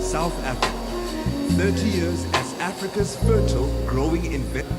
South Africa. 30 years as Africa's fertile, growing investment.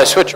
I switch.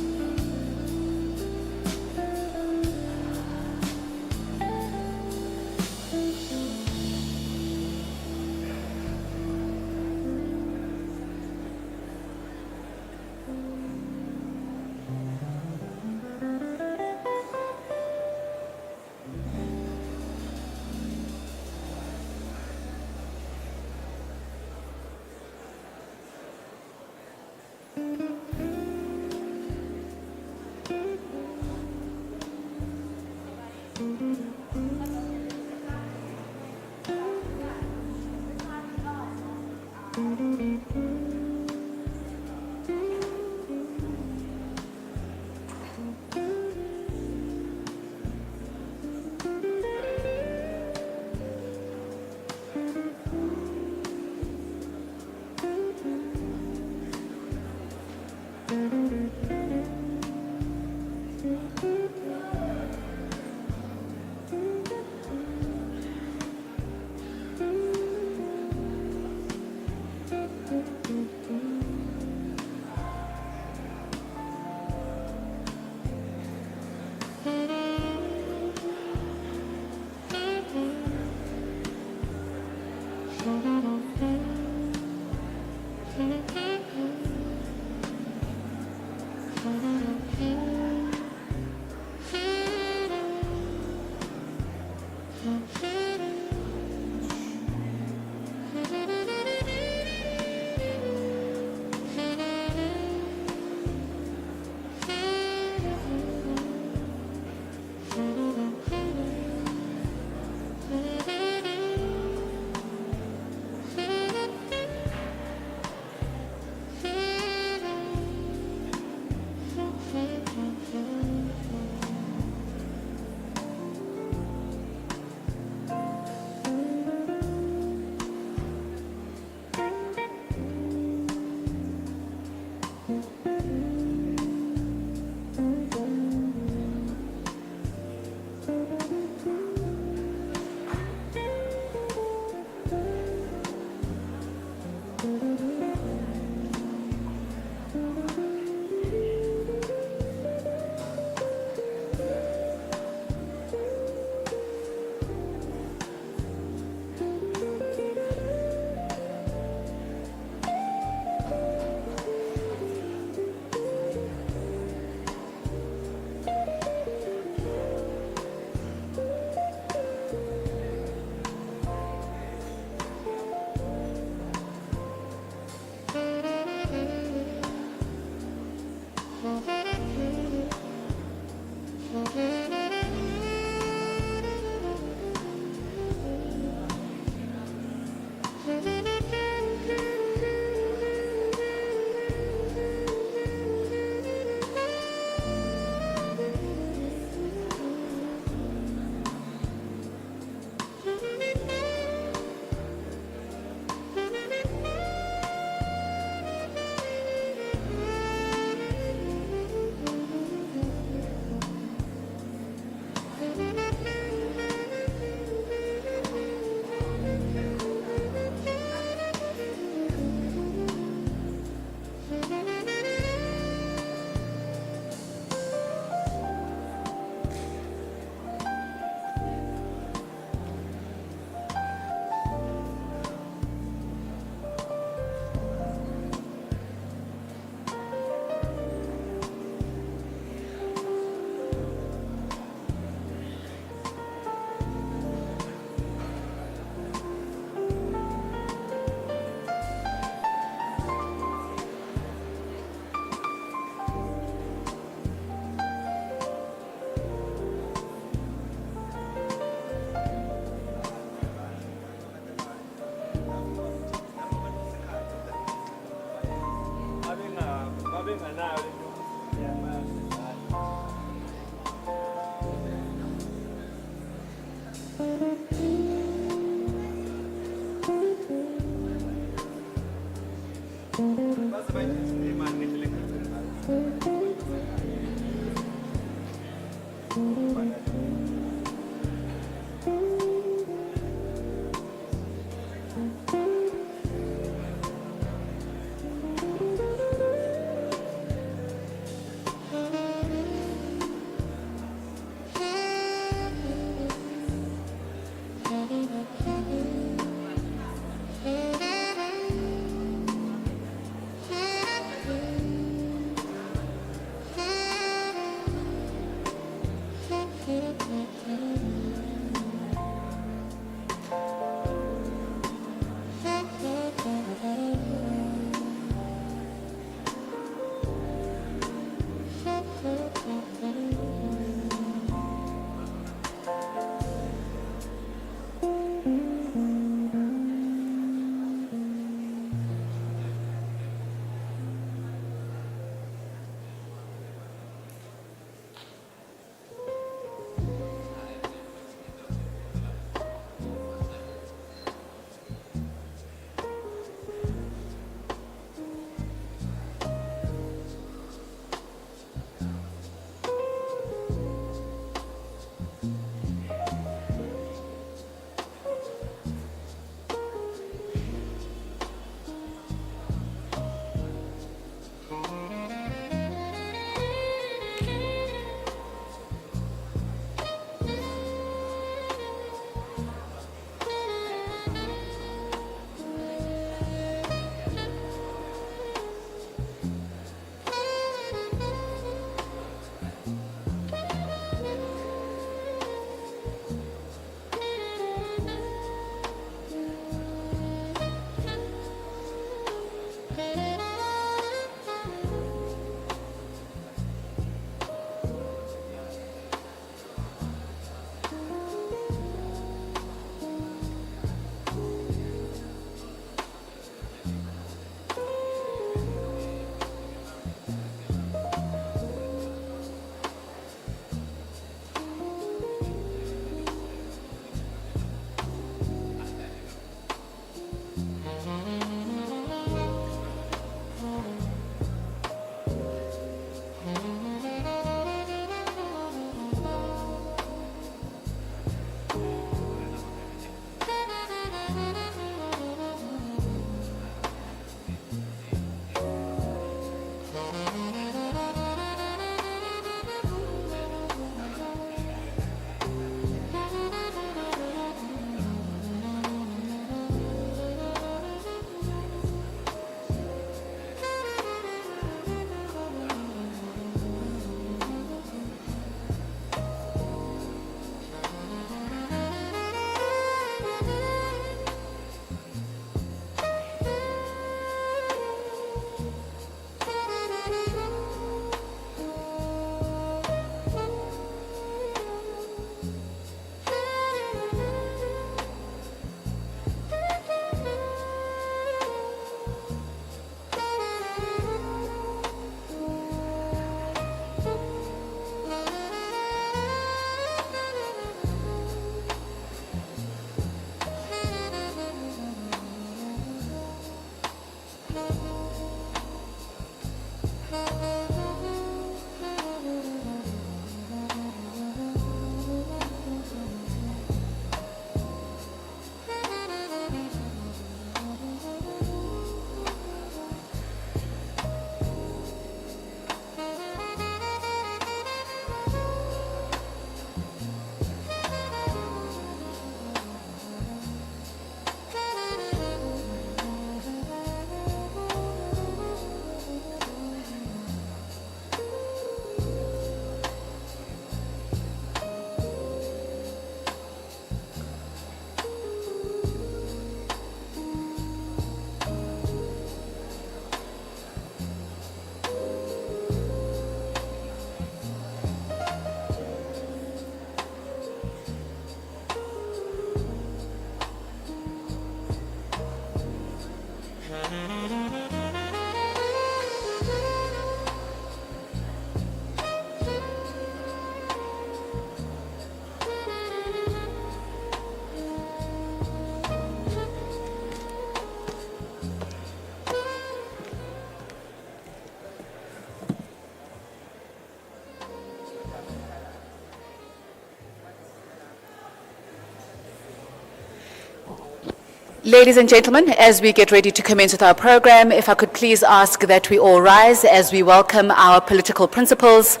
Ladies and gentlemen, as we get ready to commence with our program, if I could please ask that we all rise as we welcome our political principals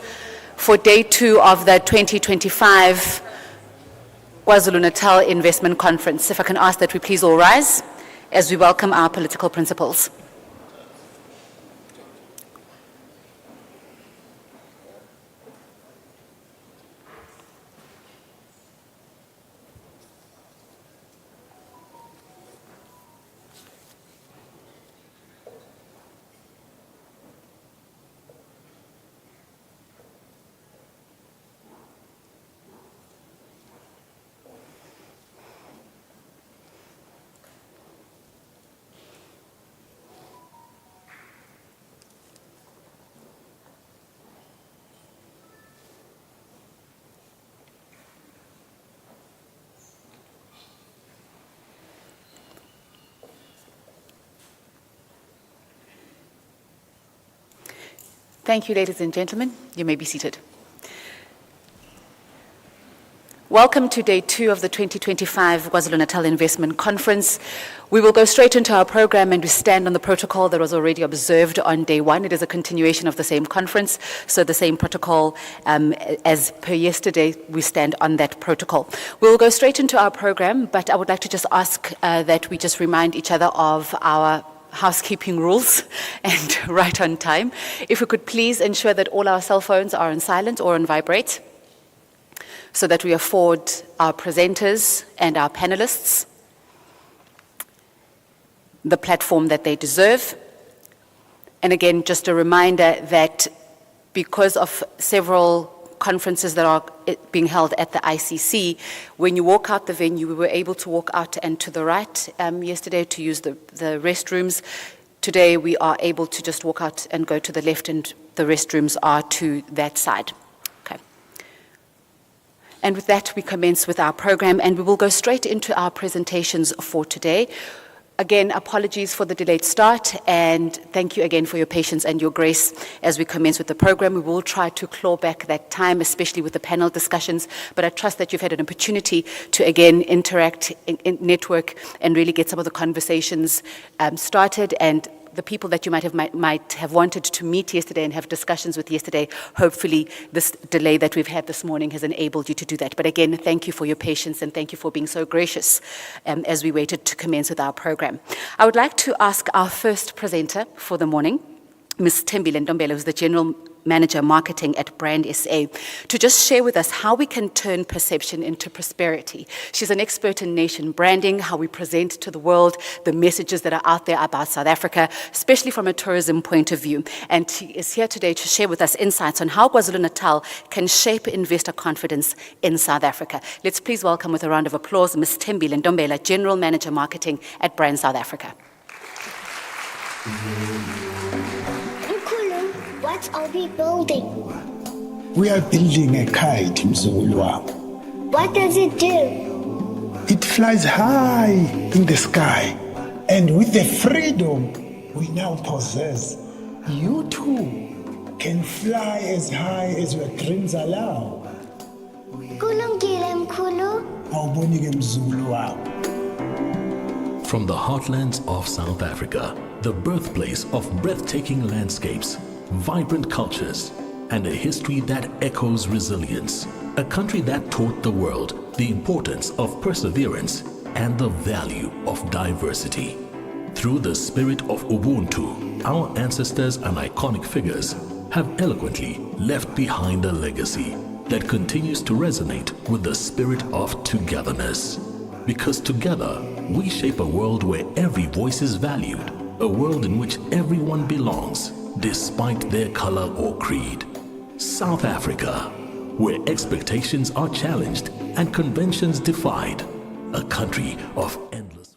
for day 2 of the 2025 Kwazulu-Natal Investment Conference. If I can ask that we please all rise as we welcome our political principals. Thank you, ladies and gentlemen. You may be seated. Welcome to day 2 of the 2025 KwaZulu-Natal Investment Conference. We will go straight into our program and we stand on the protocol that was already observed on day 1. It is a continuation of the same conference, so the same protocol as per yesterday, we stand on that protocol. We will go straight into our program, but I would like to just ask that we just remind each other of our housekeeping rules and right on time. If we could please ensure that all our cell phones are on silent or on vibrate so that we afford our presenters and our panelists the platform that they deserve. And again, just a reminder that because of several conferences that are being held at the ICC, when you walk out the venue, we were able to walk out and to the right yesterday to use the restrooms. Today we are able to just walk out and go to the left, and the restrooms are to that side. Okay. And with that, we commence with our program, and we will go straight into our presentations for today. Again, apologies for the delayed start, and thank you again for your patience and your grace as we commence with the program. We will try to claw back that time, especially with the panel discussions, but I trust that you've had an opportunity to again interact, network, and really get some of the conversations started. And the people that you might have wanted to meet yesterday and have discussions with yesterday, hopefully this delay that we've had this morning has enabled you to do that. But again, thank you for your patience and thank you for being so gracious as we waited to commence with our program. I would like to ask our first presenter for the morning, Ms. Thembile Ndombela, who's the General Manager Marketing at Brand SA, to just share with us how we can turn perception into prosperity. She's an expert in nation branding, how we present to the world the messages that are out there about South Africa, especially from a tourism point of view. And she is here today to share with us insights on how KwaZulu-Natal can shape investor confidence in South Africa. Let's please welcome with a round of applause Ms. Thembile Ndombela, General Manager Marketing at Brand South Africa. What are we building? We are building a kite, Mzulu. What does it do? It flies high in the sky, and with the freedom we now possess, you too can fly as high as your dreams allow. Kulungile mkhulu. Awubonike Mzulu. From the heartlands of South Africa, the birthplace of breathtaking landscapes, vibrant cultures, and a history that echoes resilience. A country that taught the world the importance of perseverance and the value of diversity. Through the spirit of Ubuntu, our ancestors and iconic figures have eloquently left behind a legacy that continues to resonate with the spirit of togetherness. Because together, we shape a world where every voice is valued, a world in which everyone belongs, despite their color or creed. South Africa, where expectations are challenged and conventions defied, a country of endless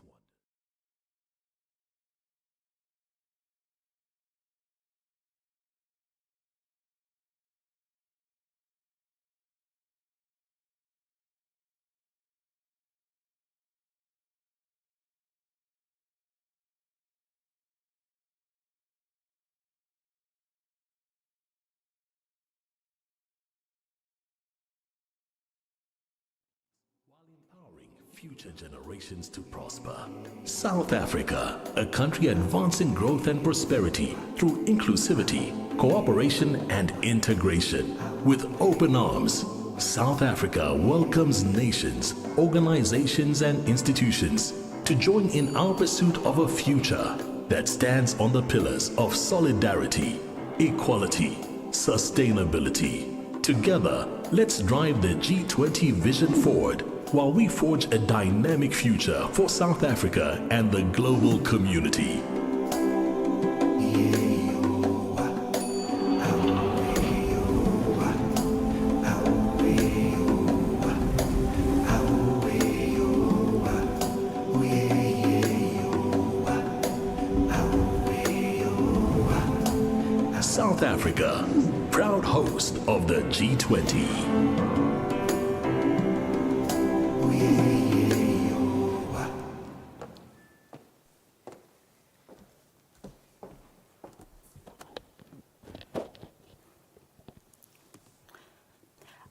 wonder. future generations to prosper. South Africa, a country advancing growth and prosperity through inclusivity, cooperation, and integration. With open arms, South Africa welcomes nations, organizations, and institutions to join in our pursuit of a future that stands on the pillars of solidarity, equality, sustainability. Together, let's drive the G20 vision forward while we forge a dynamic future for South Africa and the global community. South Africa, proud host of the G20.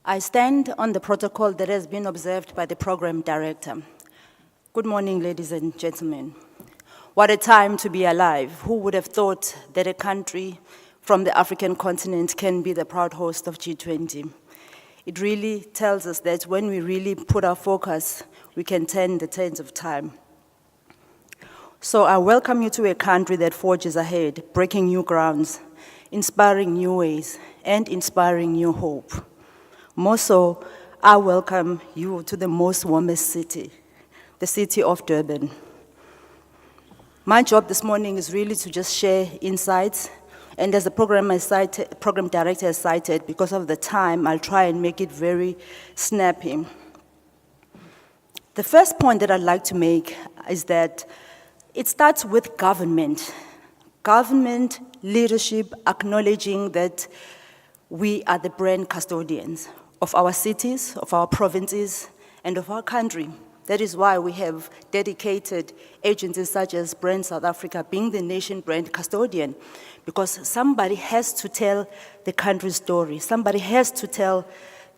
I stand on the protocol that has been observed by the program director. Good morning, ladies and gentlemen. What a time to be alive. Who would have thought that a country from the African continent can be the proud host of G20? It really tells us that when we really put our focus, we can turn the turns of time. So I welcome you to a country that forges ahead, breaking new grounds, inspiring new ways, and inspiring new hope. More so, I welcome you to the most warmest city, the city of Durban. My job this morning is really to just share insights, and as the program director has cited, because of the time, I'll try and make it very snappy. The first point that I'd like to make is that it starts with government. Government leadership acknowledging that we are the brand custodians of our cities, of our provinces, and of our country. That is why we have dedicated agencies such as Brand South Africa being the nation brand custodian, because somebody has to tell the country's story. Somebody has to tell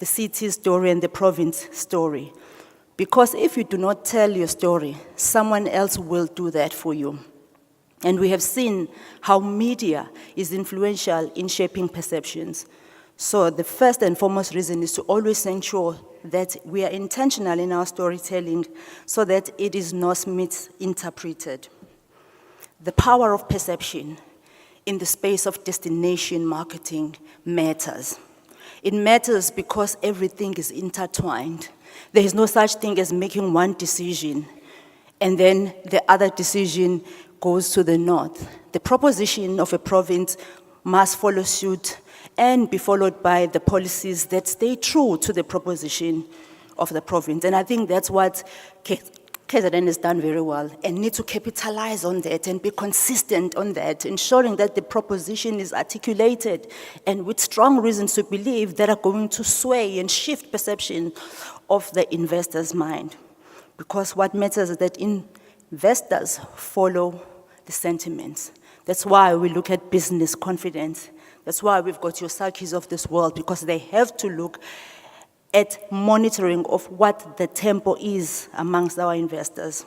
the city's story and the province story. Because if you do not tell your story, someone else will do that for you. And we have seen how media is influential in shaping perceptions. So the first and foremost reason is to always ensure that we are intentional in our storytelling so that it is not misinterpreted. The power of perception in the space of destination marketing matters. It matters because everything is intertwined. There is no such thing as making one decision and then the other decision goes to the north. The proposition of a province must follow suit and be followed by the policies that stay true to the proposition of the province. And I think that's what KZN has done very well and need to capitalize on that and be consistent on that, ensuring that the proposition is articulated and with strong reasons to believe that are going to sway and shift perception of the investor's mind. Because what matters is that investors follow the sentiments. That's why we look at business confidence. That's why we've got your Sakis of this world, because they have to look at monitoring of what the tempo is amongst our investors.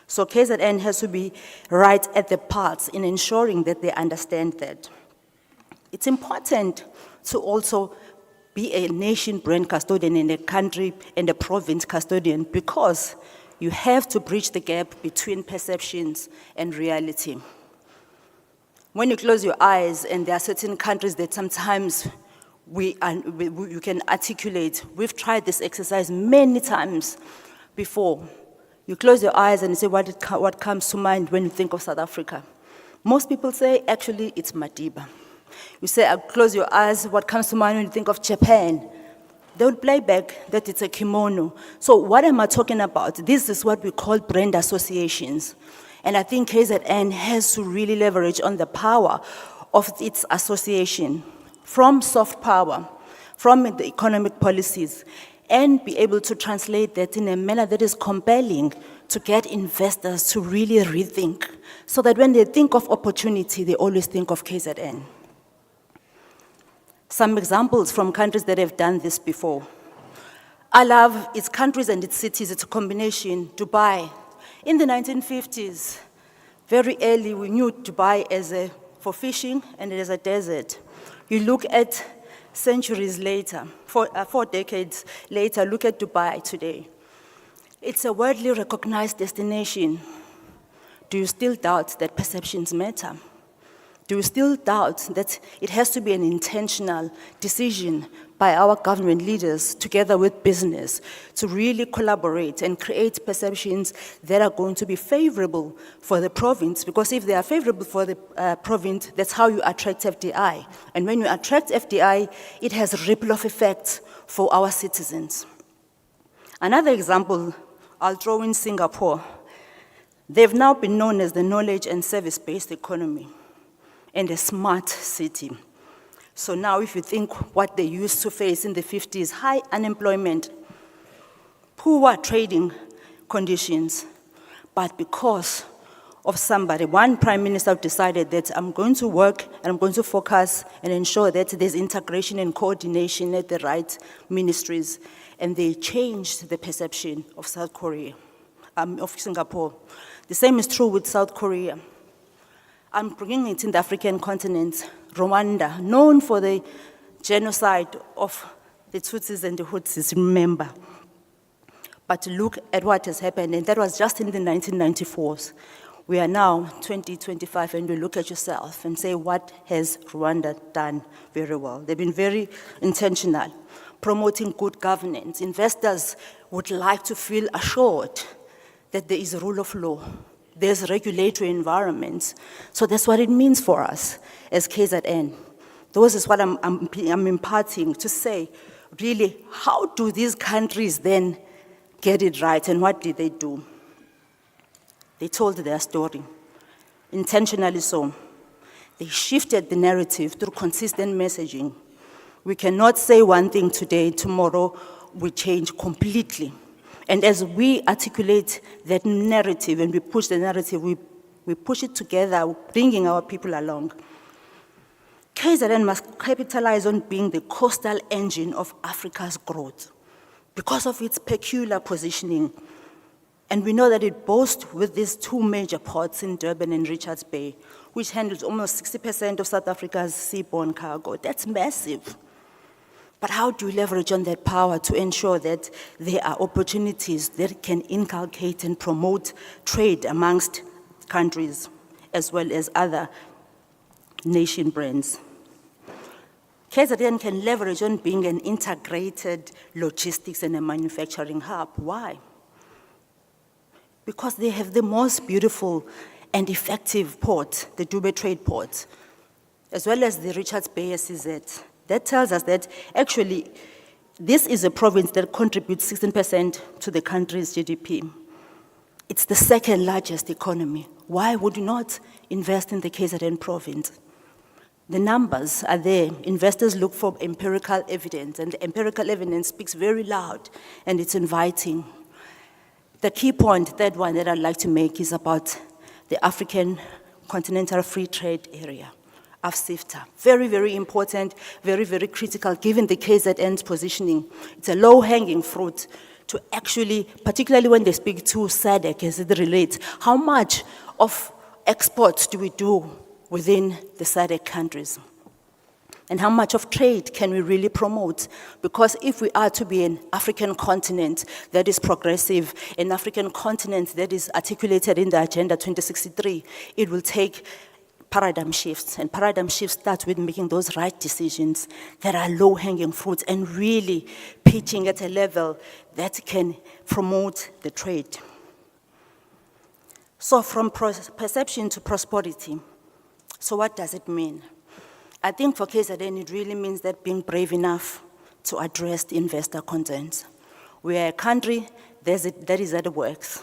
So KZN has to be right at the parts in ensuring that they understand that. It's important to also be a nation brand custodian in a country and a province custodian, because you have to bridge the gap between perceptions and reality. When you close your eyes, and there are certain countries that sometimes you can articulate, we've tried this exercise many times before. You close your eyes and you say, what comes to mind when you think of South Africa? Most people say, actually, it's Madiba. You say, close your eyes, what comes to mind when you think of Japan? They would play back that it's a kimono. So what am I talking about? This is what we call brand associations. And I think KZN has to really leverage on the power of its association from soft power, from the economic policies, and be able to translate that in a manner that is compelling to get investors to really rethink, so that when they think of opportunity, they always think of KZN. Some examples from countries that have done this before. I love its countries and its cities. It's a combination. Dubai. In the 1950s, very early, we knew Dubai for fishing and as a desert. You look at centuries later, 4 decades later, look at Dubai today. It's a widely recognized destination. Do you still doubt that perceptions matter? Do you still doubt that it has to be an intentional decision by our government leaders together with business to really collaborate and create perceptions that are going to be favorable for the province? Because if they are favorable for the province, that's how you attract FDI. And when you attract FDI, it has a ripple of effects for our citizens. Another example, I'll throw in Singapore. They've now been known as the knowledge and service-based economy and a smart city. So now if you think what they used to face in the 50s, high unemployment, poor trading conditions, but because of somebody, one prime minister decided that I'm going to work and I'm going to focus and ensure that there's integration and coordination at the right ministries, and they changed the perception of South Korea, of Singapore. The same is true with South Korea. I'm bringing it in the African continent. Rwanda, known for the genocide of the Tutsis and the Hutsis, remember. But look at what has happened, and that was just in the 1994s. We are now 2025, and you look at yourself and say, what has Rwanda done very well? They've been very intentional, promoting good governance. Investors would like to feel assured that there is a rule of law. There's regulatory environments. So that's what it means for us as KZN. Those is what I'm imparting to say, really, how do these countries then get it right, and what did they do? They told their story, intentionally so. They shifted the narrative through consistent messaging. We cannot say one thing today, tomorrow we change completely. And as we articulate that narrative and we push the narrative, we push it together, bringing our people along. KZN must capitalize on being the coastal engine of Africa's growth because of its peculiar positioning. And we know that it boasts with these 2 major ports in Durban and Richards Bay, which handles almost 60% of South Africa's seaborne cargo. That's massive. But how do we leverage on that power to ensure that there are opportunities that can inculcate and promote trade amongst countries as well as other nation brands? KZN can leverage on being an integrated logistics and a manufacturing hub. Why? Because they have the most beautiful and effective port, the Dubai Trade Port, as well as the Richards Bay SEZ. That tells us that actually this is a province that contributes 16% to the country's GDP. It's the 2nd largest economy. Why would you not invest in the KZN province? The numbers are there. Investors look for empirical evidence, and the empirical evidence speaks very loud, and it's inviting. The key point, third one that I'd like to make, is about the African Continental Free Trade Area. AfCFTA. Very, very important, very, very critical, given the KZN's positioning. It's a low-hanging fruit to actually, particularly when they speak to SADC as it relates, how much of exports do we do within the SADC countries? And how much of trade can we really promote? Because if we are to be an African continent that is progressive, an African continent that is articulated in the Agenda 2063, it will take paradigm shifts, and paradigm shifts start with making those right decisions that are low-hanging fruits and really pitching at a level that can promote the trade. So from perception to prosperity, so what does it mean? I think for KZN, it really means that being brave enough to address the investor concerns. We are a country that is at the works,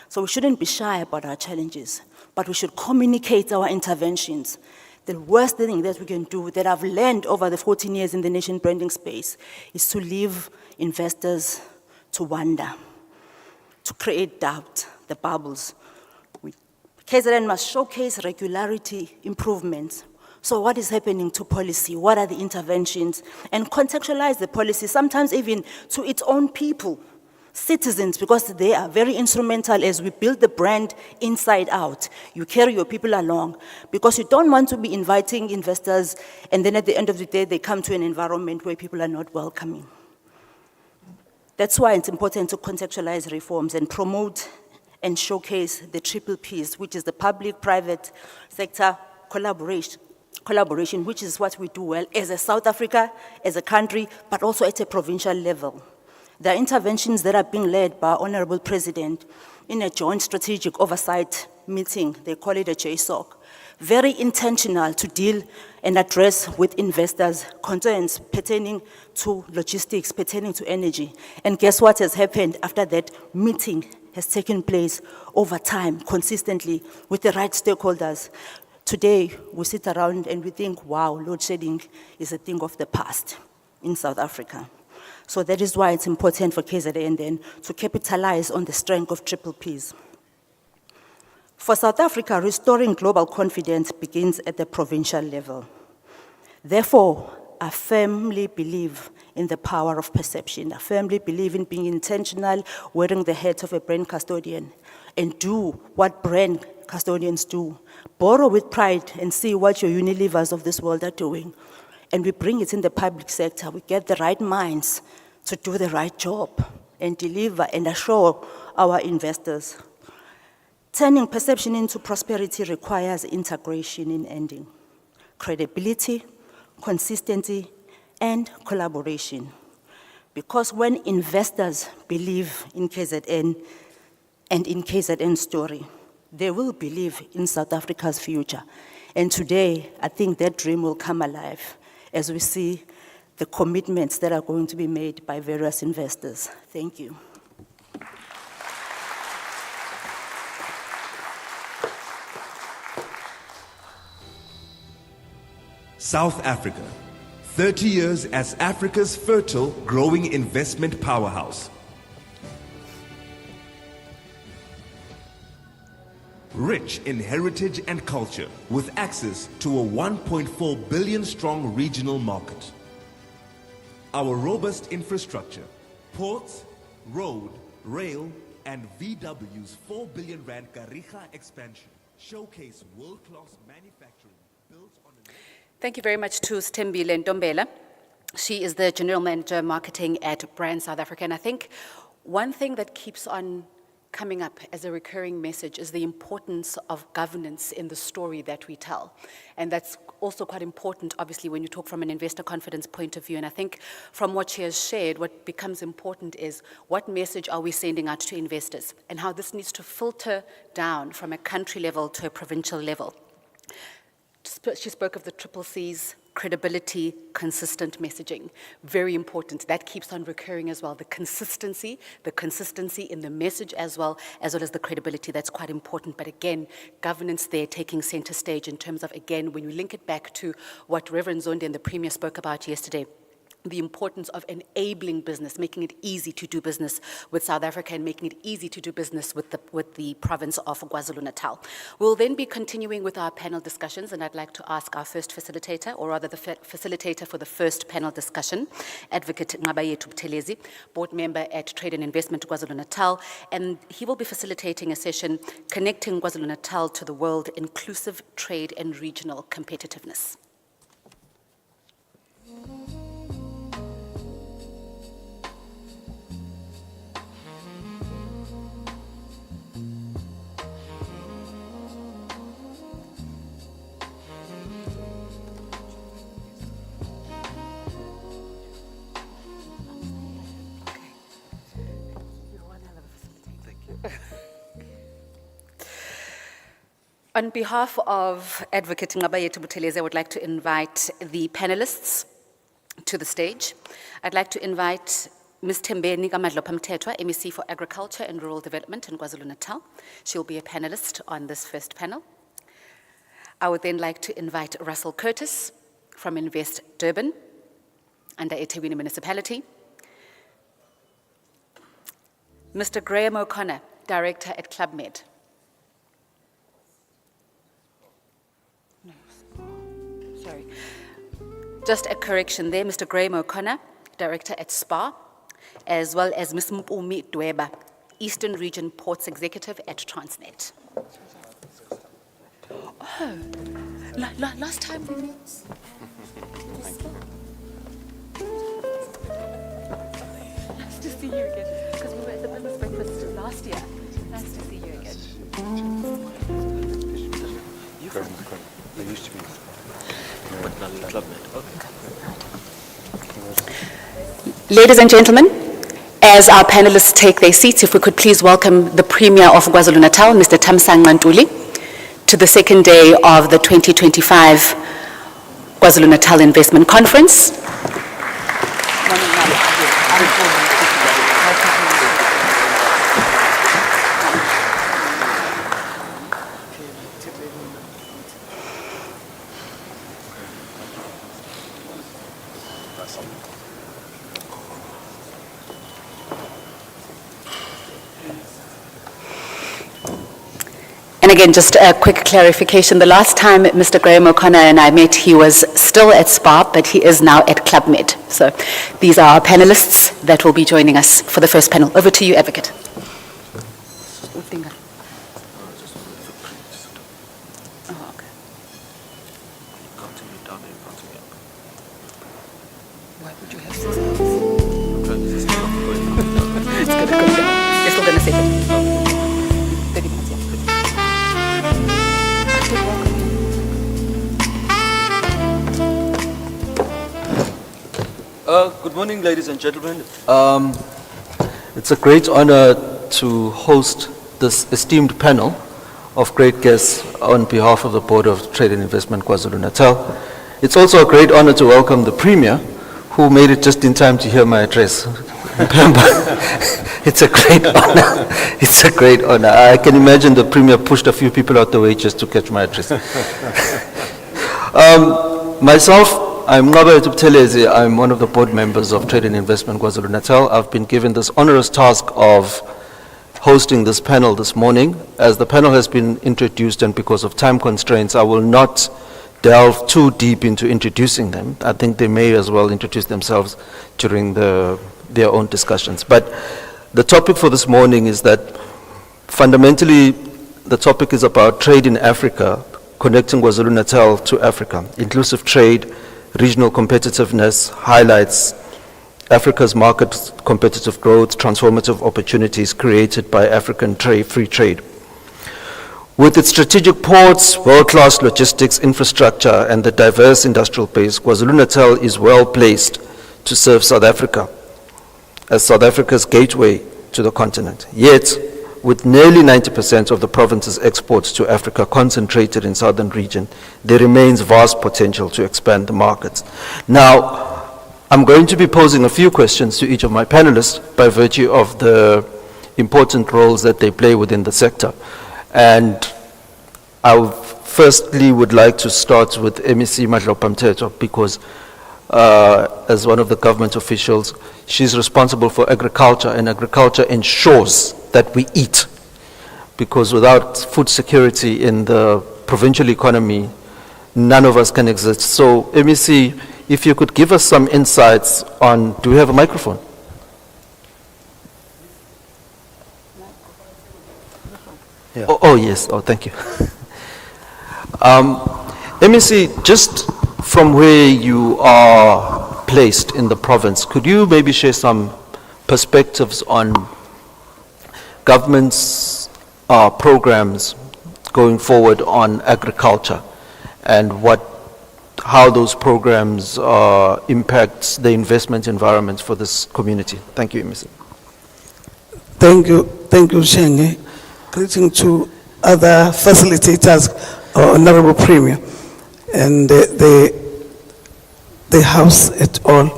so we shouldn't be shy about our challenges, but we should communicate our interventions. The worst thing that we can do, that I've learned over the 14 years in the nation branding space, is to leave investors to wonder, to create doubt, the bubbles. KZN must showcase regularity improvements So what is happening to policy? What are the interventions? And contextualize the policy, sometimes even to its own people, citizens, because they are very instrumental as we build the brand inside out. You carry your people along, because you don't want to be inviting investors, and then at the end of the day, they come to an environment where people are not welcoming. That's why it's important to contextualize reforms and promote and showcase the triple Ps, which is the public-private sector collaboration, which is what we do well as a South Africa, as a country, but also at a provincial level. There are interventions that are being led by our Honorable President in a joint strategic oversight meeting. They call it a JSOC. Very intentional to deal and address with investors' concerns pertaining to logistics, pertaining to energy. And guess what has happened after that meeting has taken place over time, consistently, with the right stakeholders. Today, we sit around and we think, wow, load shedding is a thing of the past in South Africa. So that is why it's important for KZN then to capitalize on the strength of triple Ps. For South Africa, restoring global confidence begins at the provincial level. Therefore, I firmly believe in the power of perception. I firmly believe in being intentional, wearing the hat of a brand custodian, and do what brand custodians do. Borrow with pride and see what your Unilevers of this world are doing. And we bring it in the public sector. We get the right minds to do the right job and deliver and assure our investors. Turning perception into prosperity requires integration in ending, credibility, consistency, and collaboration. Because when investors believe in KZN and in KZN's story, they will believe in South Africa's future. And today, I think that dream will come alive as we see the commitments that are going to be made by various investors. Thank you. South Africa, 30 years as Africa's fertile, growing investment powerhouse. Rich in heritage and culture, with access to a 1.4 billion strong regional market. Our robust infrastructure, ports, road, rail, and VW's 4 billion rand Kariga expansion showcase world-class manufacturing built on a... Thank you very much to Stembile Ntombela. She is the General Manager Marketing at Brand South Africa. And I think one thing that keeps on coming up as a recurring message is the importance of governance in the story that we tell. And that's also quite important, obviously, when you talk from an investor confidence point of view. And I think from what she has shared, what becomes important is what message are we sending out to investors and how this needs to filter down from a country level to a provincial level. She spoke of the triple Cs, credibility, consistent messaging. Very important. That keeps on recurring as well. The consistency in the message as well as the credibility. That's quite important. But again, governance there taking center stage in terms of, again, when you link it back to what Reverend Zondi and the Premier spoke about yesterday, the importance of enabling business, making it easy to do business with South Africa and making it easy to do business with the province of Kwazulu-Natal. We'll then be continuing with our panel discussions, and I'd like to ask our first facilitator, or rather the facilitator for the first panel discussion, Advocate Ngabayetu Buthelezi, board member at Trade and Investment Kwazulu-Natal, and he will be facilitating a session connecting Kwazulu-Natal to the world, inclusive trade and regional competitiveness. On behalf of Advocate Ngabayetu Buthelezi, I would like to invite the panelists to the stage. I'd like to invite Ms. Thembeni Kamadlopha-Mthethwa, MEC for Agriculture and Rural Development in KwaZulu-Natal. She'll be a panelist on this first panel. I would then like to invite Russell Curtis from Invest Durban under eThekwini Municipality. Mr. Graham O'Connor, Director at Club Med. Just a correction there, Mr. Graham O'Connor, Director at SPA, as well as Ms. Mpumi Dweba, Eastern Region Ports Executive at Transnet. Oh, last time we met. Nice to see you again, because we were at the Business Breakfast last year. Nice to see you again. They used to be. Ladies and gentlemen, as our panelists take their seats, if we could please welcome the Premier of KwaZulu-Natal, Mr. Thamsanqa Ntuli, to the second day of the 2025 KwaZulu-Natal Investment Conference. And again, just a quick clarification. The last time Mr. Graham O'Connor and I met, he was still at SPA, but he is now at Club Med. So these are our panelists that will be joining us for the first panel. Over to you, Advocate. Oh, okay. Why would you have 6 hours? It's going to go down. You're still going to say that. 30 minutes, yeah. Good morning, ladies and gentlemen. It's a great honor to host this esteemed panel of great guests on behalf of the Board of Trade and Investment KwaZulu-Natal. It's also a great honor to welcome the Premier, who made it just in time to hear my address. It's a great honor. It's a great honor. I can imagine the Premier pushed a few people out the way just to catch my address. Myself, I'm Ngaba Tubtelezi. I'm one of the board members of Trade and Investment KwaZulu-Natal. I've been given this onerous task of hosting this panel this morning. As the panel has been introduced and because of time constraints, I will not delve too deep into introducing them. I think they may as well introduce themselves during their own discussions. But the topic for this morning is that fundamentally the topic is about trade in Africa, connecting KwaZulu-Natal to Africa. Inclusive trade, regional competitiveness highlights Africa's market competitive growth, transformative opportunities created by African free trade. With its strategic ports, world-class logistics infrastructure, and the diverse industrial base, KwaZulu-Natal is well placed to serve South Africa as South Africa's gateway to the continent. Yet, with nearly 90% of the province's exports to Africa concentrated in southern region, there remains vast potential to expand the markets. Now, I'm going to be posing a few questions to each of my panelists by virtue of the important roles that they play within the sector. And I firstly would like to start with MEC Madlopamteto because as one of the government officials, she's responsible for agriculture, and agriculture ensures that we eat, because without food security in the provincial economy, none of us can exist. So, MEC, if you could give us some insights on, do we have a microphone? Yeah. Oh, yes, thank you. MEC, just from where you are placed in the province, could you maybe share some perspectives on government's programs going forward on agriculture and how those programs impact the investment environment for this community? Thank you, MEC. Thank you, Shenge. Greeting to other facilitators, Honorable Premier, and the House at all.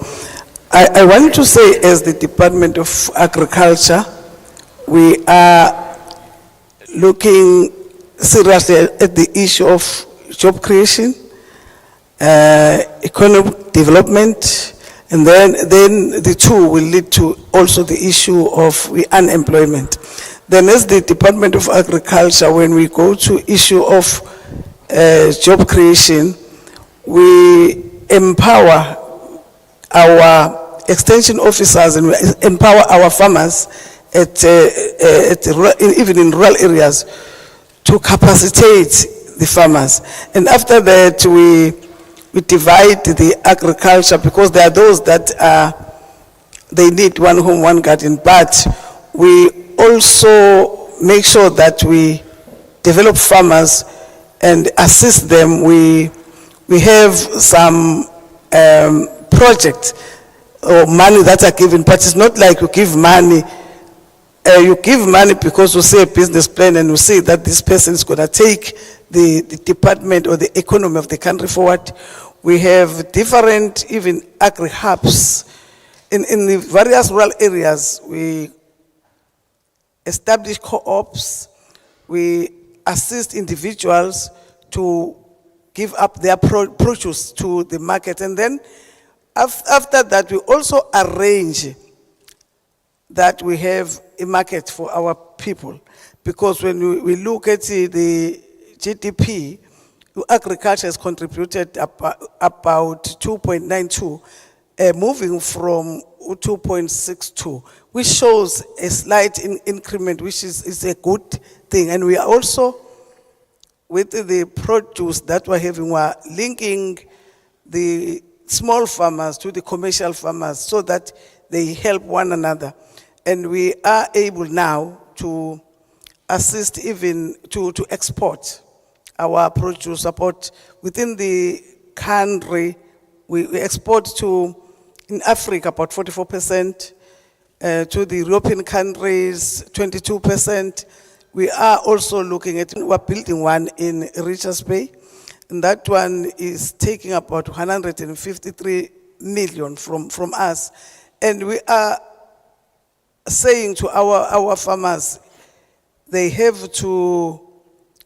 I want to say, as the Department of Agriculture, we are looking seriously at the issue of job creation, economic development, and then the two will lead to also the issue of unemployment. Then as the Department of Agriculture, when we go to issue of job creation, we empower our extension officers and we empower our farmers even in rural areas to capacitate the farmers. And after that, we divide the agriculture because there are those that they need one home, one garden, but we also make sure that we develop farmers and assist them. We have some projects or money that are given, but it's not like you give money. You give money because you see a business plan and you see that this person is going to take the department or the economy of the country forward. We have different even agri-hubs. In the various rural areas, we establish co-ops. We assist individuals to give up their produce to the market. And then after that, we also arrange that we have a market for our people. Because when we look at the GDP, agriculture has contributed about 2.92, moving from 2.62, which shows a slight increment, which is a good thing. And we are also, with the produce that we're having, we're linking the small farmers to the commercial farmers so that they help one another. And we are able now to assist even to export our produce, support within the country. We export to, in Africa, about 44%, to the European countries, 22%. We are also looking at, we're building one in Richards Bay, and that one is taking about 153 million from us. And we are saying to our farmers, they have to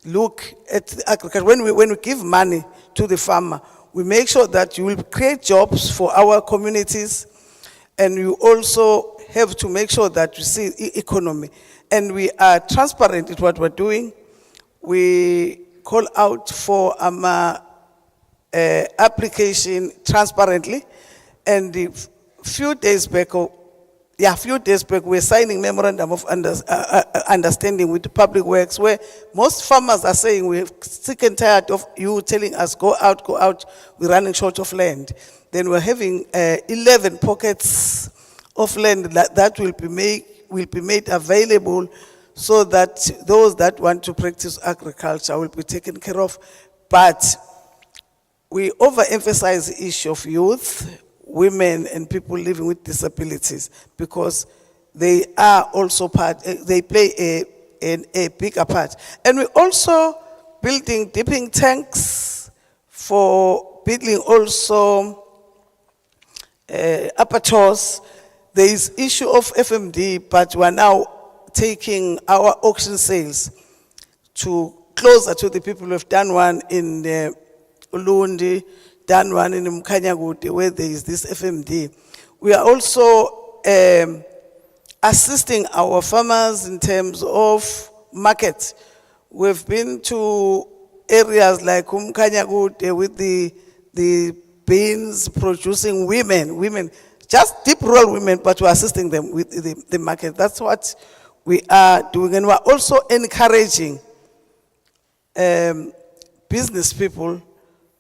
look at agriculture. When we give money to the farmer, we make sure that you will create jobs for our communities, and you also have to make sure that you see economy. And we are transparent in what we're doing. We call out for application transparently, and a few days back, we're signing memorandum of understanding with the Public Works, where most farmers are saying we're sick and tired of you telling us go out, we're running short of land. Then we're having 11 pockets of land that will be made available so that those that want to practice agriculture will be taken care of. But we overemphasize the issue of youth, women and people living with disabilities, because they are also part, they play a bigger part. And we're also building dipping tanks for building also abattoirs. There is issue of FMD, but we're now taking our auction sales to closer to the people who have done one in Ulundi, done one in Mkanyaguti, where there is this FMD. We are also assisting our farmers in terms of market. We've been to areas like Mkanyaguti with the beans producing women, just deep rural women, but we're assisting them with the market. That's what we are doing. And we're also encouraging business people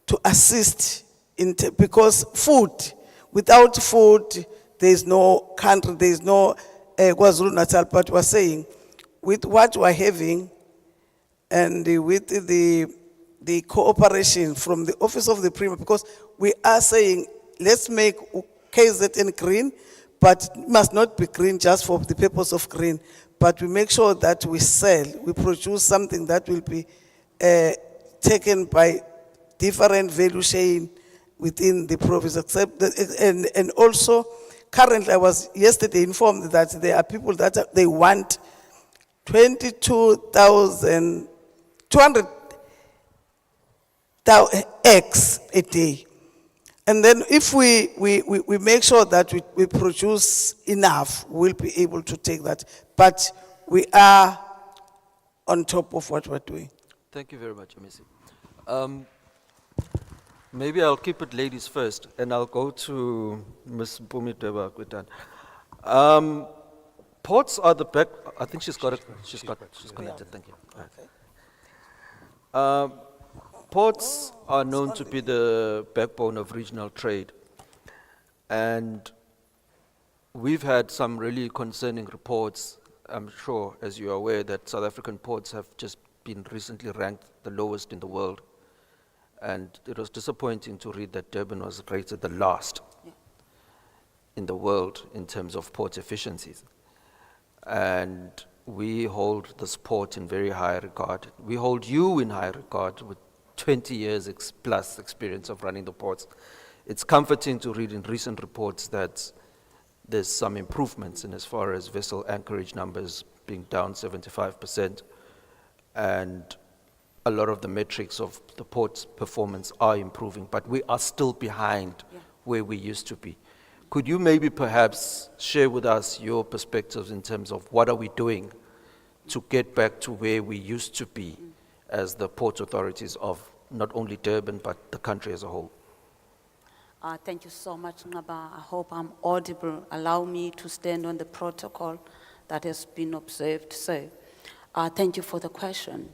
to assist because without food, there is no country, there is no Kwazulu-Natal. But we're saying, with what we're having and with the cooperation from the Office of the Premier, because we are saying, let's make KZN green, but it must not be green just for the purpose of green, but we make sure that we produce something that will be taken by different value chain within the province. And also, currently, I was yesterday informed that there are people that they want 22,200 eggs a day. And then if we make sure that we produce enough, we'll be able to take that. But we are on top of what we're doing. Thank you very much, Amisi. Maybe I'll keep it ladies first, and I'll go to Ms. Mpumi Dweba. Ports are the back. I think she's got it. She's connected. Thank you. Ports are known to be the backbone of regional trade, and we've had some really concerning reports. I'm sure, as you're aware, that South African ports have just been recently ranked the lowest in the world. And it was disappointing to read that Durban was rated the last in the world in terms of port efficiencies. And we hold this port in very high regard. We hold you in high regard with 20 years plus experience of running the ports. It's comforting to read in recent reports that there's some improvements in as far as vessel anchorage numbers being down 75%, and a lot of the metrics of the port's performance are improving, but we are still behind where we used to be. Could you maybe perhaps share with us your perspectives in terms of what are we doing to get back to where we used to be as the port authorities of not only Durban, but the country as a whole? Thank you so much, Ngaba. I hope I'm audible. Allow me to stand on the protocol that has been observed. So, thank you for the question.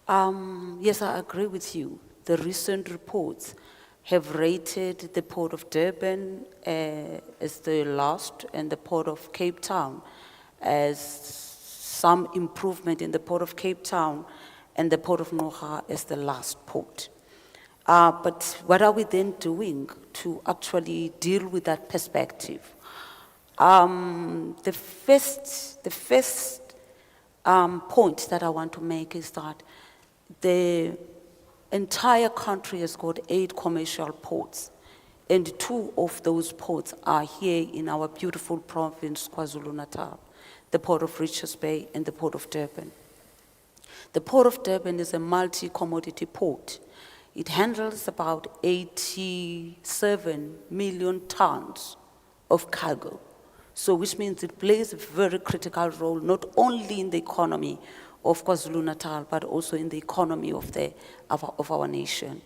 Yes, I agree with you. The recent reports have rated the Port of Durban as the last and the Port of Cape Town as some improvement in the Port of Cape Town and the Port of Noha as the last port. But what are we then doing to actually deal with that perspective? The first point that I want to make is that the entire country has got 8 commercial ports, and 2 of those ports are here in our beautiful province, Kwazulu-Natal, the Port of Richards Bay and the Port of Durban. The Port of Durban is a multi-commodity port. It handles about 87 million tons of cargo. So which means it plays a very critical role, not only in the economy of KwaZulu-Natal, but also in the economy of our nation.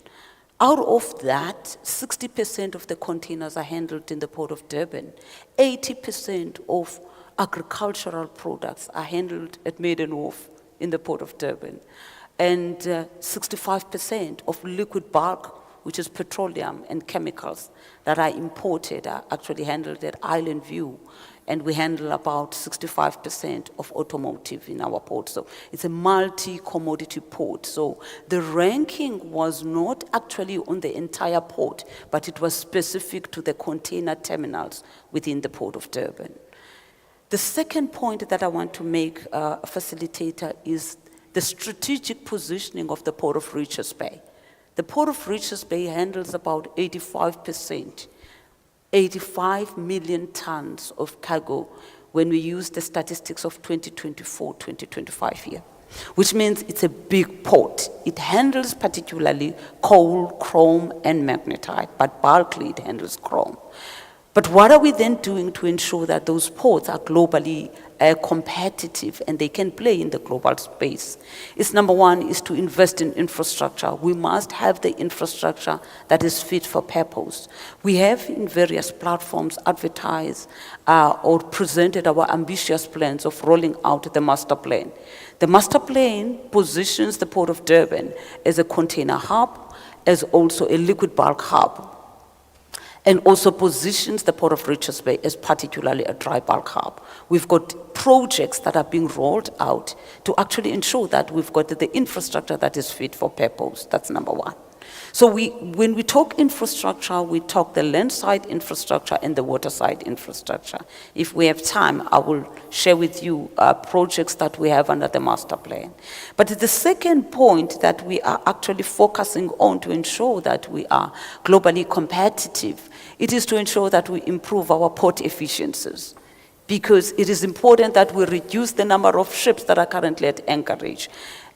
Out of that, 60% of the containers are handled in the Port of Durban. 80% of agricultural products are handled at Maiden Wharf in the Port of Durban. And 65% of liquid bulk, which is petroleum and chemicals that are imported, are actually handled at Island View. And we handle about 65% of automotive in our port. So it's a multi-commodity port. So the ranking was not actually on the entire port, but it was specific to the container terminals within the Port of Durban. The second point that I want to make, facilitator, is the strategic positioning of the Port of Richards Bay. The Port of Richards Bay handles about 85%. 85 million tons of cargo when we use the statistics of 2024-2025 here, which means it's a big port. It handles particularly coal, chrome, and magnetite, but bulkily it handles chrome. But what are we then doing to ensure that those ports are globally competitive and they can play in the global space? It's number one is to invest in infrastructure. We must have the infrastructure that is fit for purpose. We have in various platforms advertised or presented our ambitious plans of rolling out the master plan. The master plan positions the Port of Durban as a container hub, as also a liquid bulk hub, and also positions the Port of Richards Bay as particularly a dry bulk hub. We've got projects that are being rolled out to actually ensure that we've got the infrastructure that is fit for purpose. That's number one. So when we talk infrastructure, we talk the landside infrastructure and the waterside infrastructure. If we have time, I will share with you projects that we have under the master plan. But the second point that we are actually focusing on to ensure that we are globally competitive, it is to ensure that we improve our port efficiencies, because it is important that we reduce the number of ships that are currently at anchorage.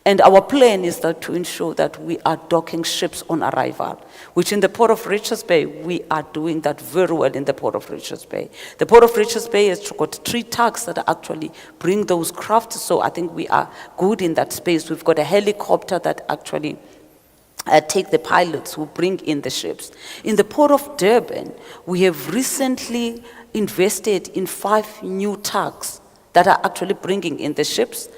And our plan is that to ensure that we are docking ships on arrival, which in the Port of Richards Bay, we are doing that very well in the Port of Richards Bay. The Port of Richards Bay has got 3 tugs that actually bring those crafts, so I think we are good in that space. We've got a helicopter that actually take the pilots who bring in the ships. In the port of Durban, we have recently invested in 5 new tugs that are actually bringing in the ships.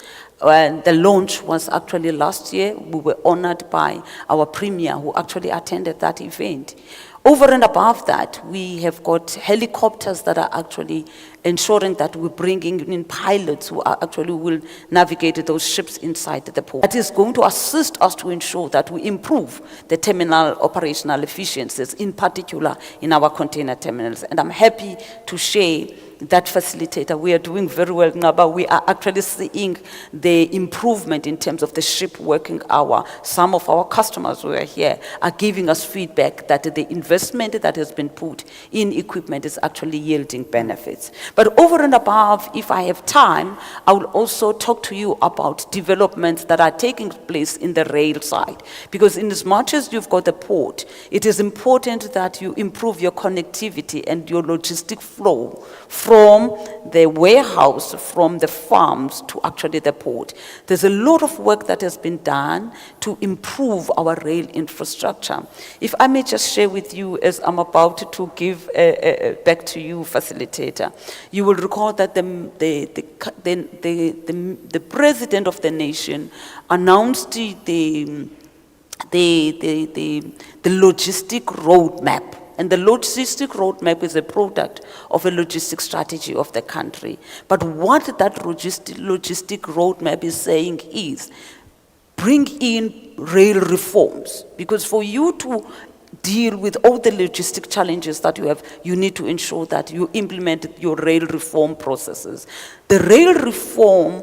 And the launch was actually last year. We were honored by our premier who actually attended that event. Over and above that, we have got helicopters that are actually ensuring that we're bringing in pilots who are actually will navigate those ships inside the port. That is going to assist us to ensure that we improve the terminal operational efficiencies, in particular in our container terminals. And I'm happy to share that facilitator. We are doing very well now, but we are actually seeing the improvement in terms of the ship working hour. Some of our customers who are here are giving us feedback that the investment that has been put in equipment is actually yielding benefits. But over and above, if I have time, I will also talk to you about developments that are taking place in the rail side. Because in as much as you've got the port, it is important that you improve your connectivity and your logistic flow from the warehouse, from the farms to actually the port. There's a lot of work that has been done to improve our rail infrastructure. If I may just share with you, as I'm about to give back to you, facilitator, you will recall that the president of the nation announced the logistic roadmap. And the logistic roadmap is a product of a logistic strategy of the country. But what that logistic roadmap is saying is, bring in rail reforms. Because for you to deal with all the logistic challenges that you have, you need to ensure that you implement your rail reform processes. The rail reform,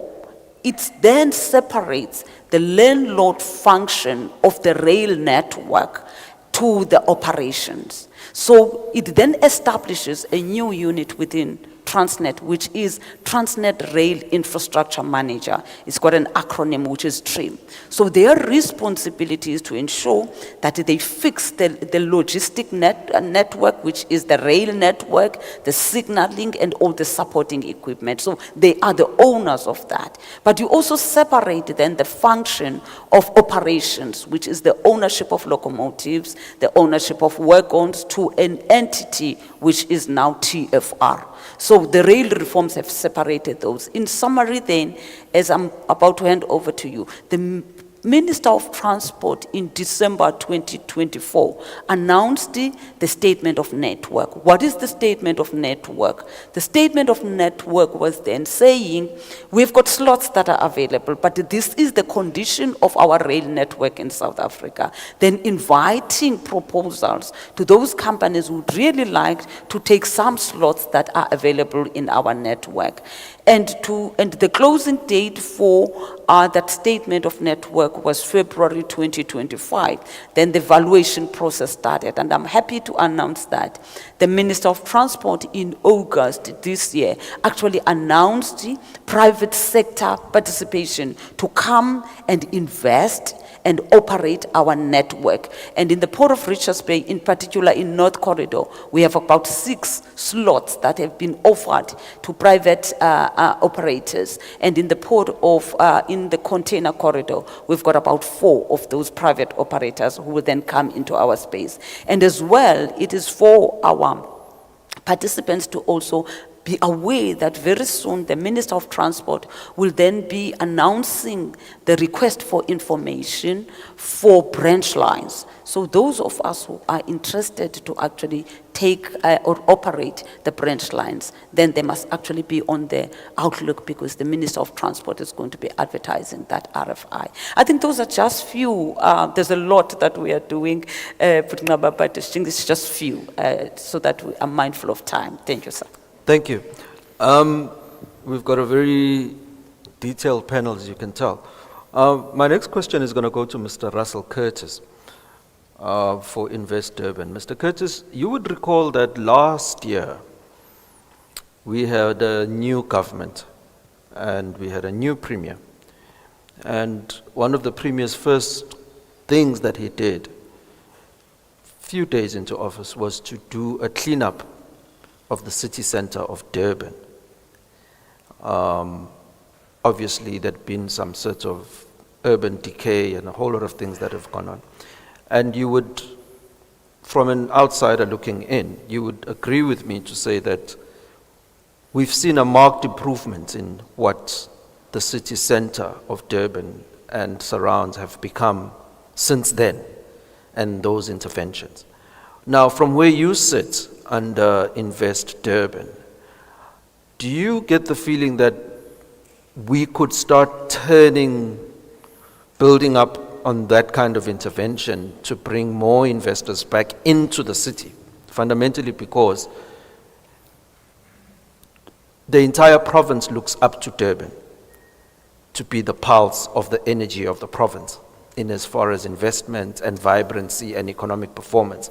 it then separates the landlord function of the rail network to the operations. So it then establishes a new unit within Transnet, which is Transnet Rail Infrastructure Manager. It's got an acronym which is TRIM. So their responsibility is to ensure that they fix the logistic network, which is the rail network, the signaling, and all the supporting equipment. So they are the owners of that. But you also separate then the function of operations, which is the ownership of locomotives, the ownership of wagons, to an entity which is now TFR. So the rail reforms have separated those. In summary then, as I'm about to hand over to you, the Minister of Transport in December 2024 announced the statement of network. What is the statement of network? The statement of network was then saying, we've got slots that are available, but this is the condition of our rail network in South Africa. Then inviting proposals to those companies who would really like to take some slots that are available in our network. And the closing date for that statement of network was February 2025. Then the valuation process started, and I'm happy to announce that the Minister of Transport in August this year actually announced private sector participation to come and invest and operate our network. And in the Port of Richards Bay, in particular in North Corridor, we have about 6 slots that have been offered to private operators. And in the port of, in the container corridor, we've got about 4 of those private operators who will then come into our space. And as well, it is for our participants to also be aware that very soon the Minister of Transport will then be announcing the request for information for branch lines. So those of us who are interested to actually take or operate the branch lines, then they must actually be on the outlook, because the Minister of Transport is going to be advertising that RFI. I think those are just few. There's a lot that we are doing, but I think it's just few, so that we are mindful of time. Thank you, sir. Thank you. We've got a very detailed panel, as you can tell. My next question is going to go to Mr. Russell Curtis for Invest Durban. Mr. Curtis, you would recall that last year we had a new government and we had a new premier. And one of the premier's first things that he did a few days into office was to do a cleanup of the city center of Durban. Obviously, there'd been some sort of urban decay and a whole lot of things that have gone on. And you would, from an outsider looking in, you would agree with me to say that we've seen a marked improvement in what the city center of Durban and surrounds have become since then, and those interventions. Now, from where you sit under Invest Durban, do you get the feeling that we could start building up on that kind of intervention to bring more investors back into the city? Fundamentally because the entire province looks up to Durban to be the pulse of the energy of the province in as far as investment and vibrancy and economic performance.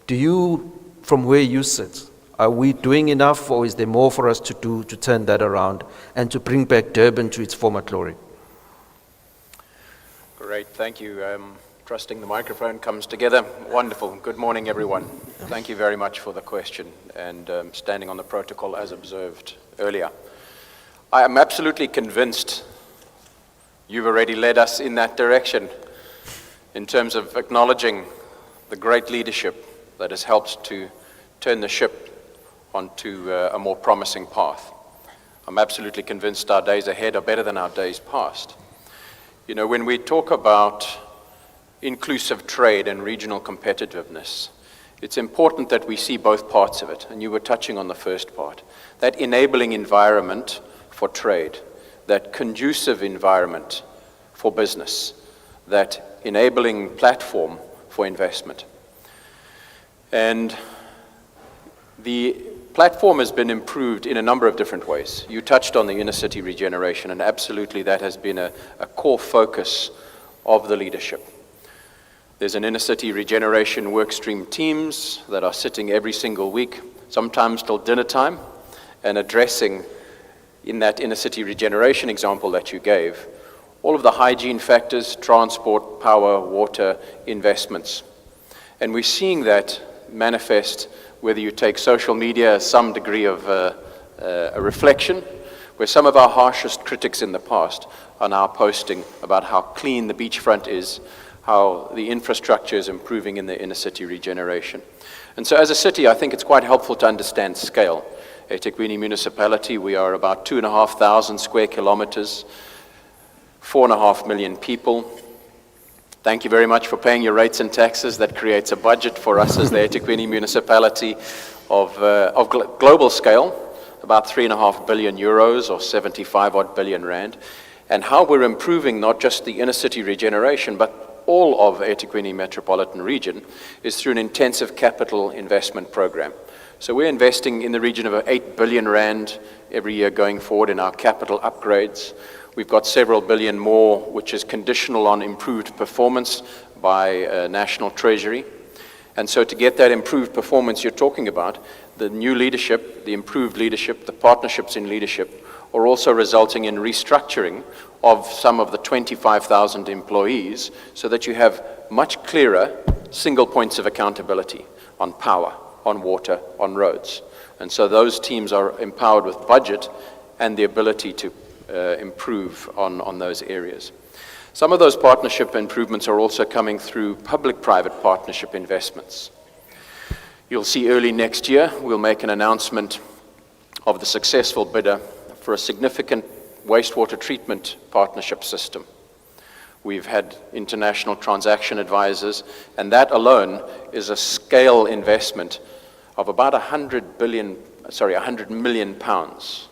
Do you, from where you sit, are we doing enough, or is there more for us to do to turn that around and to bring back Durban to its former glory? Great, thank you. Trusting the microphone comes together. Wonderful. Good morning, everyone. Thank you very much for the question and standing on the protocol as observed earlier. I am absolutely convinced you've already led us in that direction in terms of acknowledging the great leadership that has helped to turn the ship onto a more promising path. I'm absolutely convinced our days ahead are better than our days past. You know, when we talk about inclusive trade and regional competitiveness, it's important that we see both parts of it, and you were touching on the first part. That enabling environment for trade, that conducive environment for business, that enabling platform for investment. And the platform has been improved in a number of different ways. You touched on the inner city regeneration, and absolutely that has been a core focus of the leadership. There's an inner city regeneration workstream teams that are sitting every single week, sometimes till dinner time, and addressing, in that inner city regeneration example that you gave, all of the hygiene factors, transport, power, water, investments. And we're seeing that manifest, whether you take social media as some degree of a reflection, where some of our harshest critics in the past are now posting about how clean the beachfront is, how the infrastructure is improving in the inner city regeneration. And so as a city, I think it's quite helpful to understand scale. eThekwini municipality, we are about 2,500 square kilometers, 4.5 million people. Thank you very much for paying your rates and taxes. That creates a budget for us as the eThekwini municipality of global scale, about 3.5 billion euros or 75 odd billion rand. And how we're improving not just the inner city regeneration, but all of eThekwini metropolitan region is through an intensive capital investment program. So we're investing in the region of 8 billion rand every year going forward in our capital upgrades. We've got several billion more, which is conditional on improved performance by National Treasury. And so to get that improved performance you're talking about, the new leadership, the improved leadership, the partnerships in leadership are also resulting in restructuring of some of the 25,000 employees so that you have much clearer single points of accountability on power, on water, on roads. And so those teams are empowered with budget and the ability to improve on those areas. Some of those partnership improvements are also coming through public-private partnership investments. You'll see early next year, we'll make an announcement of the successful bidder for a significant wastewater treatment partnership system. We've had international transaction advisors, and that alone is a scale investment of about 100 million pounds,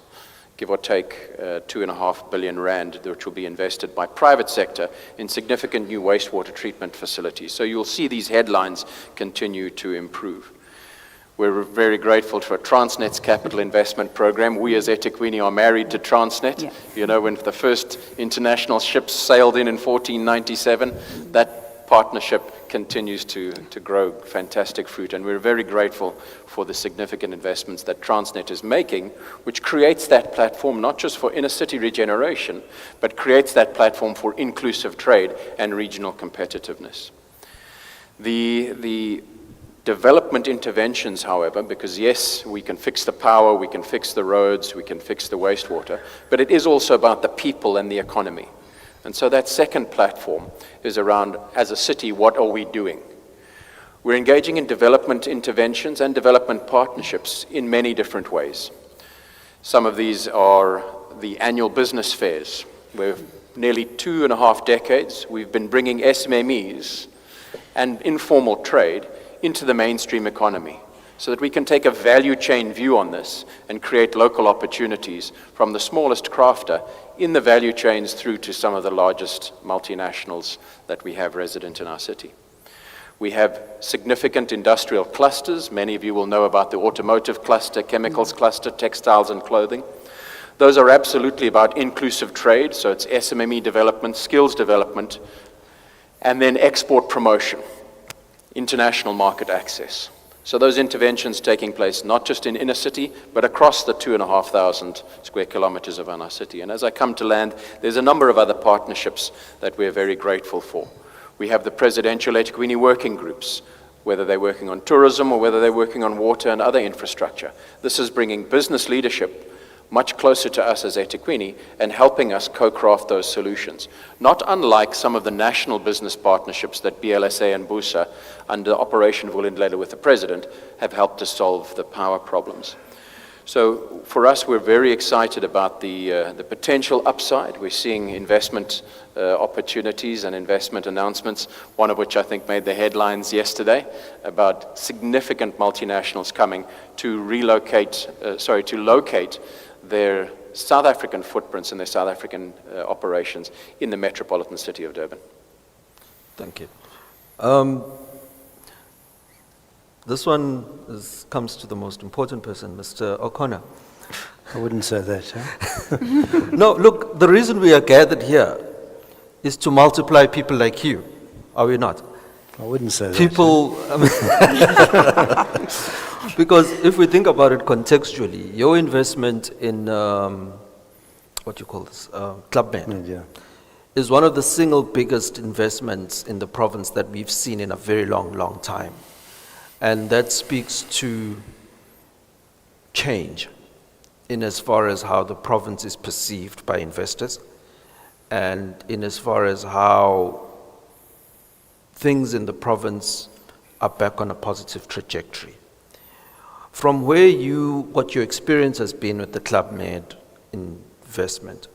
give or take 2.5 billion rand, which will be invested by private sector in significant new wastewater treatment facilities. So you'll see these headlines continue to improve. We're very grateful for Transnet's capital investment program. We as eThekwini are married to Transnet. Yeah. You know, when the first international ships sailed in 1497, that partnership continues to grow fantastic fruit. And we're very grateful for the significant investments that Transnet is making, which creates that platform not just for inner city regeneration, but creates that platform for inclusive trade and regional competitiveness. The development interventions, however, because yes, we can fix the power, we can fix the roads, we can fix the wastewater, but it is also about the people and the economy. And so that second platform is around, as a city, what are we doing? We're engaging in development interventions and development partnerships in many different ways. Some of these are the annual business fairs, where nearly 2.5 decades we've been bringing SMMEs and informal trade into the mainstream economy, so that we can take a value chain view on this and create local opportunities from the smallest crafter in the value chains through to some of the largest multinationals that we have resident in our city. We have significant industrial clusters. Many of you will know about the automotive cluster, chemicals cluster, textiles and clothing. Those are absolutely about inclusive trade, so it's SMME development, skills development, and then export promotion, international market access. So those interventions taking place not just in inner city, but across the 2,500 square kilometers of our city. And as I come to land, there's a number of other partnerships that we're very grateful for. We have the presidential eThekwini working groups, whether they're working on tourism or whether they're working on water and other infrastructure. This is bringing business leadership much closer to us as eThekwini and helping us co-craft those solutions. Not unlike some of the national business partnerships that BLSA and BUSA, under Operation Vulindlela with the President, have helped to solve the power problems. So for us, we're very excited about the potential upside. We're seeing investment opportunities and investment announcements, one of which I think made the headlines yesterday, about significant multinationals coming to locate their South African footprints and their South African operations in the metropolitan city of Durban. Thank you. This one comes to the most important person, Mr. O'Connor. I wouldn't say that, huh? No, look, the reason we are gathered here is to multiply people like you, are we not? I wouldn't say that. People, because if we think about it contextually, your investment in, Club Med, Yeah. is one of the single biggest investments in the province that we've seen in a very long time. And that speaks to change in as far as how the province is perceived by investors and in as far as how things in the province are back on a positive trajectory. From where what your experience has been with the Club Med investment,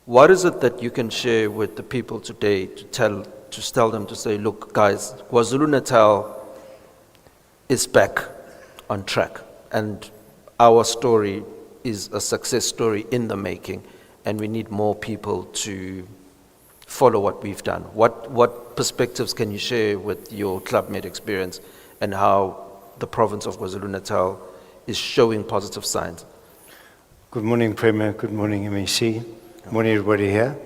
what is it that you can share with the people today to tell them to say, look, guys, KwaZulu-Natal is back on track, and our story is a success story in the making, and we need more people to follow what we've done. What perspectives can you share with your Club Med experience and how the province of KwaZulu-Natal is showing positive signs? Good morning, Premier. Good morning, MEC. Good morning, everybody here.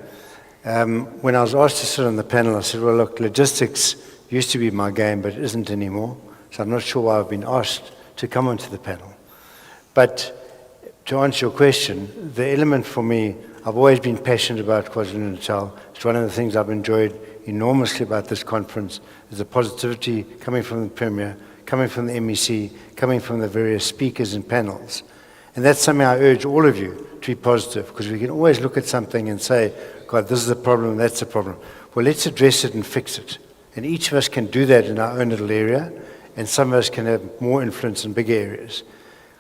When I was asked to sit on the panel, I said, well, look, logistics used to be my game, but it isn't anymore. So I'm not sure why I've been asked to come onto the panel. But to answer your question, the element for me, I've always been passionate about KwaZulu-Natal. It's one of the things I've enjoyed enormously about this conference, is the positivity coming from the Premier, coming from the MEC, coming from the various speakers and panels. And that's something I urge all of you to be positive, because we can always look at something and say, God, this is a problem, that's a problem. Well, let's address it and fix it. And each of us can do that in our own little area, and some of us can have more influence in big areas.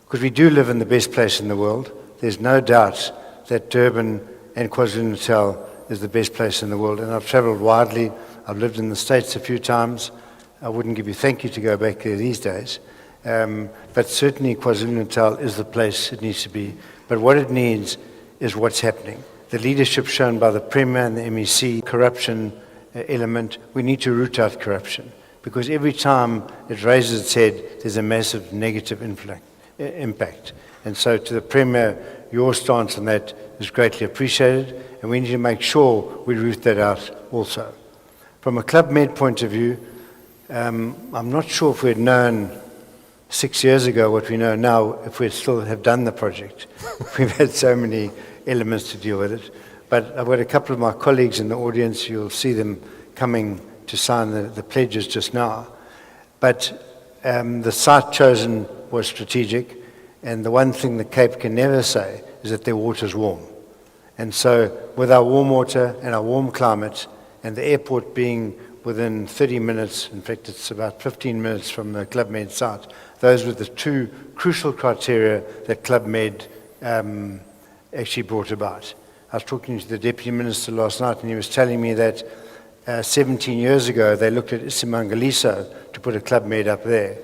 Because we do live in the best place in the world. There's no doubt that Durban and KwaZulu-Natal is the best place in the world. And I've traveled widely. I've lived in the States a few times. I wouldn't give you thank you to go back there these days. But certainly KwaZulu-Natal is the place it needs to be. But what it needs is what's happening. The leadership shown by the Premier and the MEC, corruption element, we need to root out corruption. Because every time it raises its head, there's a massive negative impact. And so to the Premier, your stance on that is greatly appreciated, and we need to make sure we root that out also. From a Club Med point of view, I'm not sure if we'd known 6 years ago what we know now, if we'd still have done the project. We've had so many elements to deal with it. But I've got a couple of my colleagues in the audience. You'll see them coming to sign the pledges just now. But the site chosen was strategic, and the one thing the Cape can never say is that their water's warm. And so with our warm water and our warm climate and the airport being within 30 minutes, in fact it's about 15 minutes from the Club Med site, those were the two crucial criteria that Club Med actually brought about. I was talking to the Deputy Minister last night and he was telling me that 17 years ago they looked at Isimangaliso to put a Club Med up there.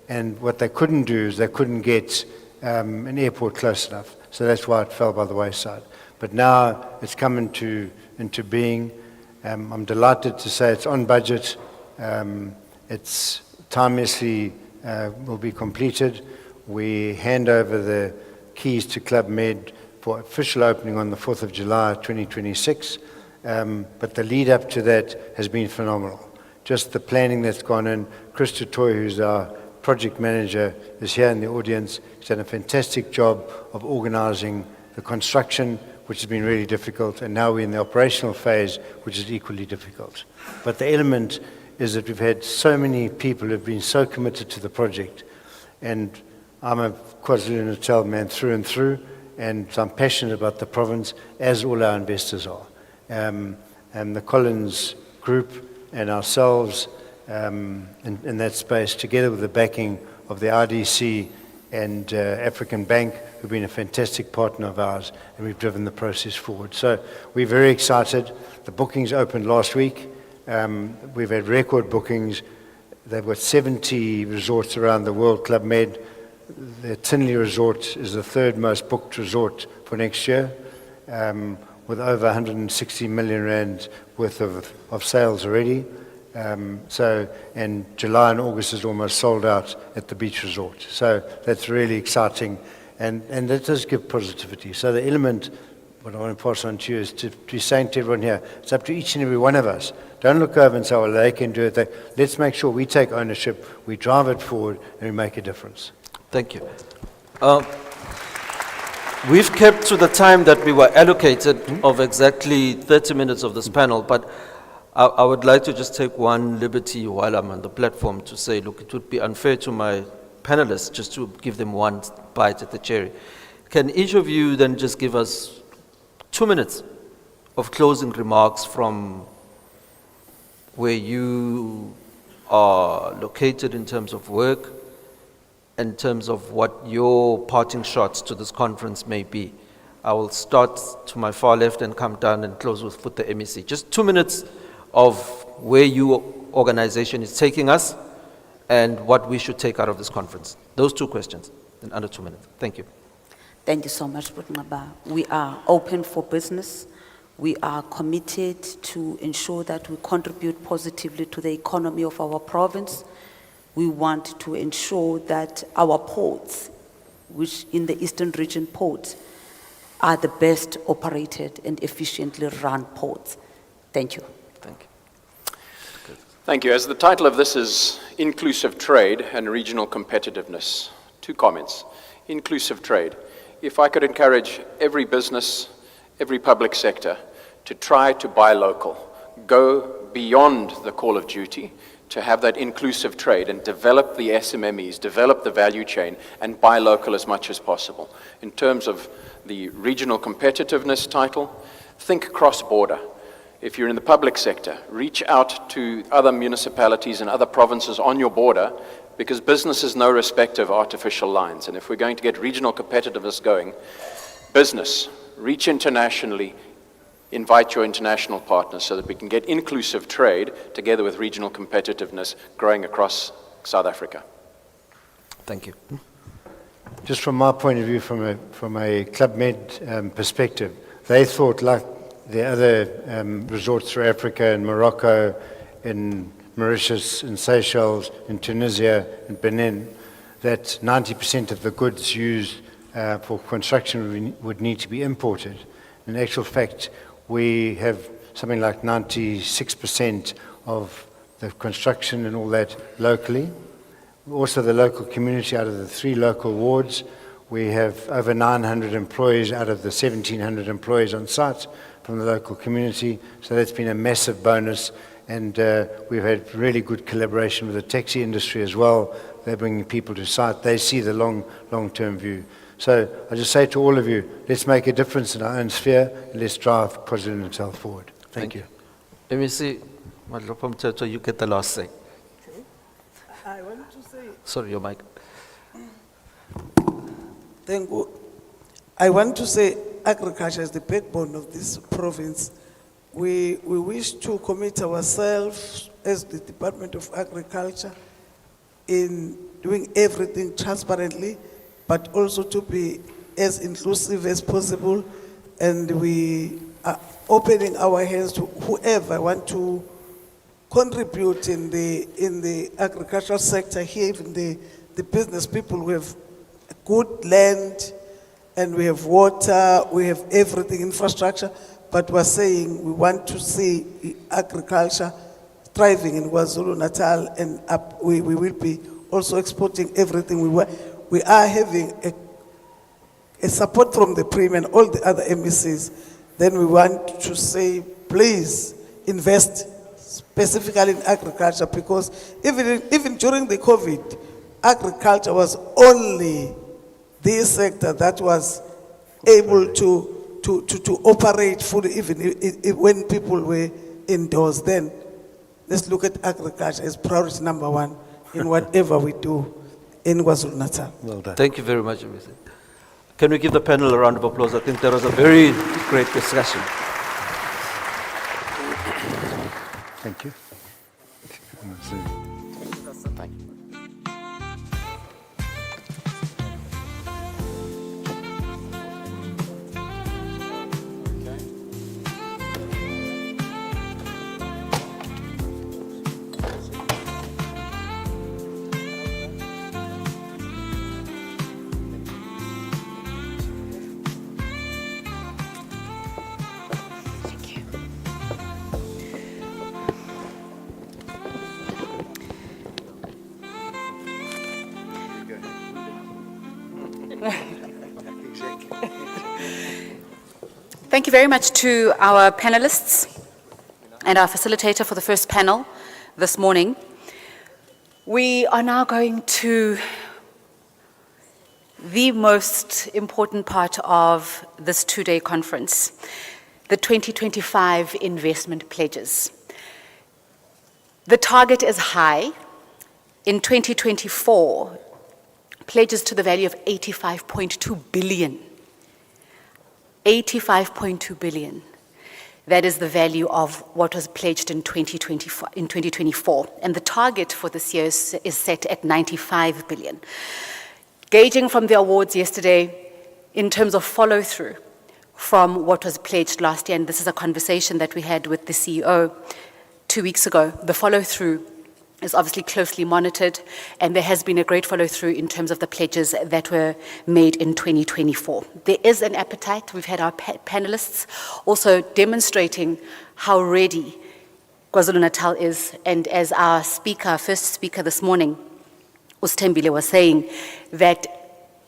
And what they couldn't do is they couldn't get an airport close enough. So that's why it fell by the wayside. But now it's come into being. I'm delighted to say it's on budget. It's timelessly will be completed. We hand over the keys to Club Med for official opening on the 4th of July 2026. But the lead up to that has been phenomenal. Just the planning that's gone in. Chris Tutoy, who's our project manager, is here in the audience. He's done a fantastic job of organizing the construction, which has been really difficult, and now we're in the operational phase, which is equally difficult. But the element is that we've had so many people who have been so committed to the project, and I'm a Kwazulu-Natal man through and through, and I'm passionate about the province, as all our investors are. And the Collins Group and ourselves in that space, together with the backing of the RDC and African Bank, who've been a fantastic partner of ours, and we've driven the process forward. So we're very excited. The bookings opened last week. We've had record bookings. They've got 70 resorts around the world, Club Med. The Tinley Resort is the third most booked resort for next year, with over 160 million rand worth of sales already. And July and August is almost sold out at the beach resort. So that's really exciting, and that does give positivity. So the element, what I want to pass on to you is to be saying to everyone here, it's up to each and every one of us. Don't look over and say, well, they can do it. Let's make sure we take ownership, we drive it forward, and we make a difference. Thank you. We've kept to the time that we were allocated of exactly 30 minutes of this panel, but I would like to just take one liberty while I'm on the platform to say, look, it would be unfair to my panelists just to give them one bite at the cherry. Can each of you then just give us 2 minutes of closing remarks from where you are located in terms of work, in terms of what your parting shots to this conference may be? I will start to my far left and come down and close with the MEC. Just 2 minutes of where your organization is taking us and what we should take out of this conference. Those two questions in under 2 minutes. Thank you. Thank you so much, Butnaba. We are open for business. We are committed to ensure that we contribute positively to the economy of our province. We want to ensure that our ports, which in the Eastern Region ports, are the best operated and efficiently run ports. Thank you. Thank you. Thank you. As the title of this is Inclusive Trade and Regional Competitiveness, 2 comments. Inclusive trade. If I could encourage every business, every public sector to try to buy local, go beyond the call of duty, to have that inclusive trade and develop the SMMEs, develop the value chain, and buy local as much as possible. In terms of the regional competitiveness title, think cross-border. If you're in the public sector, reach out to other municipalities and other provinces on your border, because business is no respect of artificial lines. And if we're going to get regional competitiveness going, business, reach internationally, invite your international partners so that we can get inclusive trade together with regional competitiveness growing across South Africa. Thank you. Just from my point of view, from a Club Med perspective, they thought, like the other resorts through Africa, in Morocco, in Mauritius, in Seychelles, in Tunisia, in Benin, that 90% of the goods used for construction would need to be imported. In actual fact, we have something like 96% of the construction and all that locally. Also the local community, out of the 3 local wards, we have over 900 employees out of the 1,700 employees on site from the local community. So that's been a massive bonus. And we've had really good collaboration with the taxi industry as well. They're bringing people to site. They see the long-term view. So I just say to all of you, let's make a difference in our own sphere, and let's drive KwaZulu-Natal forward. Thank you. Let me see, Madlopa Mthetho, you get the last say. I want to say, Sorry, your mic. thank you. I want to say agriculture is the backbone of this province. We wish to commit ourselves as the Department of Agriculture in doing everything transparently, but also to be as inclusive as possible. And we are opening our hands to whoever want to contribute in the agricultural sector here, even the business people who have good land, and we have water, we have everything, infrastructure, but we're saying we want to see agriculture thriving in KwaZulu-Natal, and we will be also exporting everything we want. We are having a support from the Premier and all the other MECs. Then we want to say, please invest specifically in agriculture, because even during the COVID, agriculture was only the sector that was able to operate fully, even when people were indoors. Then let's look at agriculture as priority number one in whatever we do in KwaZulu-Natal. Well done. Thank you very much, Mr. Can we give the panel a round of applause? I think that was a very great discussion. Thank you. Thank you. Thank you very much to our panelists and our facilitator for the first panel this morning. We are now going to the most important part of this two-day conference, the 2025 investment pledges. The target is high. In 2024, pledges to the value of 85.2 billion. 85.2 billion. That is the value of what was pledged in 2024. And the target for this year is set at 95 billion. Gauging from the awards yesterday, in terms of follow-through from what was pledged last year, and this is a conversation that we had with the CEO 2 weeks ago, the follow-through is obviously closely monitored, and there has been a great follow-through in terms of the pledges that were made in 2024. There is an appetite. We've had our panelists also demonstrating how ready KwaZulu-Natal is, and as our first speaker this morning, Usthembile, was saying, that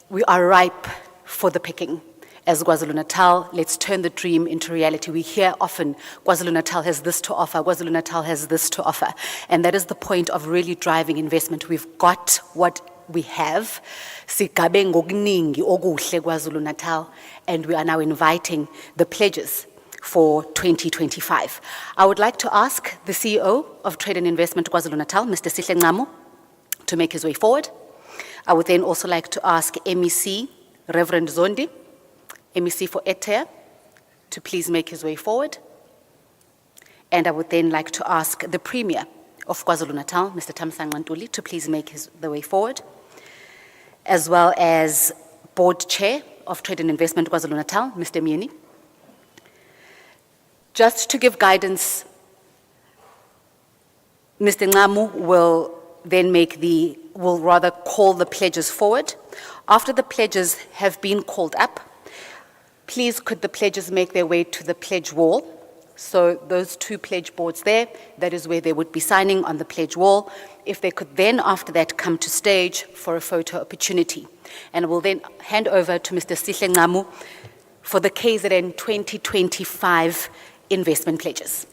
we are ripe for the picking. As KwaZulu-Natal, let's turn the dream into reality. We hear often, KwaZulu-Natal has this to offer, KwaZulu-Natal has this to offer. And that is the point of really driving investment. We've got what we have. Sigabe ngokuningi okuhle KwaZulu-Natal, and we are now inviting the pledges for 2025. I would like to ask the CEO of Trade and Investment KwaZulu-Natal, Mr. Sihle Ncamu, to make his way forward. I would then also like to ask MEC, Reverend Zondi, MEC for ETEA, to please make his way forward. And I would then like to ask the Premier of KwaZulu-Natal, Mr. Thamsanqa Ntuli, to please make the way forward, as well as Board Chair of Trade and Investment KwaZulu-Natal, Mr. Mieni. Just to give guidance, Mr. Ncamu will then will rather call the pledges forward. After the pledges have been called up, please could the pledges make their way to the pledge wall. So those two pledge boards there, that is where they would be signing on the pledge wall. If they could then after that come to stage for a photo opportunity. And we'll then hand over to Mr. Sihle Ncamu for the KZN 2025 investment pledges.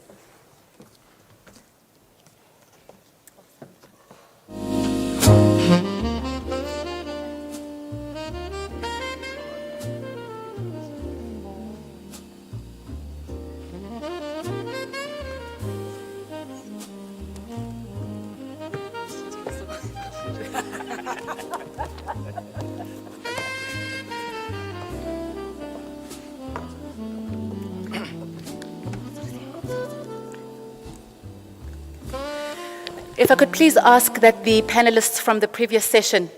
If I could please ask that the panelists from the previous session,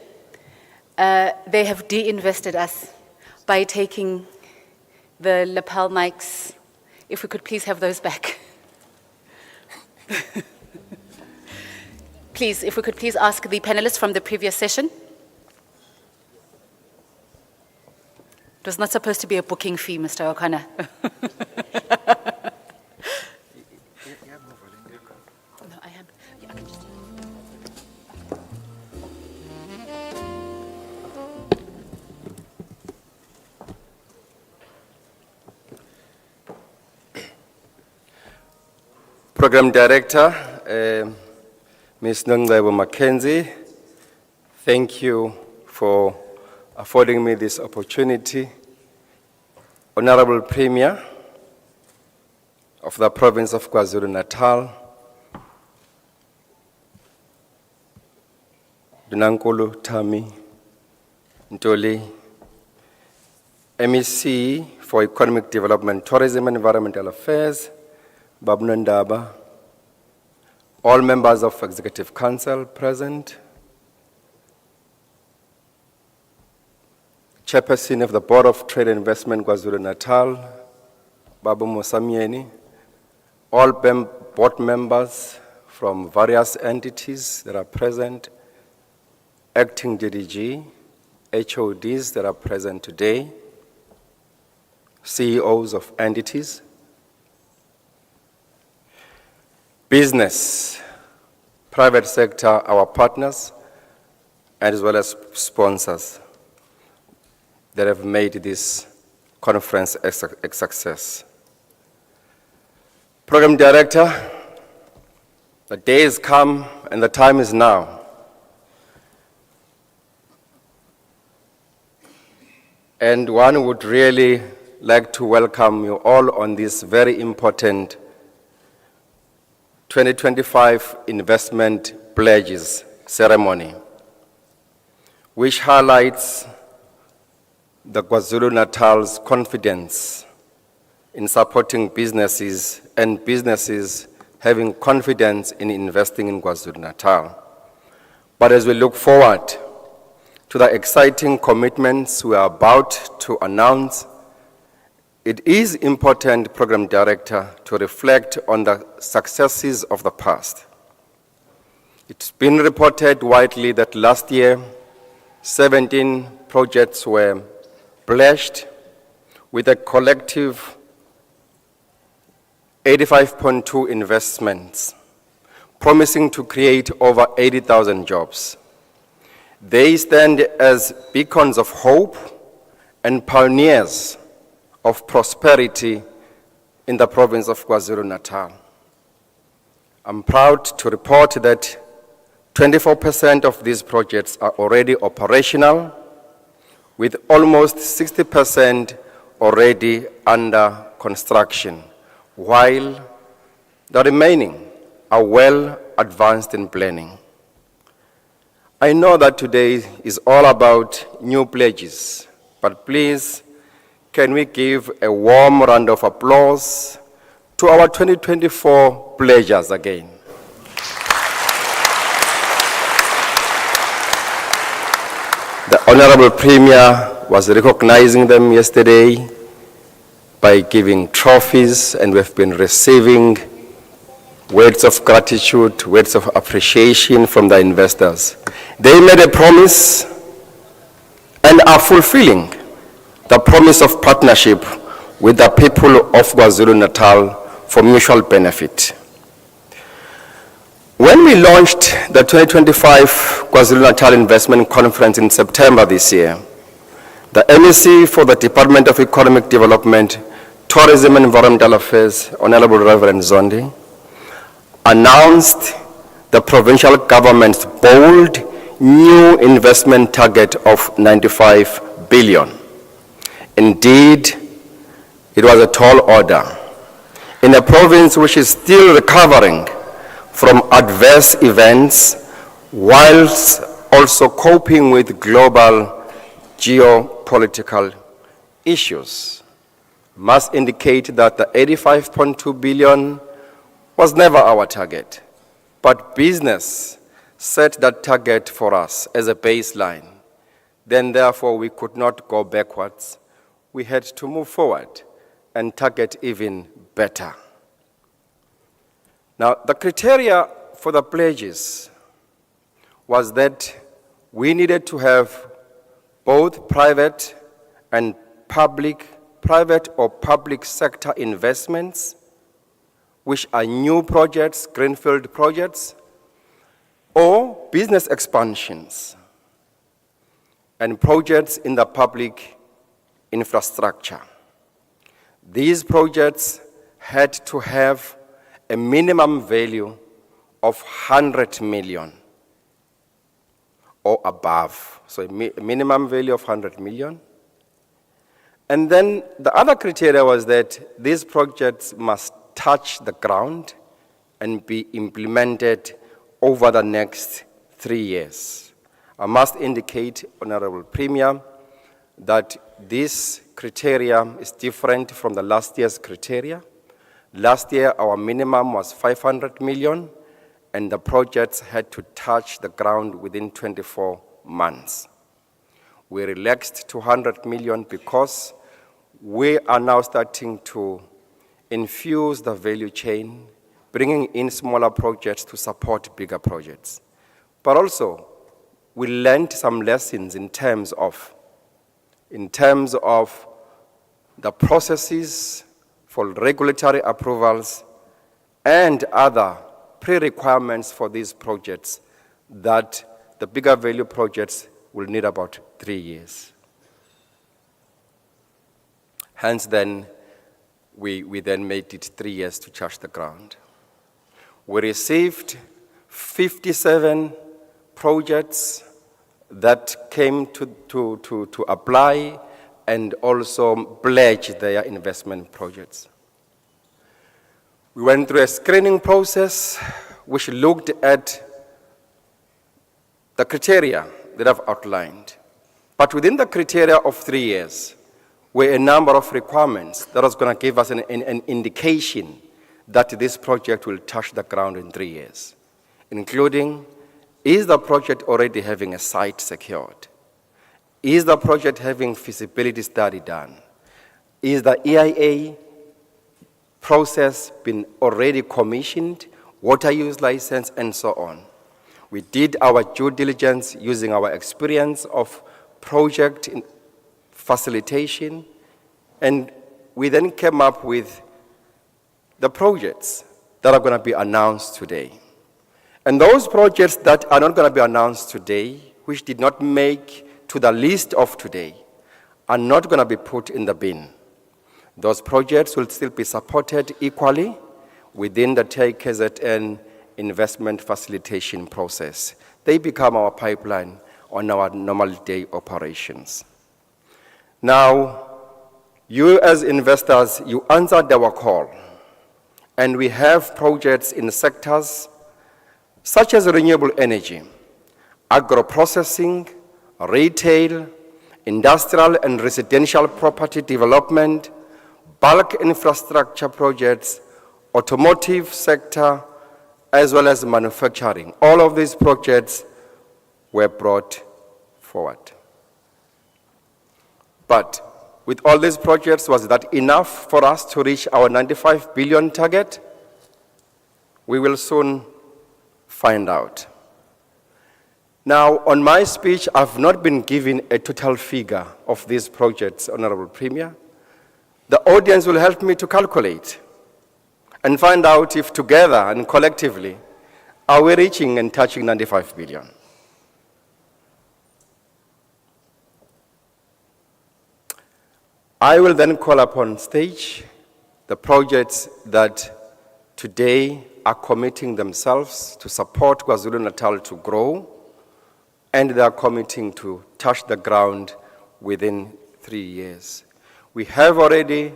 they have de-invested us by taking the lapel mics. If we could please have those back. Please, if we could please ask the panelists from the previous session. It was not supposed to be a booking fee, Mr. O'Connor. No, I am. Yeah, I can just... Program Director, Ms. Nongzaibo Mackenzie, thank you for affording me this opportunity. Honorable Premier of the province of KwaZulu-Natal, Dunankulu Tami Ntoli, MEC for Economic Development, Tourism and Environmental Affairs, Babu Ndaba, all members of Executive Council present, Chairperson of the Board of Trade and Investment KwaZulu-Natal, Babu Musamieni, all board members from various entities that are present, acting DDG, HODs that are present today, CEOs of entities, business, private sector, our partners, as well as sponsors that have made this conference a success. Program Director, the day has come and the time is now. And one would really like to welcome you all on this very important 2025 Investment Pledges Ceremony, which highlights the KwaZulu-Natal's confidence in supporting businesses and businesses having confidence in investing in KwaZulu-Natal. But as we look forward to the exciting commitments we are about to announce, it is important, Program Director, to reflect on the successes of the past. It's been reported widely that last year, 17 projects were pledged with a collective 85.2 investments, promising to create over 80,000 jobs. They stand as beacons of hope and pioneers of prosperity in the province of KwaZulu-Natal. I'm proud to report that 24% of these projects are already operational, with almost 60% already under construction, while the remaining are well advanced in planning. I know that today is all about new pledges, but please, can we give a warm round of applause to our 2024 pledges again? The Honorable Premier was recognizing them yesterday by giving trophies, and we've been receiving words of gratitude, words of appreciation from the investors. They made a promise and are fulfilling the promise of partnership with the people of KwaZulu-Natal for mutual benefit. When we launched the 2025 KwaZulu-Natal Investment Conference in September this year, the MEC for the Department of Economic Development, Tourism and Environmental Affairs, Honorable Reverend Zondi, announced the provincial government's bold new investment target of 95 billion. Indeed, it was a tall order in a province which is still recovering from adverse events, whilst also coping with global geopolitical issues. must indicate that the 85.2 billion was never our target, but business set that target for us as a baseline. Then therefore we could not go backwards. We had to move forward and target even better. Now, the criteria for the pledges was that we needed to have both private or public sector investments, which are new projects, greenfield projects, or business expansions and projects in the public infrastructure. These projects had to have a minimum value of 100 million or above. So a minimum value of 100 million. And then the other criteria was that these projects must touch the ground and be implemented over the next 3 years. I must indicate, Honorable Premier, that this criteria is different from the last year's criteria. Last year, our minimum was 500 million, and the projects had to touch the ground within 24 months. We relaxed to 100 million because we are now starting to infuse the value chain, bringing in smaller projects to support bigger projects. But also, we learned some lessons in terms of the processes for regulatory approvals and other pre-requirements for these projects that the bigger value projects will need about 3 years. Hence then, we then made it 3 years to touch the ground. We received 57 projects that came to apply and also pledge their investment projects. We went through a screening process which looked at the criteria that I've outlined. But within the criteria of 3 years were a number of requirements that was going to give us an indication that this project will touch the ground in 3 years, including, is the project already having a site secured? Is the project having feasibility study done? Is the EIA process been already commissioned, water use license, and so on? We did our due diligence using our experience of project facilitation, and we then came up with the projects that are going to be announced today. And those projects that are not going to be announced today, which did not make to the list of today, are not going to be put in the bin. Those projects will still be supported equally within the KZN investment facilitation process. They become our pipeline on our normal day operations. Now, you as investors, you answered our call, and we have projects in sectors such as renewable energy, agro-processing, retail, industrial and residential property development, bulk infrastructure projects, automotive sector, as well as manufacturing. All of these projects were brought forward. But with all these projects, was that enough for us to reach our 95 billion target? We will soon find out. Now, on my speech, I've not been given a total figure of these projects, Honorable Premier. The audience will help me to calculate and find out if together and collectively, are we reaching and touching 95 billion? I will then call upon stage the projects that today are committing themselves to support KwaZulu-Natal to grow, and they are committing to touch the ground within 3 years. We have already,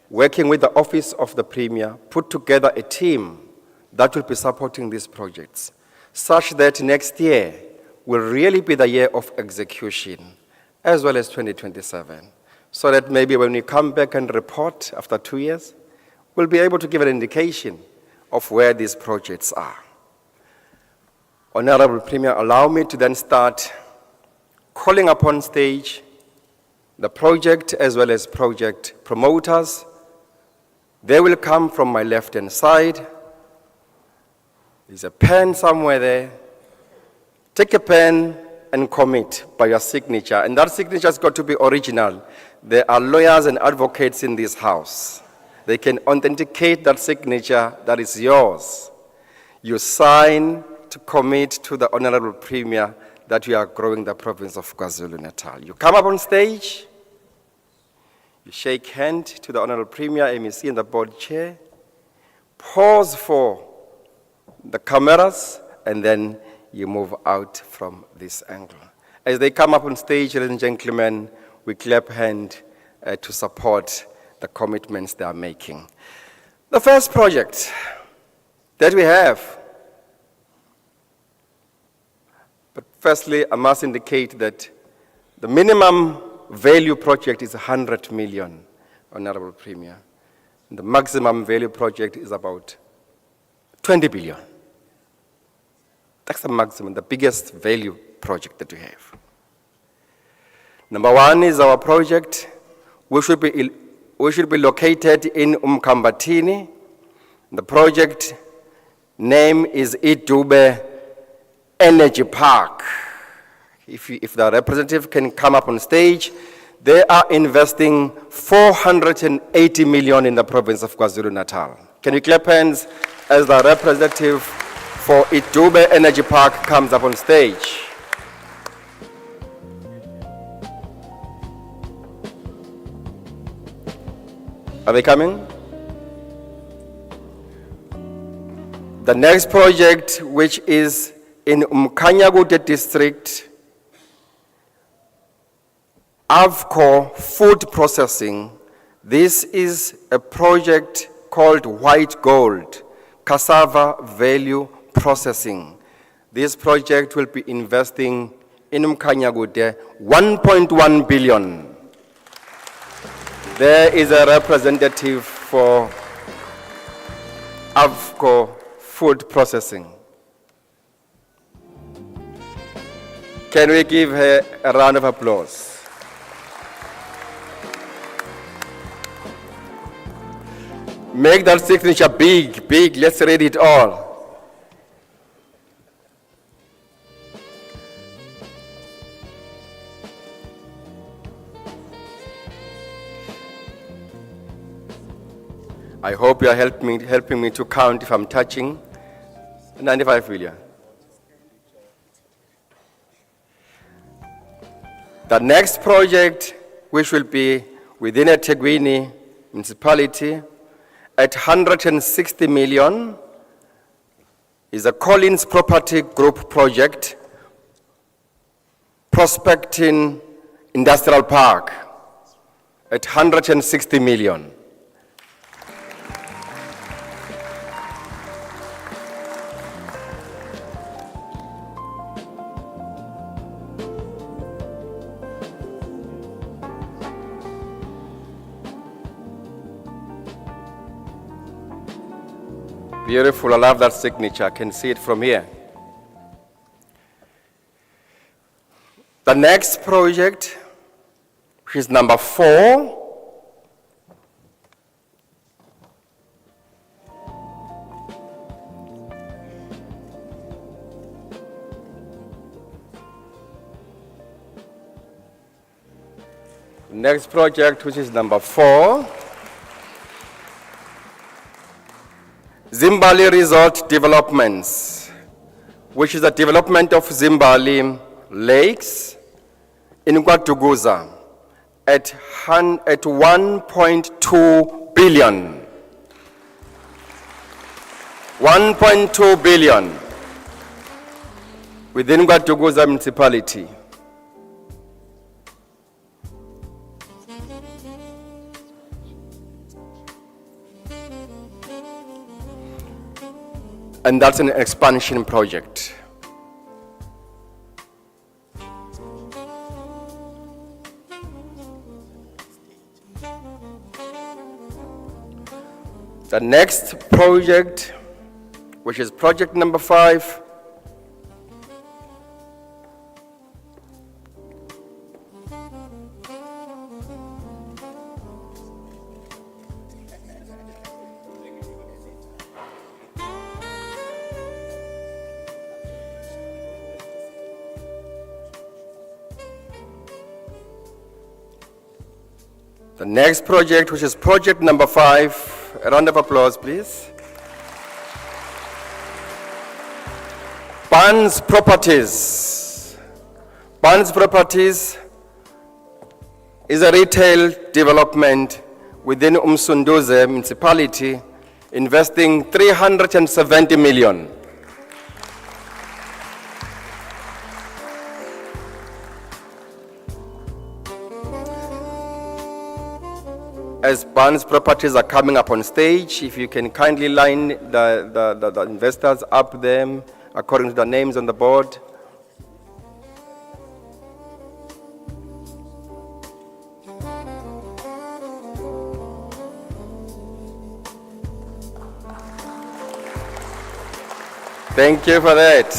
working with the Office of the Premier, put together a team that will be supporting these projects, such that next year will really be the year of execution, as well as 2027. so that maybe when we come back and report after 2 years, we'll be able to give an indication of where these projects are. Honorable Premier, allow me to then start calling upon stage the project as well as project promoters. They will come from my left-hand side. There's a pen somewhere there. Take a pen and commit by your signature, and that signature has got to be original. There are lawyers and advocates in this house. They can authenticate that signature that is yours. You sign to commit to the Honorable Premier that you are growing the province of KwaZulu-Natal. You come up on stage, you shake hand to the Honorable Premier, MEC, and the board chair, pause for the cameras, and then you move out from this angle. As they come up on stage, ladies and gentlemen, we clap hand to support the commitments they are making. The first project that we have, but firstly, I must indicate that the minimum value project is 100 million, Honorable Premier. The maximum value project is about 20 billion. That's the maximum, the biggest value project that we have. Number one is our project, which should be located in Umkambatini. The project name is Idube Energy Park. If the representative can come up on stage, they are investing 480 million in the province of KwaZulu-Natal. Can you clap hands as the representative for Idube Energy Park comes up on stage? Are they coming? The next project, which is in Umkanyagude district, Avco Food Processing. This is a project called White Gold, Cassava Value Processing. This project will be investing in Umkanyagude 1.1 billion. There is a representative for Avco Food Processing. Can we give her a round of applause? Make that signature big, big. Let's read it all. I hope you are helping me to count if I'm touching 95 million. The next project, which will be within eThekwini municipality, at 160 million, is a Collins Property Group project, Prospecting Industrial Park, at 160 million. Beautiful, I love that signature. I can see it from here. The next project, which is number 4, next project, which is number 4, Zimbali Resort Developments, which is the development of Zimbali Lakes in Kwatuguza at 1.2 billion. 1.2 billion within Kwatuguza municipality. And that's an expansion project. The next project, which is project number 5, the next project, which is project number 5, a round of applause, please. Barnes Properties. Barnes Properties is a retail development within Umsunduze municipality, investing 370 million. As Barnes Properties are coming up on stage, if you can kindly line the investors up them according to the names on the board. Thank you for that.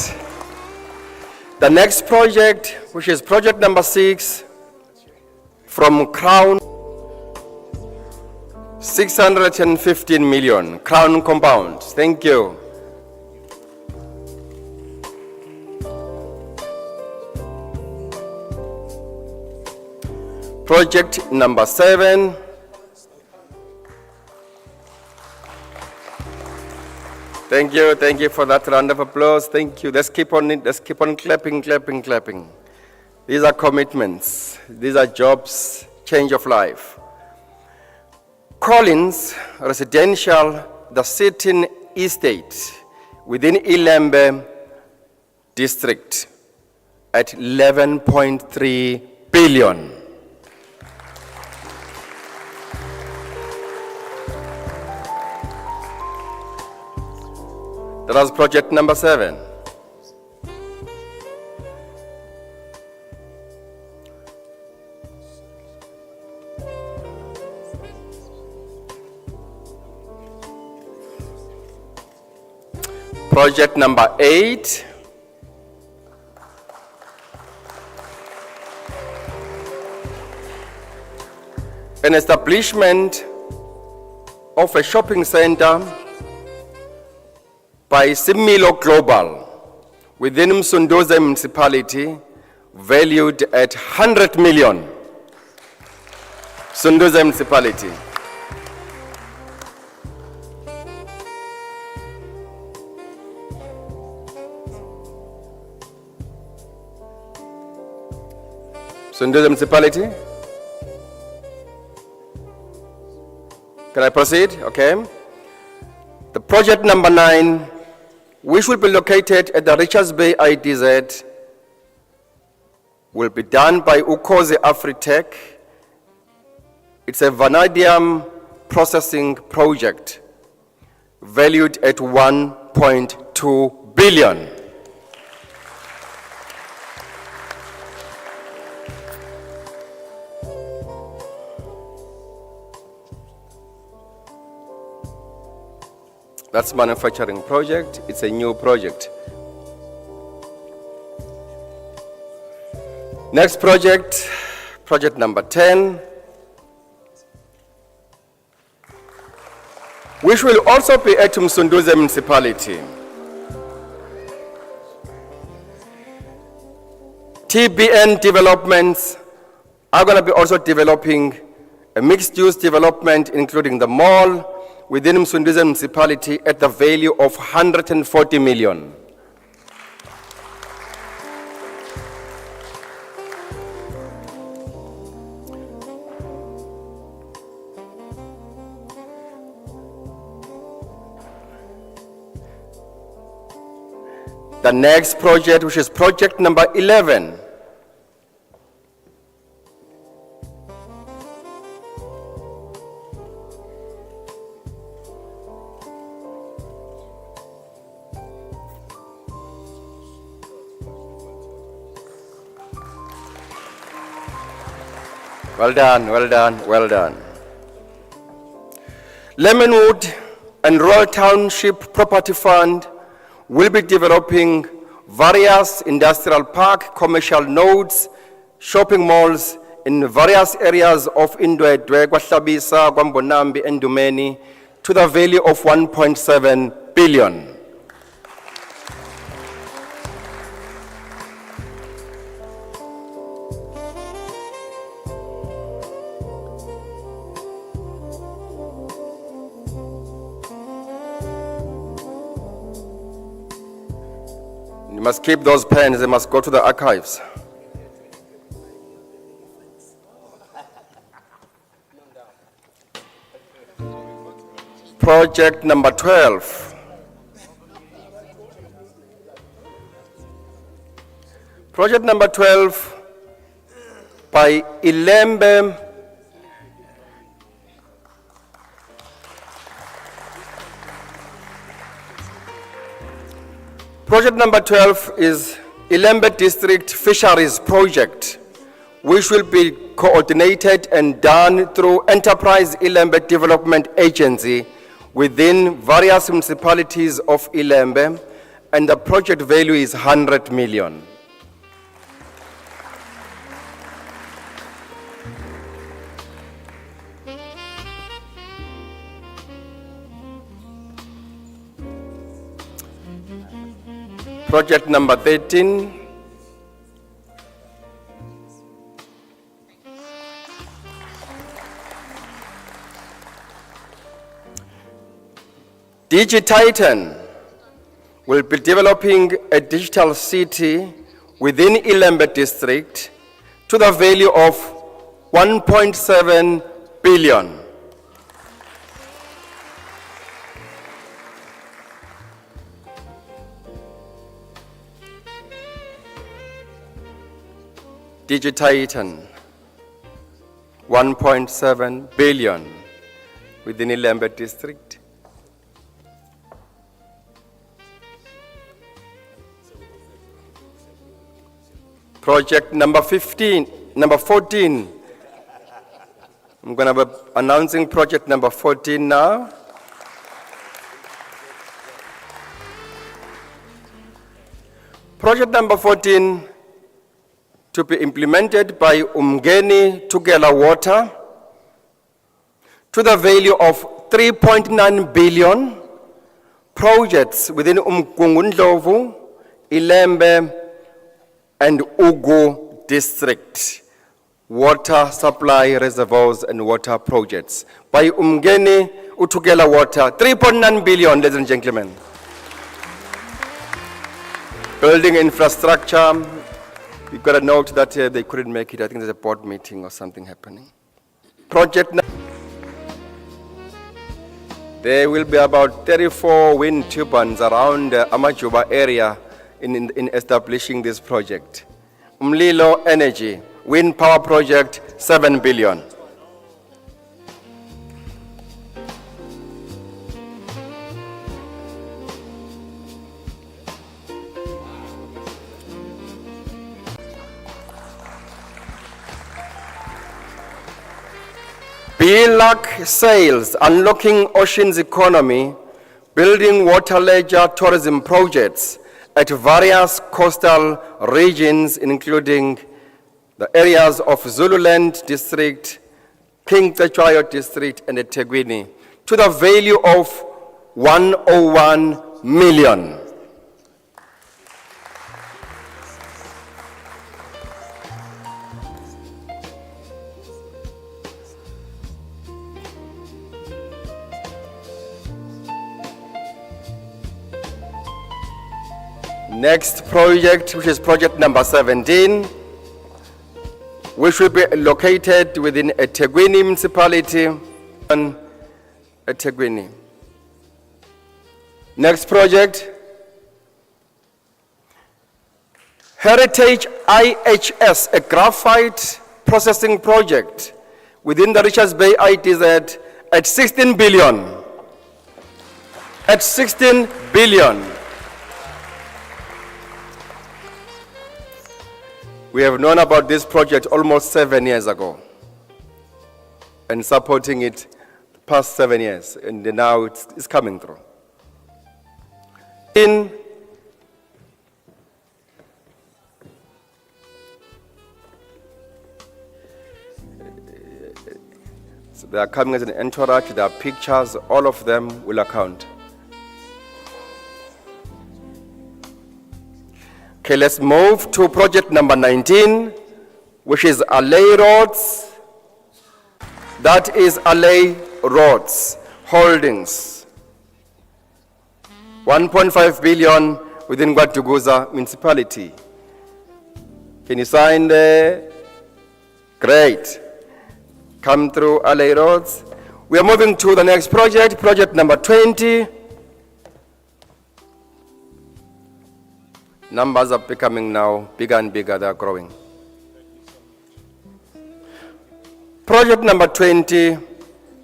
The next project, which is project number 6, from Crown, 615 million, Crown Compound. Thank you. Project number 7. Thank you for that round of applause. Thank you. Let's keep on clapping. These are commitments. These are jobs, change of life. Collins Residential, the Sitting Estate within Ilembe District at 11.3 billion. That was project number 7. Project number 8. An establishment of a shopping center by Similo Global within Msunduze municipality, valued at 100 million. Msunduze municipality. Msunduze municipality. Can I proceed? Okay. The project number 9, which will be located at the Richards Bay IDZ, will be done by Ukozi Afritech. It's a vanadium processing project valued at 1.2 billion. That's manufacturing project. It's a new project. Next project, project number 10, which will also be at Msunduze municipality. TBN Developments are going to be also developing a mixed-use development, including the mall, within Msunduze municipality at the value of 140 million. The next project, which is project number 11, Well done. Lemonwood and Rural Township Property Fund will be developing various industrial park, commercial nodes, shopping malls in various areas of Indwedwe, Kwahlabisa, Kwambonambi, and Dumeni to the value of 1.7 billion. You must keep those pens, they must go to the archives. Project number 12. Project number 12 by Ilembe Project number 12 is Ilembe District Fisheries Project, which will be coordinated and done through Enterprise Ilembe Development Agency within various municipalities of Ilembe, and the project value is 100 million. Project number 13. DigiTitan will be developing a digital city within Ilembe district to the value of 1.7 billion. DigiTitan, 1.7 billion within Ilembe district. Project number 14. I'm going to be announcing project number 14 now. Project number 14 to be implemented by Umgeni Tugela Water to the value of 3.9 billion. Projects within Umgungundlovu, Ilembe, and Ugu district, water supply reservoirs and water projects. By Umgeni Utugela Water, 3.9 billion, ladies and gentlemen. Building infrastructure, you've got to note that they couldn't make it. I think there's a board meeting or something happening. There will be about 34 wind turbines around Amajuba area in establishing this project. Umlilo Energy, wind power project, 7 billion. BLAC sales, unlocking ocean's economy, building water leisure tourism projects at various coastal regions, including the areas of Zululand district, King Techayo district, and eThekwini, to the value of 101 million. Next project, which is project number 17, which will be located within eThekwini municipality and eThekwini. Next project, Heritage IHS, a graphite processing project within the Richards Bay ITZ at 16 billion. At 16 billion. We have known about this project almost 7 years ago and supporting it past 7 years, and now it's coming through. So they are coming as an entourage, there are pictures, all of them will account. Okay, let's move to project number 19, which is Alley Roads. That is Alley Roads Holdings. 1.5 billion within Kwazulu-Natal municipality. Can you sign there? Great. Come through Alley Roads. We are moving to the next project, project number 20. Numbers are becoming now bigger and bigger, they are growing. Project number 20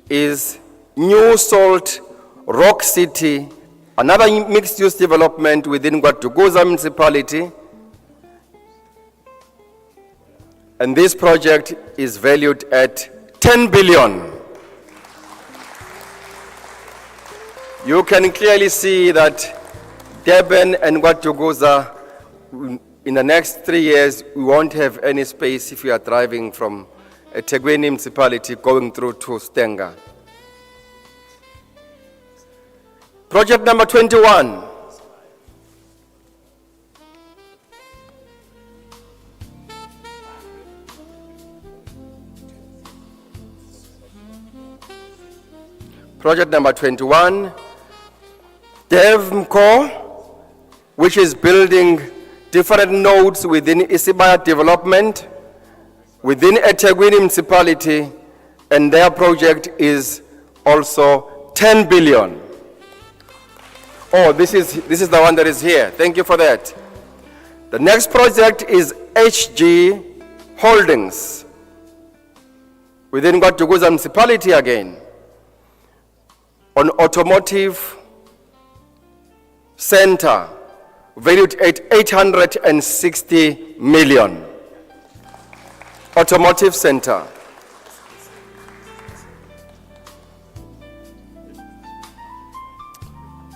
is New Salt Rock City, another mixed-use development within Kwazulu-Natal municipality. And this project is valued at 10 billion. You can clearly see that Durban and Kwazulu-Natal, in the next 3 years, we won't have any space if we are driving from eThekwini municipality going through to Stenga. Project number 21. Project number 21, DevMco, which is building different nodes within Isibaya development, within eThekwini municipality, and their project is also 10 billion. Oh, this is the one that is here. Thank you for that. The next project is HG Holdings, within Kwazulu-Natal municipality again, on automotive center, valued at 860 million. Automotive center.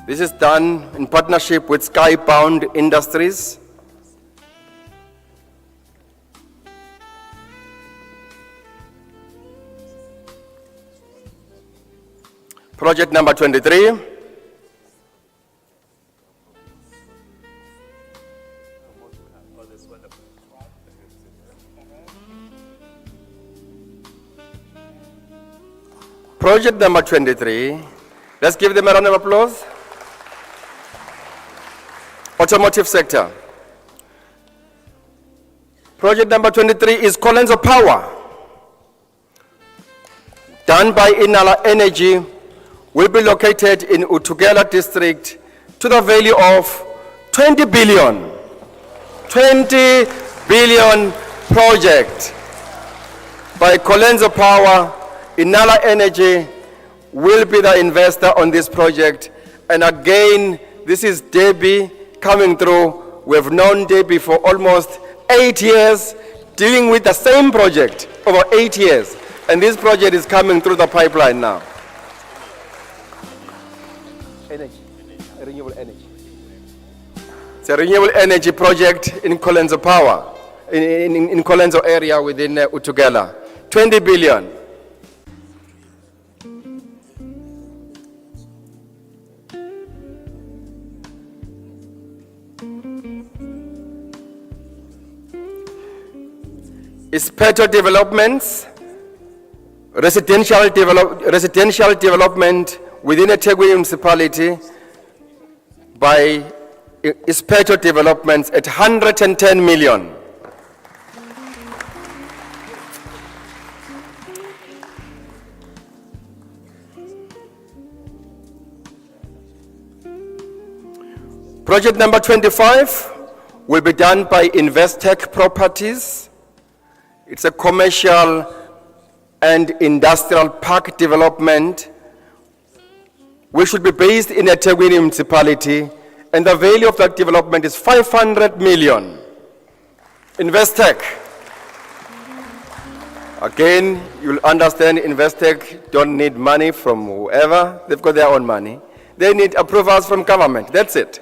This is done in partnership with Skybound Industries. Project number 23. Project number 23. Let's give them a round of applause. Automotive sector. Project number 23 is Colenso Power, done by Inala Energy, will be located in Utugela district to the value of 20 billion. 20 billion project by Colenso Power. Inala Energy will be the investor on this project. And again, this is Debbie coming through. We have known Debbie for almost 8 years, dealing with the same project over 8 years. And this project is coming through the pipeline now. Energy, renewable energy. It's a renewable energy project in Colenso Power, in Colenso area within Utugela. 20 billion. Ispeto Developments, residential development within eThekwini municipality by Ispeto Developments at 110 million. Project number 25 will be done by Investec Properties. It's a commercial and industrial park development which should be based in eThekwini municipality, and the value of that development is 500 million. Investec. Again, you'll understand Investec don't need money from whoever. They've got their own money. They need approvals from government. That's it.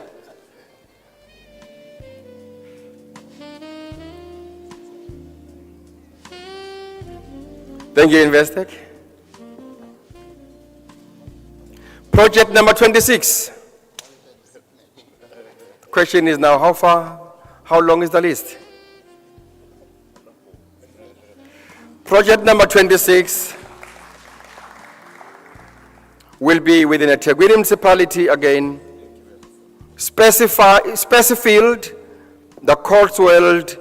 Thank you, Investec. Project number 26. Question is now, how long is the list? Project number 26 will be within a Tegwini municipality again. Specified the Cotswold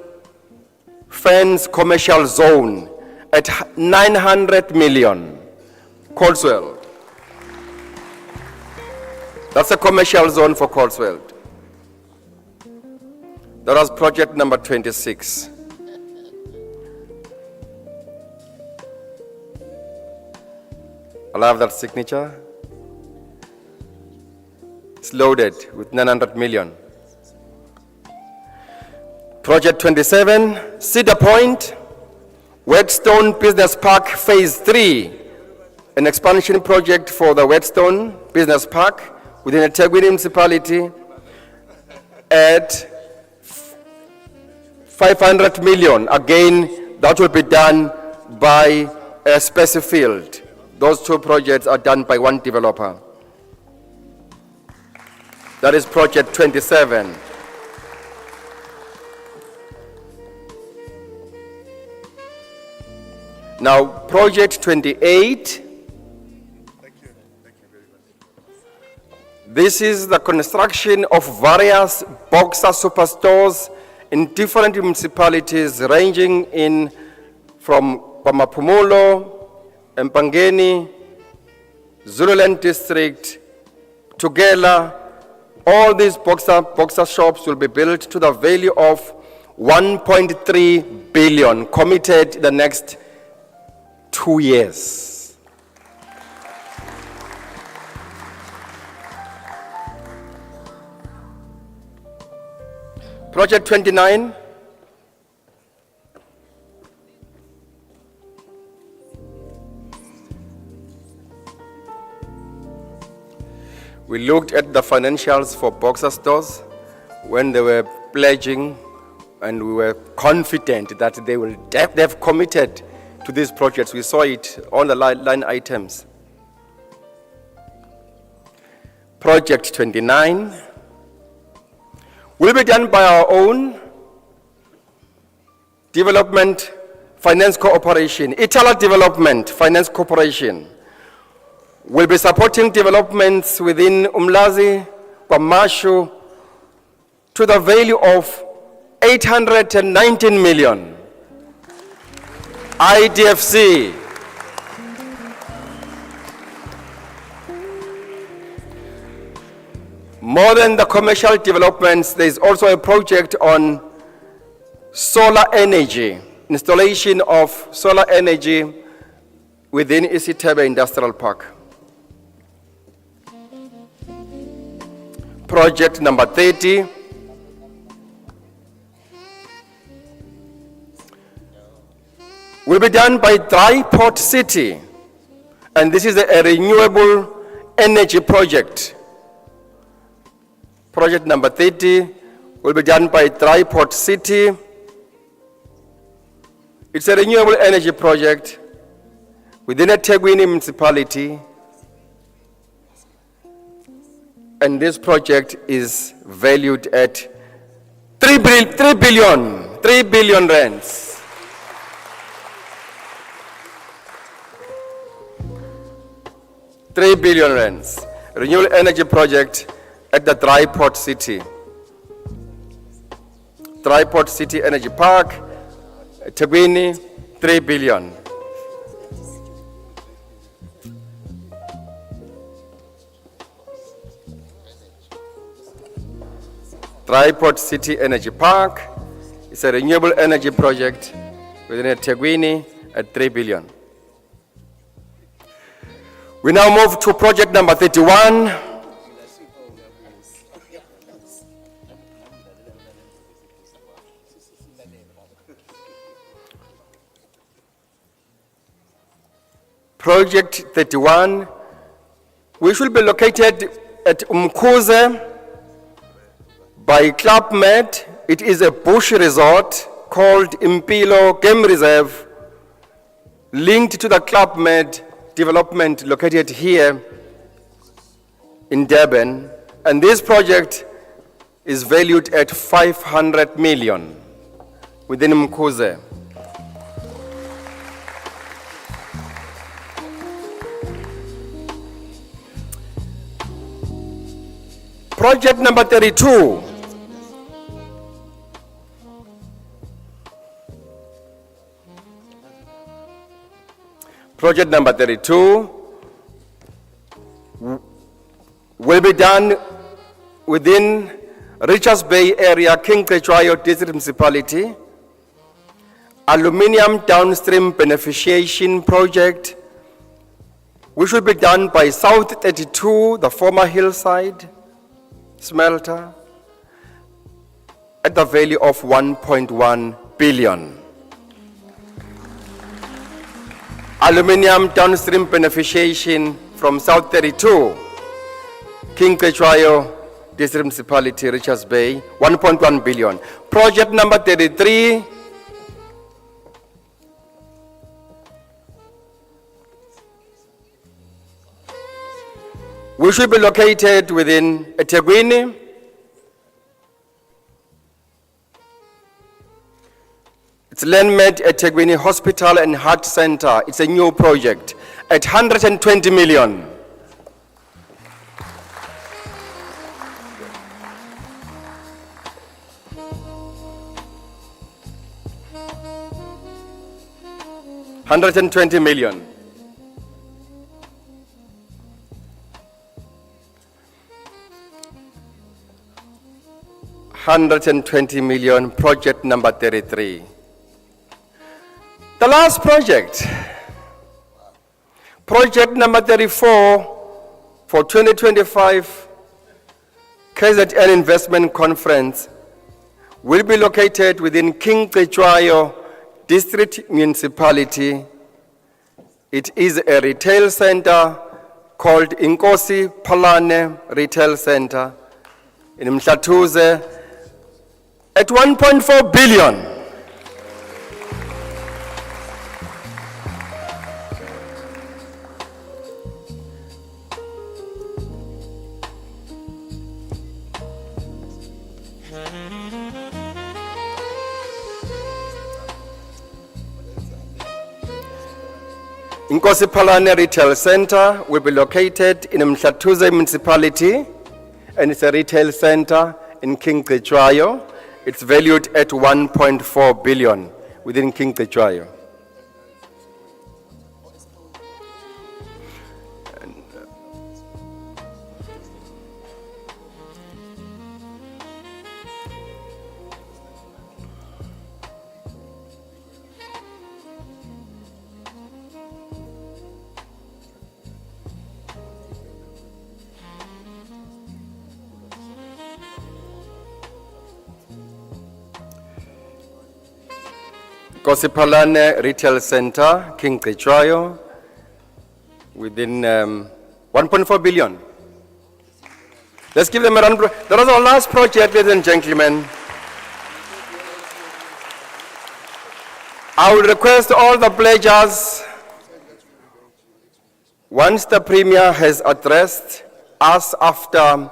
Fence Commercial Zone at 900 million. Cotswold. That's a commercial zone for Cotswold. That was project number 26. I'll have that signature. It's loaded with 900 million. Project 27, Cedar Point, Whetstone Business Park Phase 3, an expansion project for the Whetstone Business Park within a Tegwini municipality at 500 million. Again, that will be done by a Specifield. Those two projects are done by one developer. That is project 27. Now, project 28. This is the construction of various Boxer superstores in different municipalities ranging in from Pamapumulo, Mpangeni, Zululand District, Tugela. All these boxer shops will be built to the value of 1.3 billion, committed the next 2 years. Project 29. We looked at the financials for Boxer stores when they were pledging, and we were confident that they've committed to these projects. We saw it on the line items. Project 29 will be done by our own development finance cooperation, Itala Development Finance Corporation. Will be supporting developments within Umlazi, Kwamashu, to the value of 819 million. IDFC. More than the commercial developments, there is also a project on solar energy, installation of solar energy within Isitebe Industrial Park. Project number 30. Will be done by Dry Port City, and this is a renewable energy project. Project number 30 will be done by Dry Port City. It's a renewable energy project within a Tegwini municipality, and this project is valued at 3 billion rands. 3 billion rands. Renewable energy project at the Dry Port City. Dry Port City Energy Park, Tegwini, 3 billion. Dry Port City Energy Park is a renewable energy project within a Tegwini at 3 billion. We now move to project number 31. Project 31, which will be located at Umkhuze by Club Med. It is a bush resort called Impilo Game Reserve, linked to the Club Med development located here in Durban. And this project is valued at 500 million within Umkhuze. Project number 32. Project number 32 will be done within Richards Bay area, King Cetshwayo District Municipality. Aluminium downstream beneficiation project, which will be done by South 32, the former hillside smelter, at the value of 1.1 billion. Aluminium downstream beneficiation from South 32, King Cetshwayo District Municipality, Richards Bay, 1.1 billion. Project number 33, which will be located within eThekwini. It's land-made eThekwini Hospital and Heart Center. It's a new project at 120 million. $120 million. $120 million, project number 33. The last project, project number 34 for 2025 KZN Investment Conference, will be located within King Cetshwayo District Municipality. It is a retail center called Inkosi Palane Retail Center in Mhlathuze at 1.4 billion. Inkosi Palane Retail Center will be located in Mhlathuze Municipality, and it's a retail center in King Cetshwayo. It's valued at 1.4 billion within King Cetshwayo. Kosipalane Retail Center, King Cetshwayo, within 1.4 billion. Let's give them a round. That was our last project, ladies and gentlemen. I will request all the pledgers, once the Premier has addressed us after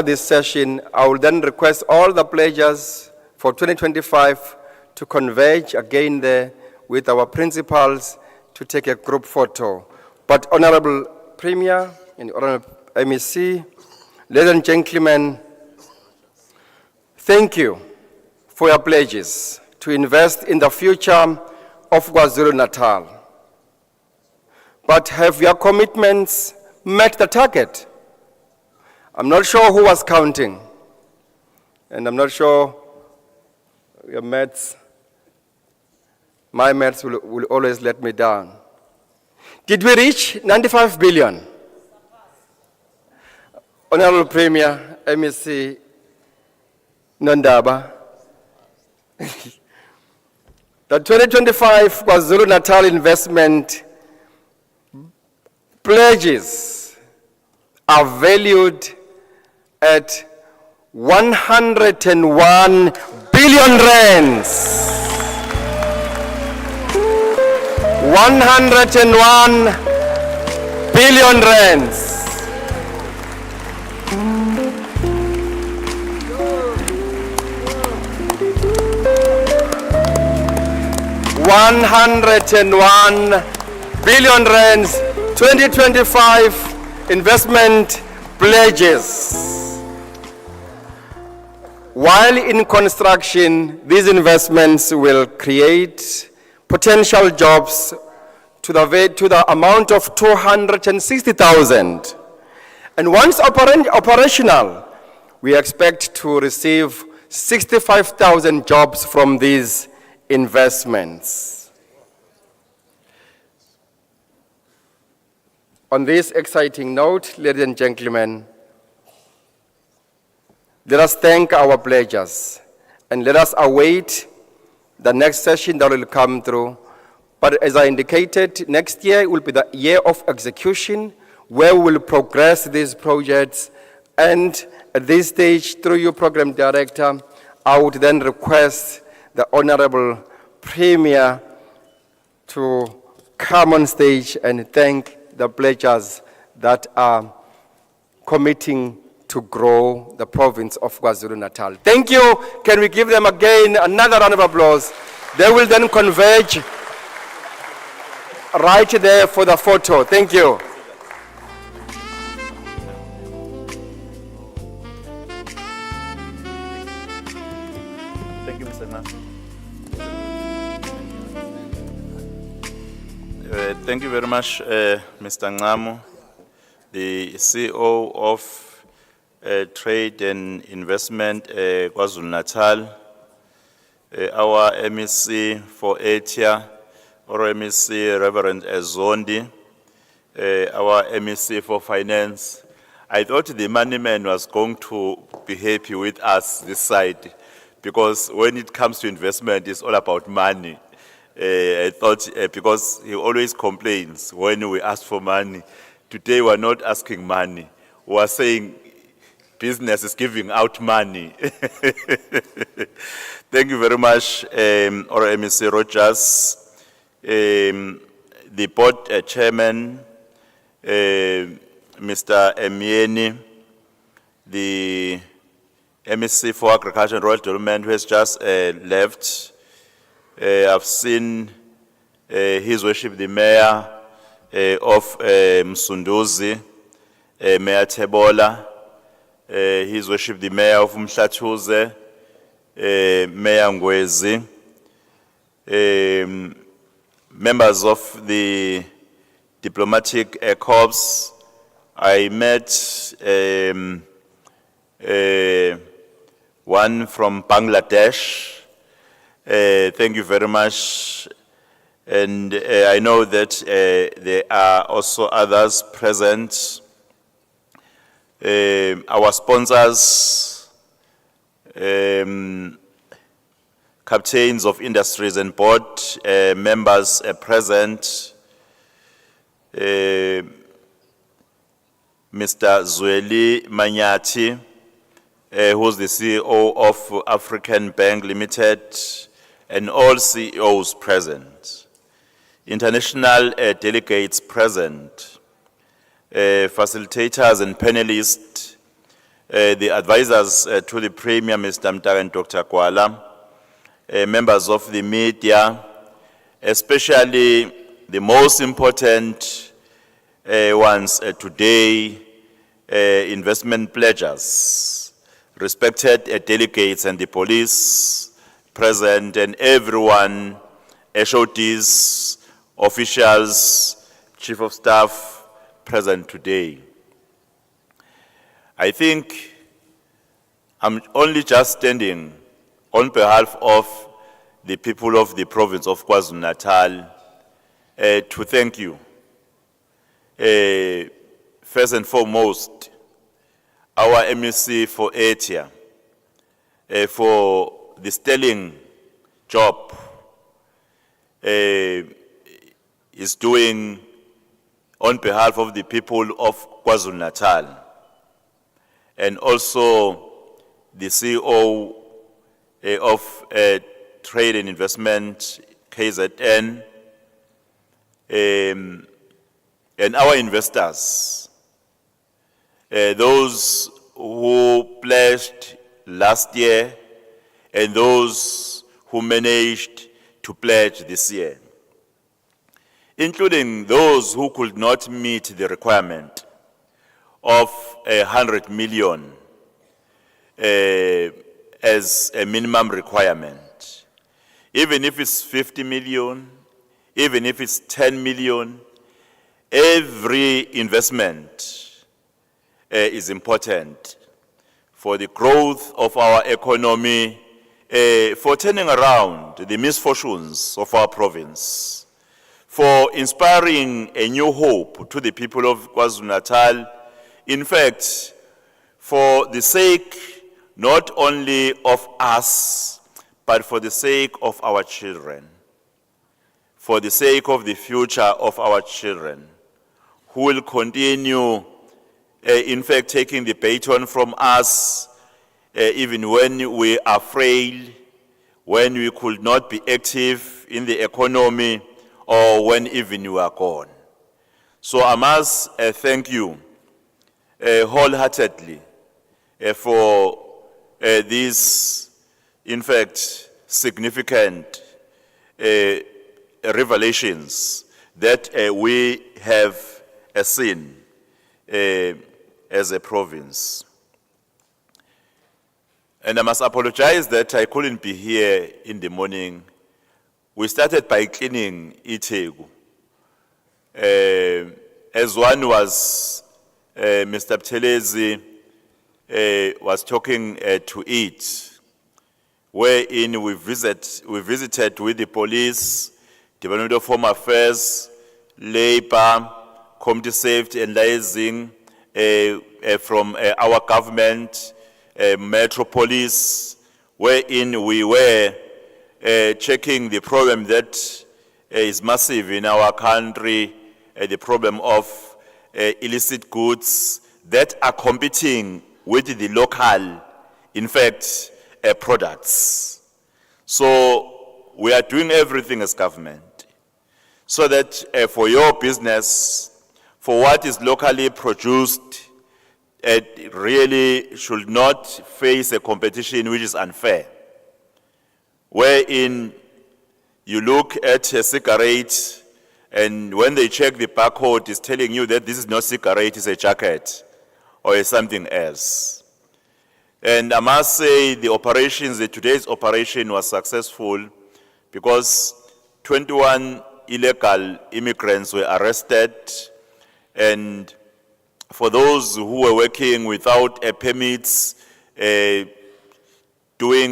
this session, I will then request all the pledgers for 2025 to converge again there with our principals to take a group photo. But Honorable Premier and Honorable MEC, ladies and gentlemen, thank you for your pledges to invest in the future of KwaZulu-Natal. But have your commitments met the target? I'm not sure who was counting, and I'm not sure your maths, my maths will always let me down. Did we reach 95 billion? Honorable Premier, MEC, Nondaba, The 2025 KwaZulu-Natal investment pledges are valued at 101 billion rands. 101 billion rands. 101 billion rands, 2025 investment pledges. While in construction, these investments will create potential jobs to the amount of 260,000. And once operational, we expect to receive 65,000 jobs from these investments. On this exciting note, ladies and gentlemen, let us thank our pledgers and let us await the next session that will come through. But as I indicated, next year will be the year of execution where we will progress these projects. And at this stage, through your program director, I would then request the Honorable Premier to come on stage and thank the pledgers that are committing to grow the province of KwaZulu-Natal. Thank you. Can we give them again another round of applause? They will then converge right there for the photo. Thank you. Thank you, Mr. Nas. Thank you very much, Mr. Ngamo, the CEO of Trade and Investment, KwaZulu-Natal, our MEC for ATIA, or MEC Reverend Zondi, our MEC for Finance. I thought the money man was going to be happy with us this side, because when it comes to investment, it's all about money. I thought, because he always complains when we ask for money. Today we're not asking money. We're saying business is giving out money. Thank you very much, MEC Rogers, the board chairman, Mr. Emieni, the MEC for Agriculture and Rural Development, who has just left. I've seen His Worship the Mayor of Msunduzi, Mayor Tebola, His Worship the Mayor of Mhlathuze, Mayor Ngwezi, members of the diplomatic corps. I met one from Bangladesh. Thank you very much. And I know that there are also others present. Our sponsors, captains of industries and board members present. Mr. Zweli Manyati, who's the CEO of African Bank Limited, and all CEOs present. International delegates present, facilitators and panelists, the advisors to the Premier, Mr. Mtaka and Dr. Kwala, members of the media, especially the most important ones today, investment pledgers, respected delegates and the police present, and everyone, HODs, officials, chief of staff present today. I think I'm only just standing on behalf of the people of the province of KwaZulu-Natal to thank you. First and foremost, our MEC for ATIA, for the sterling job is doing on behalf of the people of KwaZulu-Natal, and also the CEO of Trade and Investment, KZN, and our investors, those who pledged last year and those who managed to pledge this year, including those who could not meet the requirement of 100 million as a minimum requirement. Even if it's 50 million, even if it's 10 million, every investment is important for the growth of our economy, for turning around the misfortunes of our province, for inspiring a new hope to the people of KwaZulu-Natal. In fact, for the sake not only of us, but for the sake of our children, for the sake of the future of our children, who will continue, in fact, taking the baton from us, even when we are frail, when we could not be active in the economy, or when even you are gone. So I must thank you wholeheartedly for these, in fact, significant revelations that we have seen as a province. And I must apologize that I couldn't be here in the morning. We started by cleaning Itegu. As one was, Mr. Buthelezi was talking to it, wherein we visited with the police, Department of Home Affairs, Labor, Community Safety and Liaising from our government, Metropolis, wherein we were checking the problem that is massive in our country, the problem of illicit goods that are competing with the local, in fact, products. So we are doing everything as government so that for your business, for what is locally produced, it really should not face a competition which is unfair, wherein you look at a cigarette and when they check the barcode, it's telling you that this is not cigarette, it's a jacket or something else. And I must say today's operation was successful because 21 illegal immigrants were arrested, and for those who were working without permits, doing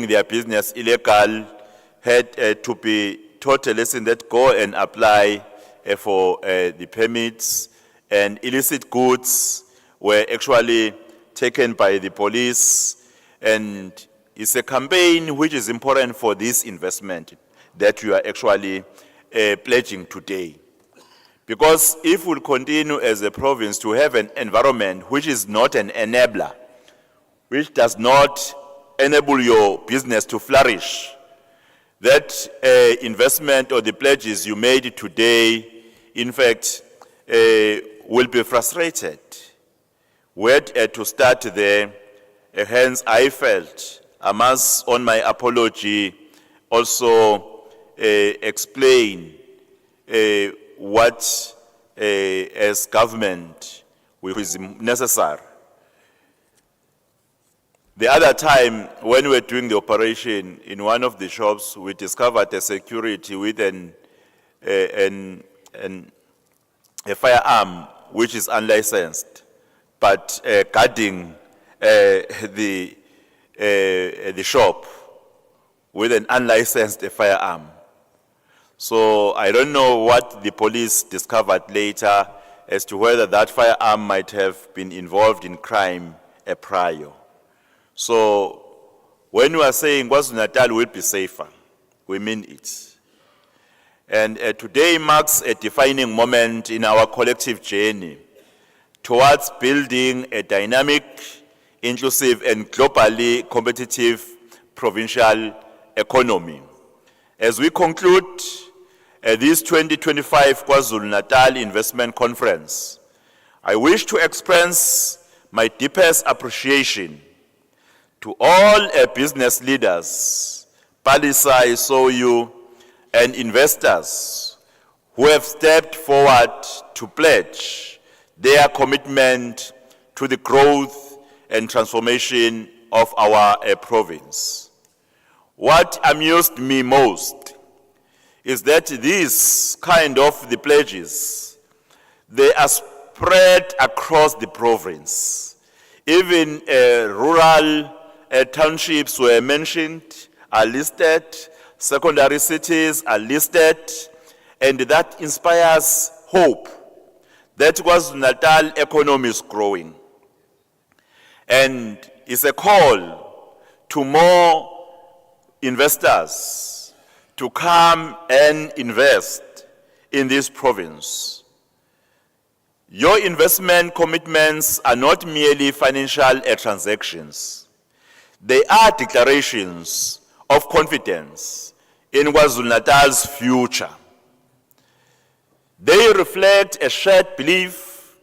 their business illegal, had to be taught a lesson that go and apply for the permits, and illicit goods were actually taken by the police. And it's a campaign which is important for this investment that you are actually pledging today. Because if we'll continue as a province to have an environment which is not an enabler, which does not enable your business to flourish, that investment or the pledges you made today, in fact, will be frustrated. We had to start there. Hence, I felt I must, on my apology, also explain what, as government, is necessary. The other time, when we were doing the operation in one of the shops, we discovered a security with a firearm which is unlicensed, but guarding the shop with an unlicensed firearm. So I don't know what the police discovered later as to whether that firearm might have been involved in crime prior. So when we are saying KwaZulu-Natal will be safer, we mean it. And today marks a defining moment in our collective journey towards building a dynamic, inclusive, and globally competitive provincial economy. As we conclude this 2025 Kwazulu-Natal Investment Conference, I wish to express my deepest appreciation to all business leaders, Palisa, SOU, and investors who have stepped forward to pledge their commitment to the growth and transformation of our province. What amused me most is that these kind of the pledges, they are spread across the province. Even rural townships were mentioned, are listed, secondary cities are listed, and that inspires hope that KwaZulu-Natal economy is growing. And it's a call to more investors to come and invest in this province. Your investment commitments are not merely financial transactions. They are declarations of confidence in KwaZulu-Natal's future. They reflect a shared belief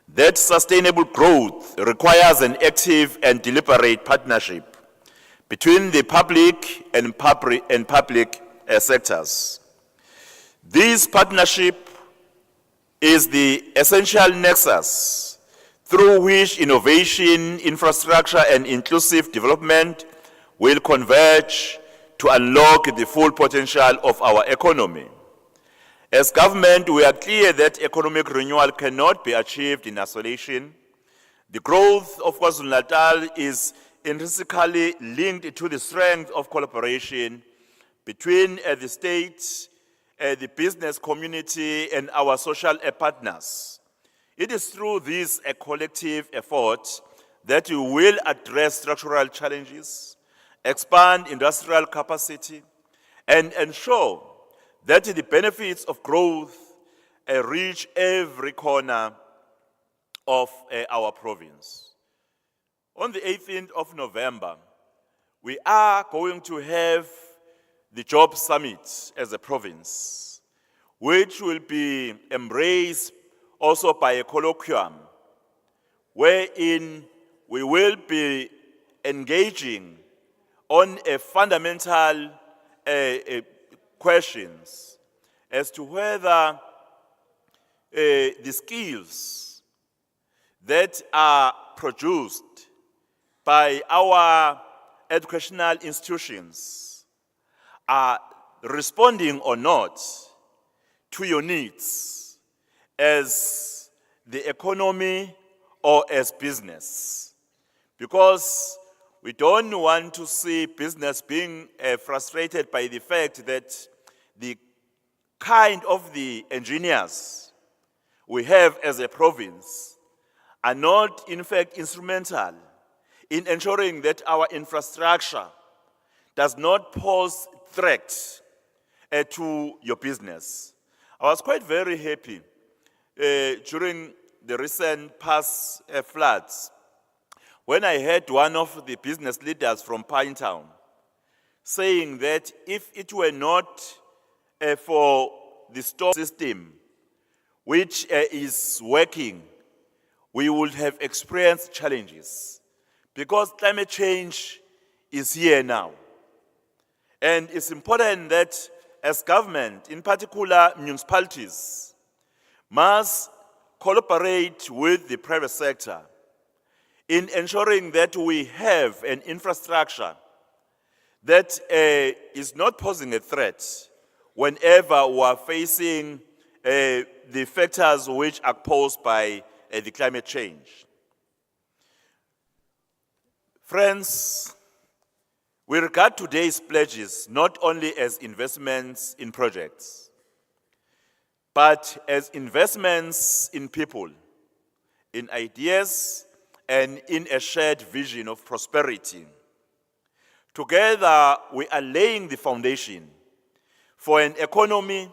that sustainable growth requires an active and deliberate partnership between the public and public sectors. This partnership is the essential nexus through which innovation, infrastructure, and inclusive development will converge to unlock the full potential of our economy. As government, we are clear that economic renewal cannot be achieved in isolation. The growth of KwaZulu-Natal is intrinsically linked to the strength of collaboration between the state, the business community, and our social partners. It is through this collective effort that we will address structural challenges, expand industrial capacity, and ensure that the benefits of growth reach every corner of our province. On the 18th of November, we are going to have the Job Summit as a province, which will be embraced also by a colloquium, wherein we will be engaging on a fundamental questions as to whether the skills that are produced by our educational institutions are responding or not to your needs as the economy or as business. Because we don't want to see business being frustrated by the fact that the kind of the engineers we have as a province are not, in fact, instrumental in ensuring that our infrastructure does not pose threat to your business. I was quite very happy during the recent past floods when I heard one of the business leaders from Pinetown saying that if it were not for the storm system which is working, we would have experienced challenges because climate change is here now. And it's important that as government, in particular municipalities, must collaborate with the private sector in ensuring that we have an infrastructure that is not posing a threat whenever we are facing the factors which are posed by the climate change. Friends, we regard today's pledges not only as investments in projects, but as investments in people, in ideas, and in a shared vision of prosperity. Together, we are laying the foundation for an economy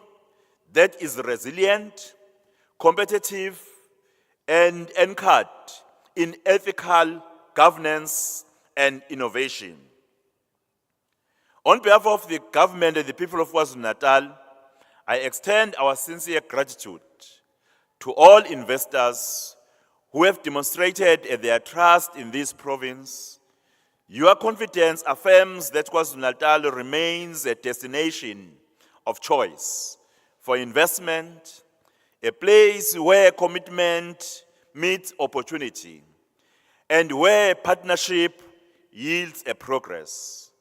that is resilient, competitive, and anchored in ethical governance and innovation. On behalf of the government and the people of KwaZulu-Natal, I extend our sincere gratitude to all investors who have demonstrated their trust in this province. Your confidence affirms that KwaZulu-Natal remains a destination of choice for investment, a place where commitment meets opportunity, and where partnership yields a progress.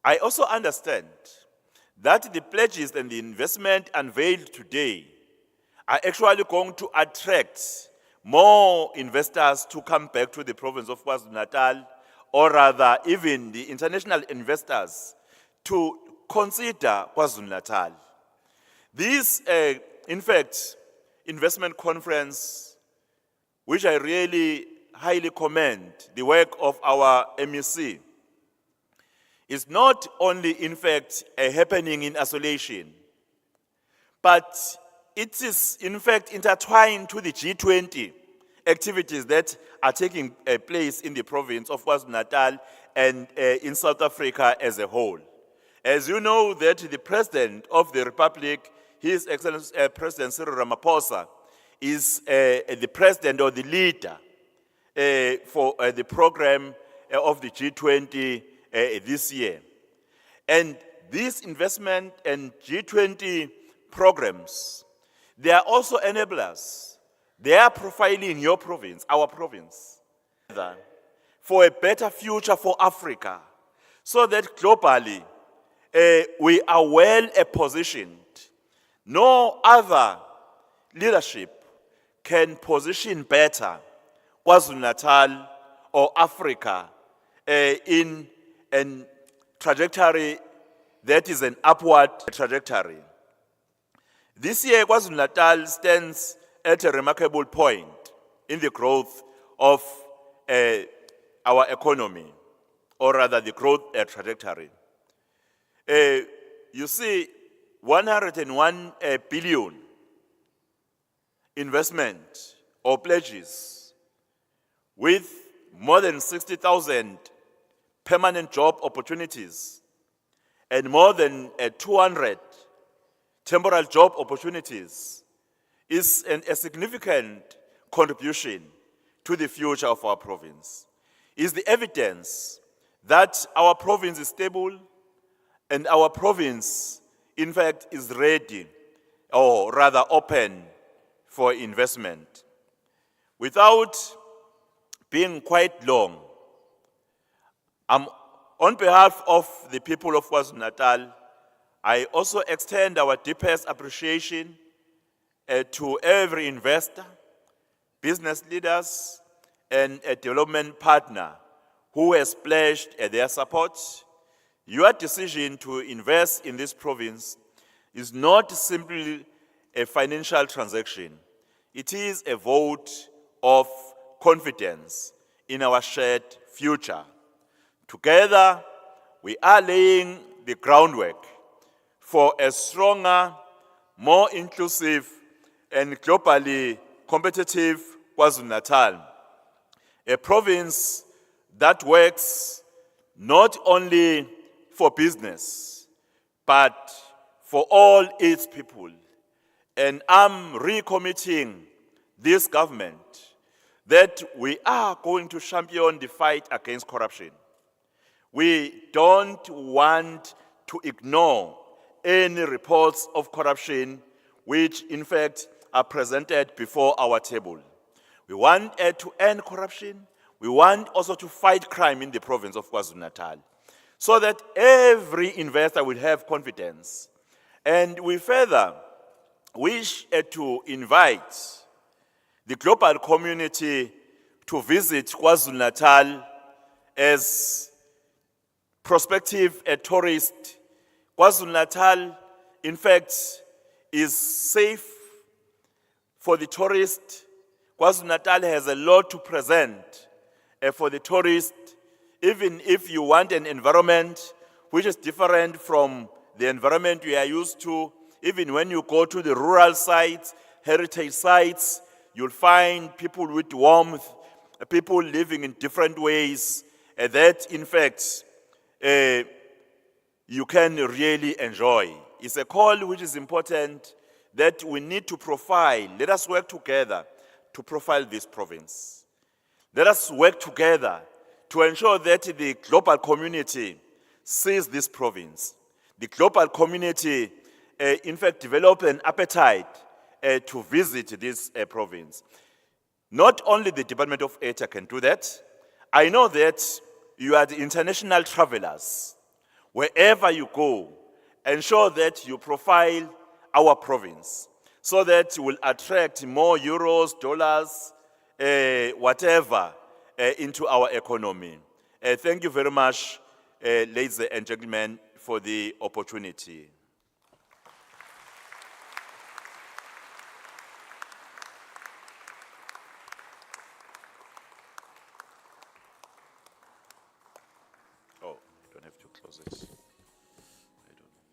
I also understand that the pledges and the investment unveiled today are actually going to attract more investors to come back to the province of KwaZulu-Natal, or rather even the international investors to consider KwaZulu-Natal. This, in fact, investment conference, which I really highly commend the work of our MEC, is not only, in fact, a happening in isolation, but it is, in fact, intertwined to the G20 activities that are taking place in the province of KwaZulu-Natal and in South Africa as a whole. As you know, that the President of the Republic, His Excellency President Cyril Ramaphosa, is the president or the leader for the program of the G20 this year. And these investment and G20 programs, they are also enablers. They are profiling your province, our province, for a better future for Africa, so that globally we are well positioned. No other leadership can position better KwaZulu-Natal or Africa in a trajectory that is an upward trajectory. This year, KwaZulu-Natal stands at a remarkable point in the growth of our economy, or rather the growth trajectory. You see, 101 billion investment or pledges with more than 60,000 permanent job opportunities and more than 200 temporal job opportunities is a significant contribution to the future of our province. Is the evidence that our province is stable and our province, in fact, is ready, or rather open for investment. Without being quite long, on behalf of the people of KwaZulu-Natal, I also extend our deepest appreciation to every investor, business leaders, and a development partner who has pledged their support. Your decision to invest in this province is not simply a financial transaction. It is a vote of confidence in our shared future. Together, we are laying the groundwork for a stronger, more inclusive, and globally competitive KwaZulu-Natal, a province that works not only for business, but for all its people. And I'm recommitting this government that we are going to champion the fight against corruption. We don't want to ignore any reports of corruption which, in fact, are presented before our table. We want to end corruption. We want also to fight crime in the province of KwaZulu-Natal, so that every investor will have confidence. And we further wish to invite the global community to visit KwaZulu-Natal as prospective tourists. KwaZulu-Natal, in fact, is safe for the tourist. KwaZulu-Natal has a lot to present for the tourist, even if you want an environment which is different from the environment we are used to Even when you go to the rural sites, heritage sites, you'll find people with warmth, people living in different ways, that in fact you can really enjoy. It's a call which is important that we need to profile. Let us work together to profile this province. Let us work together to ensure that the global community sees this province. The global community, in fact, develop an appetite to visit this province. Not only the Department of ETA can do that. I know that you are the international travelers. Wherever you go, ensure that you profile our province so that you will attract more euros, dollars, whatever, into our economy. Thank you very much, ladies and gentlemen, for the opportunity. Oh, I don't have to close it. I don't know.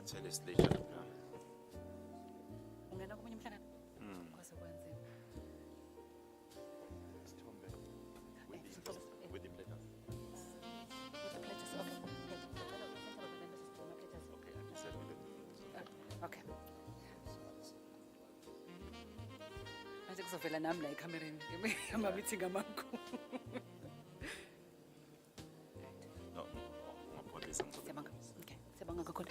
Tell us later. With the pledges. Okay, I said with the Okay. Manje kuzovela nami la ekhamereni ama-meeting amakhulu. No, apologies. Siyabonga. Okay, siyabonga kakhulu.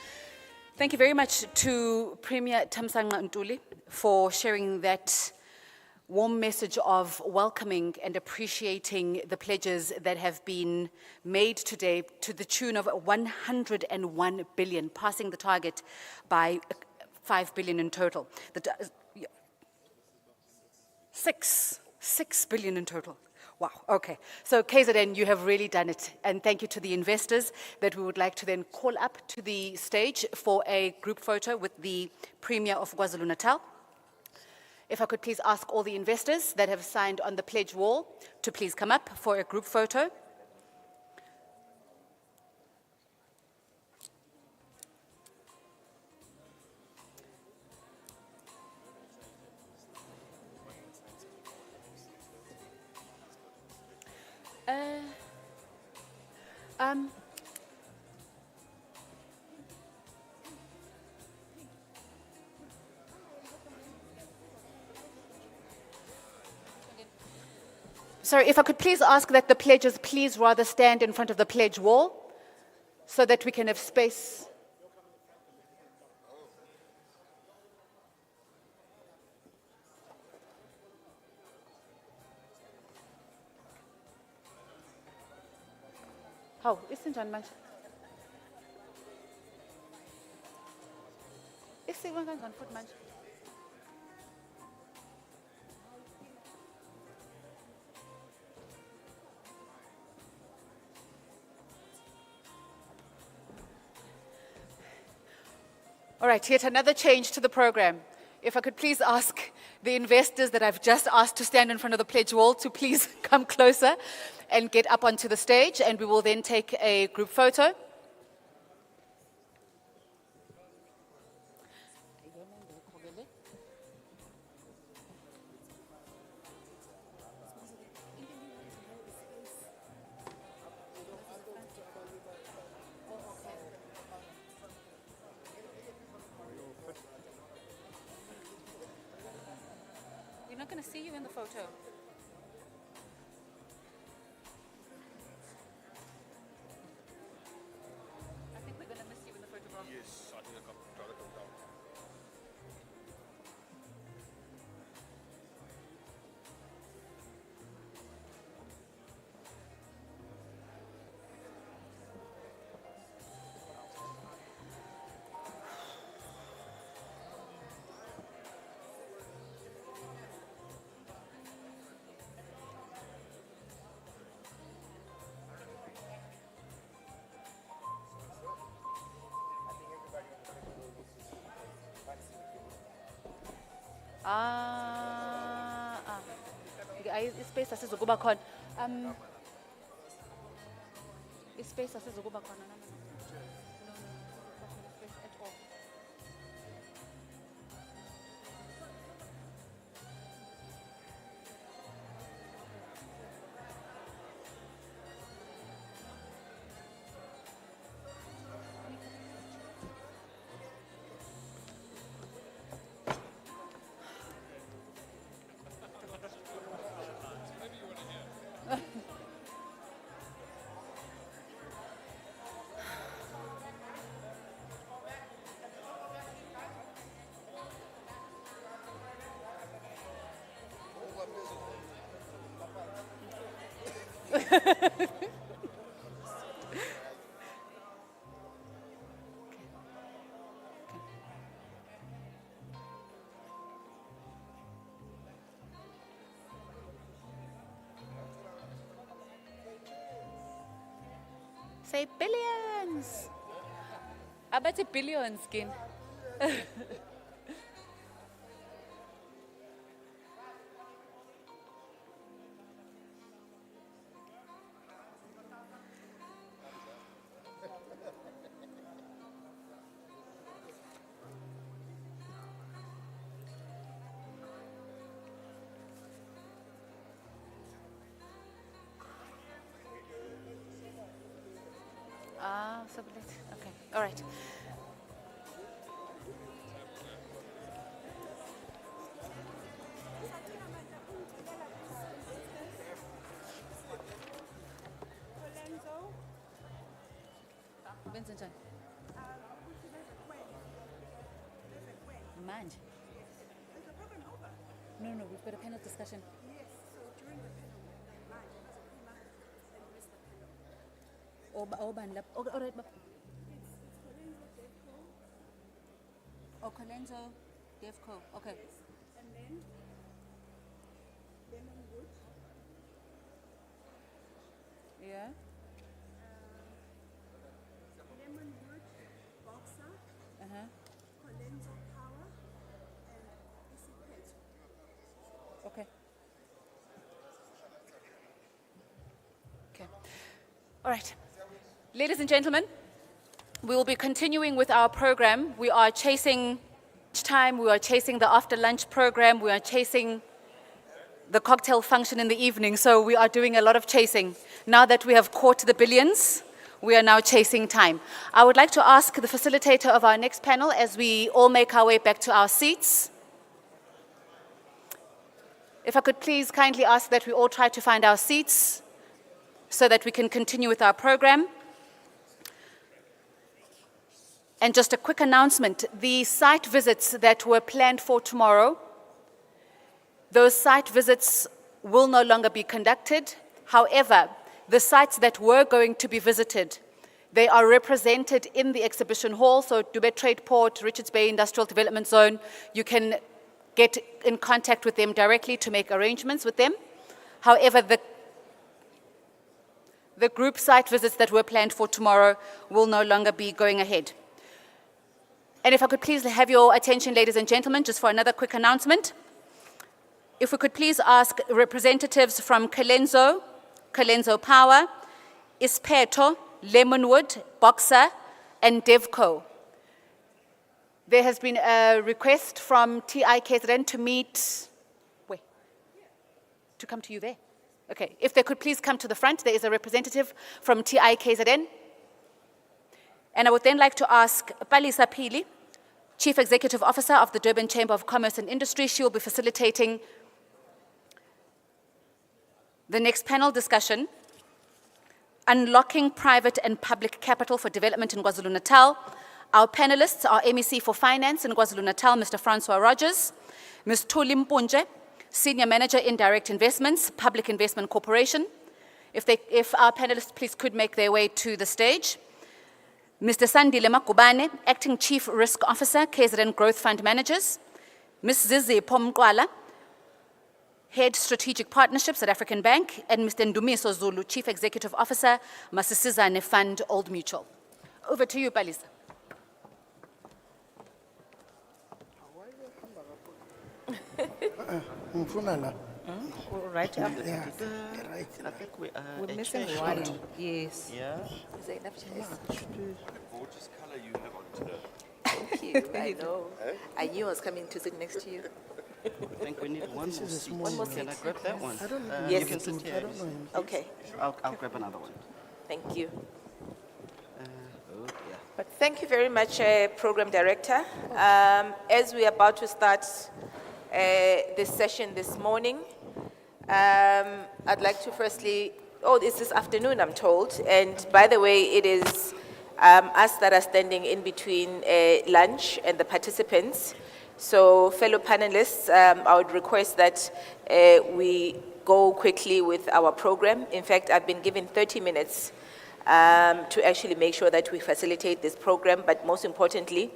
Thank you very much to Premier Thamsanqa Ntuli for sharing that warm message of welcoming and appreciating the pledges that have been made today to the tune of 101 billion, passing the target by 5 billion in total. 6 billion in total. Wow, okay. So KZN, you have really done it. And thank you to the investors that we would like to then call up to the stage for a group photo with the Premier of KwaZulu-Natal. If I could please ask all the investors that have signed on the pledge wall to please come up for a group photo. Sorry, if I could please ask that the pledges please rather stand in front of the pledge wall so that we can have space. How? Isn't John manje? Isikwe kanjani futhi manje? All right, yet another change to the program. If I could please ask the investors that I've just asked to stand in front of the pledge wall to please come closer and get up onto the stage, and we will then take a group photo. We're not going to see you in the photo. Ispace asizokuba khona. Ispace asizokuba khona. No, space at all. Say billions. I bet it's billions, skin. Okay, all right. Benson John. Manje. No, we've got a panel discussion. All right. Oh, Colenso, Devco, okay. And then Lemonwood. Yeah. Lemonwood, Boxer, Colenso Power, and Isipet. Okay. Okay. All right. Ladies and gentlemen, we will be continuing with our program. We are chasing time, we are chasing the after lunch program, we are chasing the cocktail function in the evening, so we are doing a lot of chasing. Now that we have caught the billions, we are now chasing time. I would like to ask the facilitator of our next panel as we all make our way back to our seats. If I could please kindly ask that we all try to find our seats so that we can continue with our program. And just a quick announcement, the site visits that were planned for tomorrow, those site visits will no longer be conducted. However, the sites that were going to be visited, they are represented in the exhibition hall, so Dubai Trade Port, Richards Bay Industrial Development Zone, you can get in contact with them directly to make arrangements with them. However, the group site visits that were planned for tomorrow will no longer be going ahead. And if I could please have your attention, ladies and gentlemen, just for another quick announcement. If we could please ask representatives from Colenso Power, Ispeto, Lemonwood, Boxer, and Devco. There has been a request from TIKZN to meet, where? To come to you there. Okay, if they could please come to the front, there is a representative from TIKZN. And I would then like to ask Palisa Pili, Chief Executive Officer of the Durban Chamber of Commerce and Industry. She will be facilitating the next panel discussion, Unlocking Private and Public Capital for Development in KwaZulu-Natal. Our panelists are MEC for Finance in KwaZulu-Natal, Mr. Francois Rogers, Ms. Thuli Mpunje, Senior Manager in Direct Investments, Public Investment Corporation. If our panelists please could make their way to the stage. Mr. Sandile Makubane, Acting Chief Risk Officer, KZN Growth Fund Managers. Ms. Zizi Pomkwala, Head Strategic Partnerships at African Bank, and Mr. Ndumiso Zulu, Chief Executive Officer, Masisizane Fund Old Mutual. Over to you, Palisa. Ngifuna la. Right after Yeah, this. right. I think we're missing one. Yes. Yeah. Is there enough chairs? Gorgeous color you have on today. Thank you. I know. I knew I was coming to sit next to you. I think we need one more seat. One more Can I seat. grab that one? I don't know. Yes. You can sit here. I don't know him. Okay. I'll grab another one. Thank you. Oh, yeah. But thank you very much, Program Director. As we are about to start this session this morning, I'd like to firstly, it's this afternoon, I'm told, and by the way, it is us that are standing in between lunch and the participants. So, fellow panelists, I would request that we go quickly with our program. In fact, I've been given 30 minutes to actually make sure that we facilitate this program, but most importantly,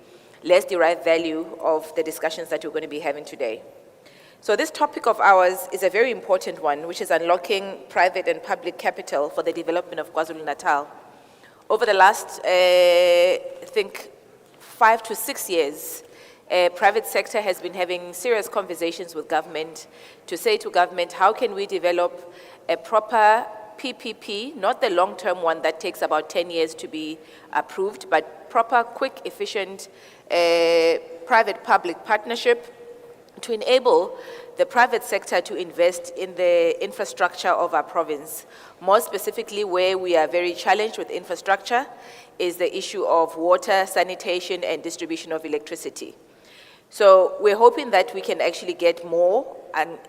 let's derive value of the discussions that we're going to be having today. So this topic of ours is a very important one, which is unlocking private and public capital for the development of KwaZulu-Natal. Over the last, I think, 5 to 6 years, private sector has been having serious conversations with government to say to government, how can we develop a proper PPP, not the long-term one that takes about 10 years to be approved, but proper, quick, efficient private-public partnership to enable the private sector to invest in the infrastructure of our province. More specifically, where we are very challenged with infrastructure is the issue of water, sanitation, and distribution of electricity. So we're hoping that we can actually get more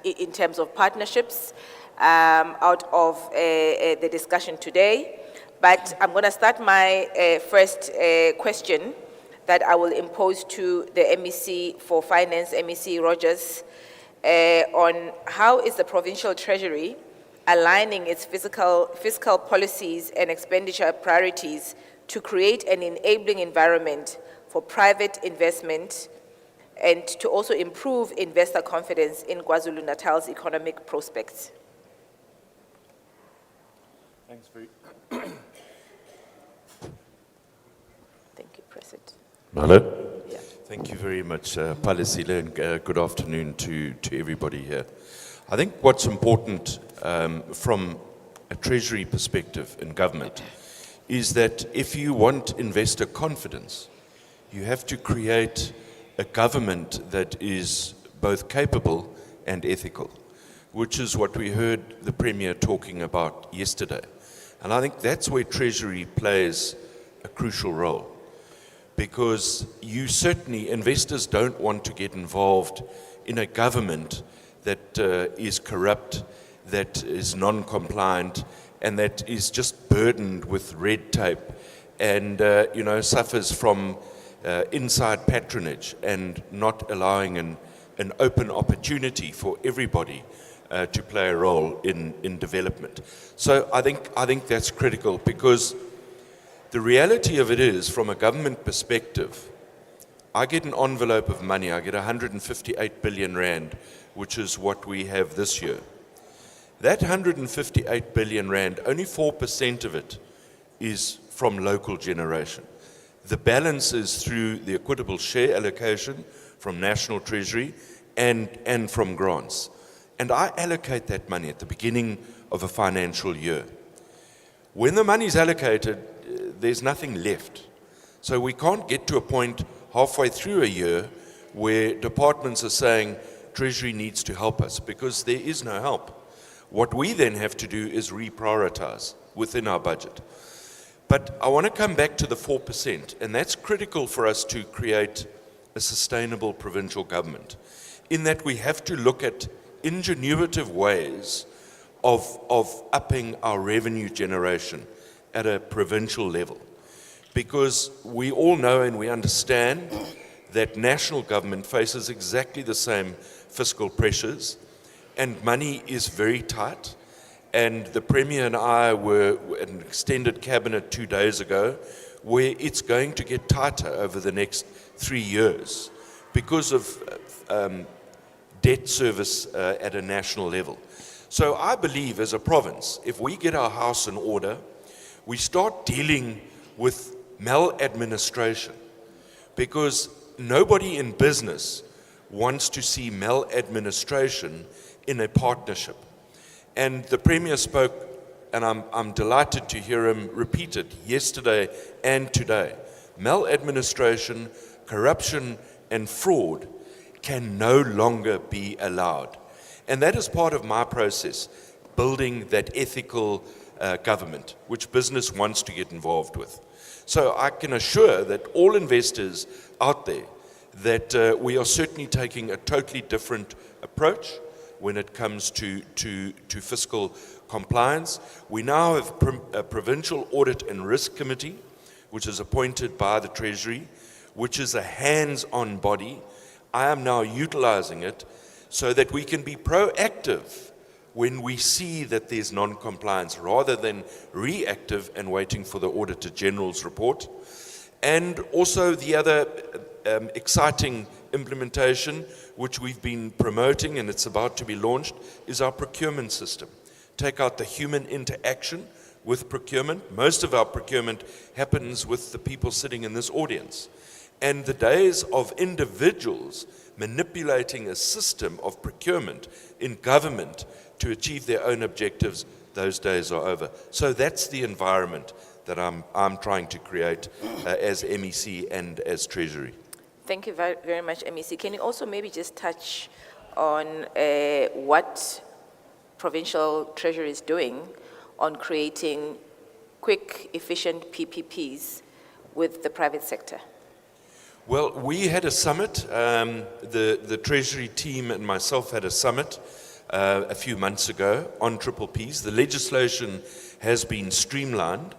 in terms of partnerships out of the discussion today. But I'm going to start my first question that I will impose to the MEC for Finance, MEC Rogers, on how is the Provincial Treasury aligning its fiscal policies and expenditure priorities to create an enabling environment for private investment and to also improve investor confidence in KwaZulu-Natal's economic prospects. Thanks very Thank you, President. Hello. Yeah. Thank you very much, Palisile, and good afternoon to everybody here. I think what's important from a Treasury perspective in government is that if you want investor confidence, you have to create a government that is both capable and ethical, which is what we heard the Premier talking about yesterday. And I think that's where Treasury plays a crucial role, because investors don't want to get involved in a government that is corrupt, that is non-compliant, and that is just burdened with red tape and suffers from inside patronage and not allowing an open opportunity for everybody to play a role in development. So I think that's critical, because the reality of it is, from a government perspective, I get an envelope of money. I get 158 billion rand, which is what we have this year. That 158 billion rand, only 4% of it is from local generation. The balance is through the equitable share allocation from National Treasury and from grants. And I allocate that money at the beginning of a financial year. When the money is allocated, there's nothing left. So we can't get to a point halfway through a year where departments are saying Treasury needs to help us, because there is no help. What we then have to do is reprioritize within our budget. But I want to come back to the 4%, and that's critical for us to create a sustainable provincial government, in that we have to look at ingenuitive ways of upping our revenue generation at a provincial level. Because we all know and we understand that national government faces exactly the same fiscal pressures, and money is very tight. And the Premier and I were at an extended cabinet 2 days ago, where it's going to get tighter over the next 3 years because of debt service at a national level. So I believe, as a province, if we get our house in order, we start dealing with maladministration, because nobody in business wants to see maladministration in a partnership. And the Premier spoke, and I'm delighted to hear him repeat it yesterday and today. Maladministration, corruption, and fraud can no longer be allowed. And that is part of my process, building that ethical government, which business wants to get involved with. So I can assure that all investors out there that we are certainly taking a totally different approach when it comes to fiscal compliance. We now have a Provincial Audit and Risk Committee, which is appointed by the Treasury, which is a hands-on body. I am now utilizing it so that we can be proactive when we see that there's non-compliance rather than reactive and waiting for the Auditor General's report. And also the other exciting implementation, which we've been promoting and it's about to be launched, is our procurement system. Take out the human interaction with procurement. Most of our procurement happens with the people sitting in this audience. And the days of individuals manipulating a system of procurement in government to achieve their own objectives, those days are over. So that's the environment that I'm trying to create as MEC and as Treasury. Thank you very much, MEC. Can you also maybe just touch on what Provincial Treasury is doing on creating quick, efficient PPPs with the private sector? Well, we had a summit. The Treasury team and myself had a summit a few months ago on triple Ps. The legislation has been streamlined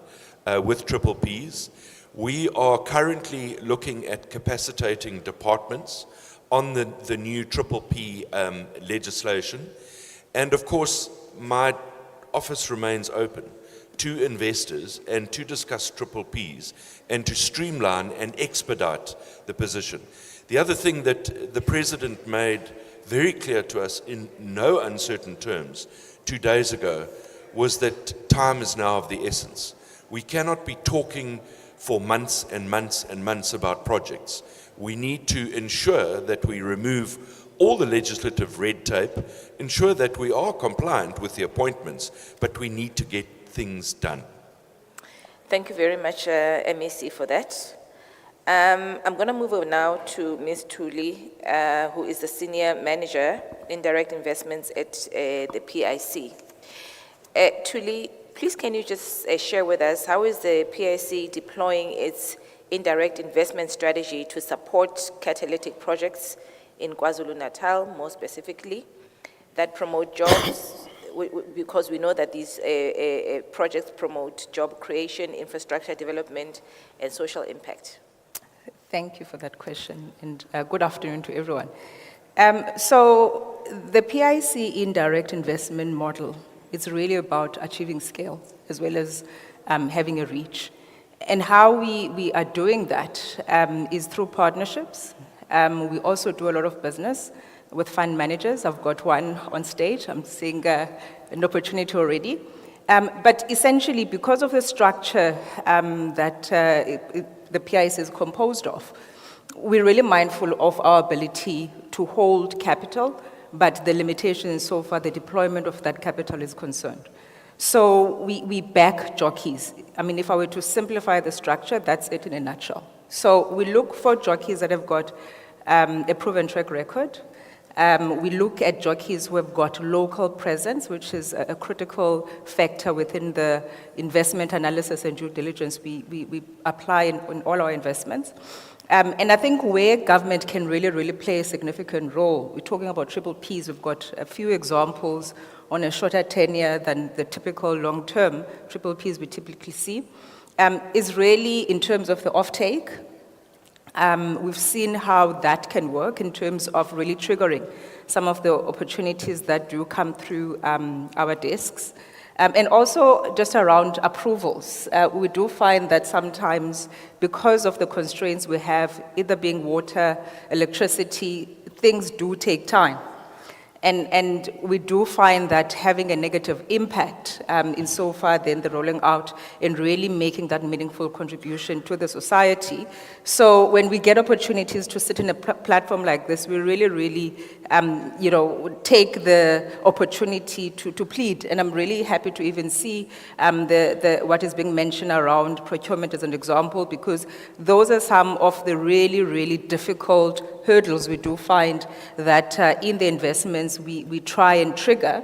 with triple Ps. We are currently looking at capacitating departments on the new triple P legislation. And of course, my office remains open to investors and to discuss triple Ps and to streamline and expedite the position. The other thing that the President made very clear to us in no uncertain terms 2 days ago was that time is now of the essence. We cannot be talking for months and months and months about projects. We need to ensure that we remove all the legislative red tape, ensure that we are compliant with the appointments, but we need to get things done. Thank you very much, MEC, for that. I'm going to move over now to Ms. Thuli, who is the Senior Manager in Direct Investments at the PIC. Thuli, please can you just share with us how is the PIC deploying its indirect investment strategy to support catalytic projects in KwaZulu-Natal, more specifically, that promote jobs, because we know that these projects promote job creation, infrastructure development, and social impact. Thank you for that question, and good afternoon to everyone. So the PIC indirect investment model is really about achieving scale as well as having a reach. And how we are doing that is through partnerships. We also do a lot of business with fund managers. I've got one on stage. I'm seeing an opportunity already. But essentially, because of the structure that the PIC is composed of, we're really mindful of our ability to hold capital, but the limitations so far the deployment of that capital is concerned. So we back jockeys. I mean, if I were to simplify the structure, that's it in a nutshell. So we look for jockeys that have got a proven track record. We look at jockeys who have got local presence, which is a critical factor within the investment analysis and due diligence we apply in all our investments. And I think where government can really play a significant role, we're talking about triple Ps, we've got a few examples on a shorter tenure than the typical long-term triple Ps we typically see, is really in terms of the offtake. We've seen how that can work in terms of really triggering some of the opportunities that do come through our desks. And also just around approvals. We do find that sometimes because of the constraints we have, either being water, electricity, things do take time. And we do find that having a negative impact insofar then the rolling out and really making that meaningful contribution to the society. So when we get opportunities to sit in a platform like this, we really, take the opportunity to plead. And I'm really happy to even see what is being mentioned around procurement as an example, because those are some of the really difficult hurdles we do find that in the investments we try and trigger,